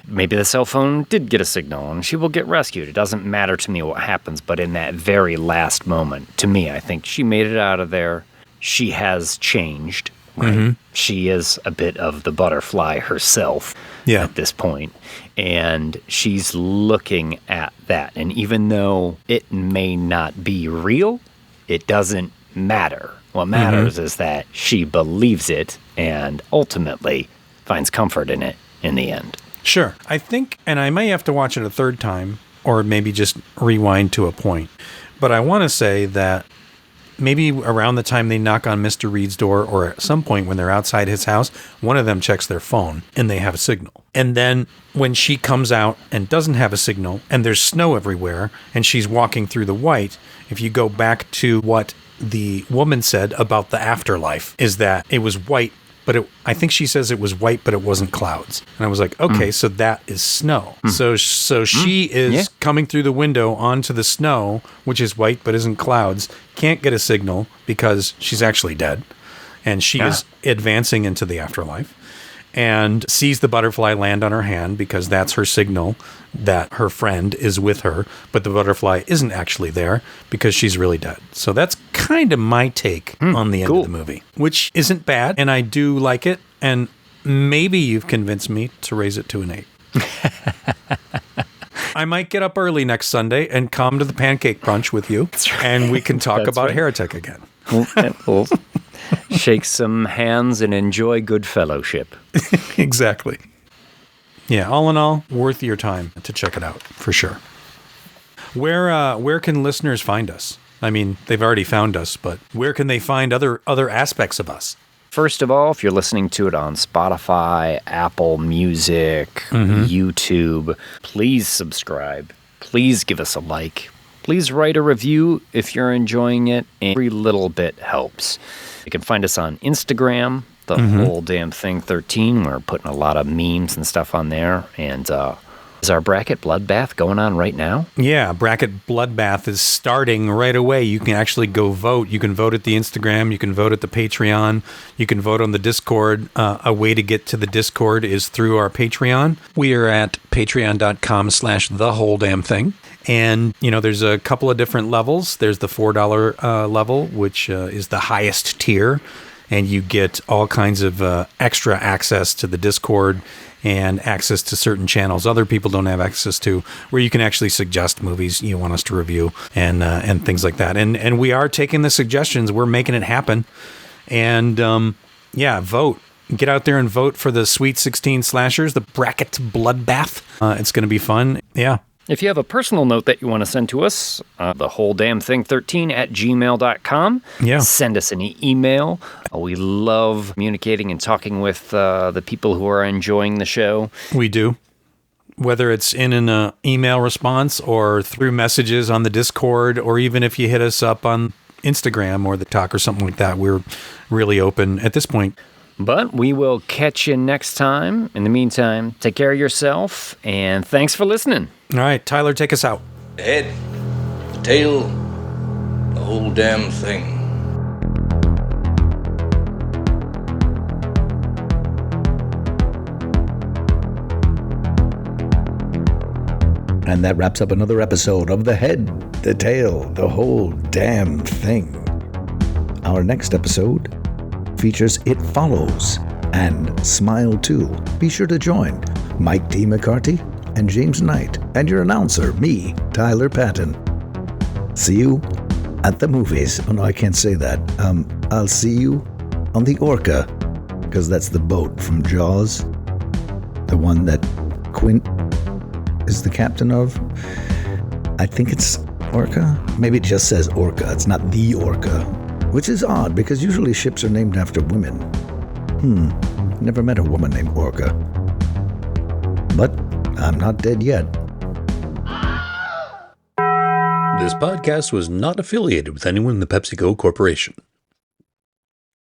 Maybe the cell phone did get a signal and she will get rescued. It doesn't matter to me what happens, but in that very last moment, to me, I think she made it out of there. She has changed. Right? She is a bit of the butterfly herself at this point, and she's looking at that. And even though it may not be real, it doesn't matter. What matters is that she believes it and ultimately finds comfort in it in the end. Sure. I think, and I may have to watch it a third time or maybe just rewind to a point. But I want to say that maybe around the time they knock on Mr. Reed's door or at some point when they're outside his house, one of them checks their phone and they have a signal. And then when she comes out and doesn't have a signal and there's snow everywhere and she's walking through the white, if you go back to what the woman said about the afterlife, is that it was white, but I think she says it was white, but it wasn't clouds. And I was like, okay, so that is snow. So she is coming through the window onto the snow, which is white, but isn't clouds, can't get a signal because she's actually dead. And she is advancing into the afterlife and sees the butterfly land on her hand because that's her signal that her friend is with her, but the butterfly isn't actually there because she's really dead. So that's kind of my take on the end of the movie, which isn't bad, and I do like it, and maybe you've convinced me to raise it to an 8. I might get up early next Sunday and come to the pancake brunch with you, and we can talk about Heretic again. We'll shake some hands and enjoy good fellowship. Exactly. Yeah, all in all, worth your time to check it out, for sure. Where can listeners find us? I mean, they've already found us, but where can they find other aspects of us? First of all, if you're listening to it on Spotify, Apple Music, YouTube, please subscribe. Please give us a like. Please write a review if you're enjoying it. Every little bit helps. You can find us on Instagram, the whole damn thing 13. We're putting a lot of memes and stuff on there. And is our bracket Bloodbath going on right now? Yeah, bracket Bloodbath is starting right away. You can actually go vote. You can vote at the Instagram. You can vote at the Patreon. You can vote on the Discord. A way to get to the Discord is through our Patreon. We are at patreon.com/thewholedamnthing. And, you know, there's a couple of different levels. There's the $4 level, which is the highest tier. And you get all kinds of extra access to the Discord and access to certain channels other people don't have access to, where you can actually suggest movies you want us to review and things like that. And we are taking the suggestions. We're making it happen. And, vote. Get out there and vote for the Sweet 16 slashers, the bracket Bloodbath. It's going to be fun. Yeah. If you have a personal note that you want to send to us, the whole damn thing 13@gmail.com. Yeah. Send us an email. We love communicating and talking with the people who are enjoying the show. We do. Whether it's in an email response or through messages on the Discord, or even if you hit us up on Instagram or the Talk or something like that, we're really open at this point. But we will catch you next time. In the meantime, take care of yourself, and thanks for listening. All right, Tyler, take us out. The head, the tail, the whole damn thing. And that wraps up another episode of The Head, the Tail, the Whole Damn Thing. Our next episode features It Follows and Smile 2. Be sure to join Mike D. McCarty and James Knight and your announcer, me, Tyler Patton. See you at the movies. Oh no, I can't say that. I'll see you on the Orca, because that's the boat from Jaws, the one that Quint is the captain of. I think it's Orca. Maybe it just says Orca. It's not the Orca, which is odd because usually ships are named after women. Never met a woman named Orca. But I'm not dead yet. This podcast was not affiliated with anyone in the PepsiCo Corporation.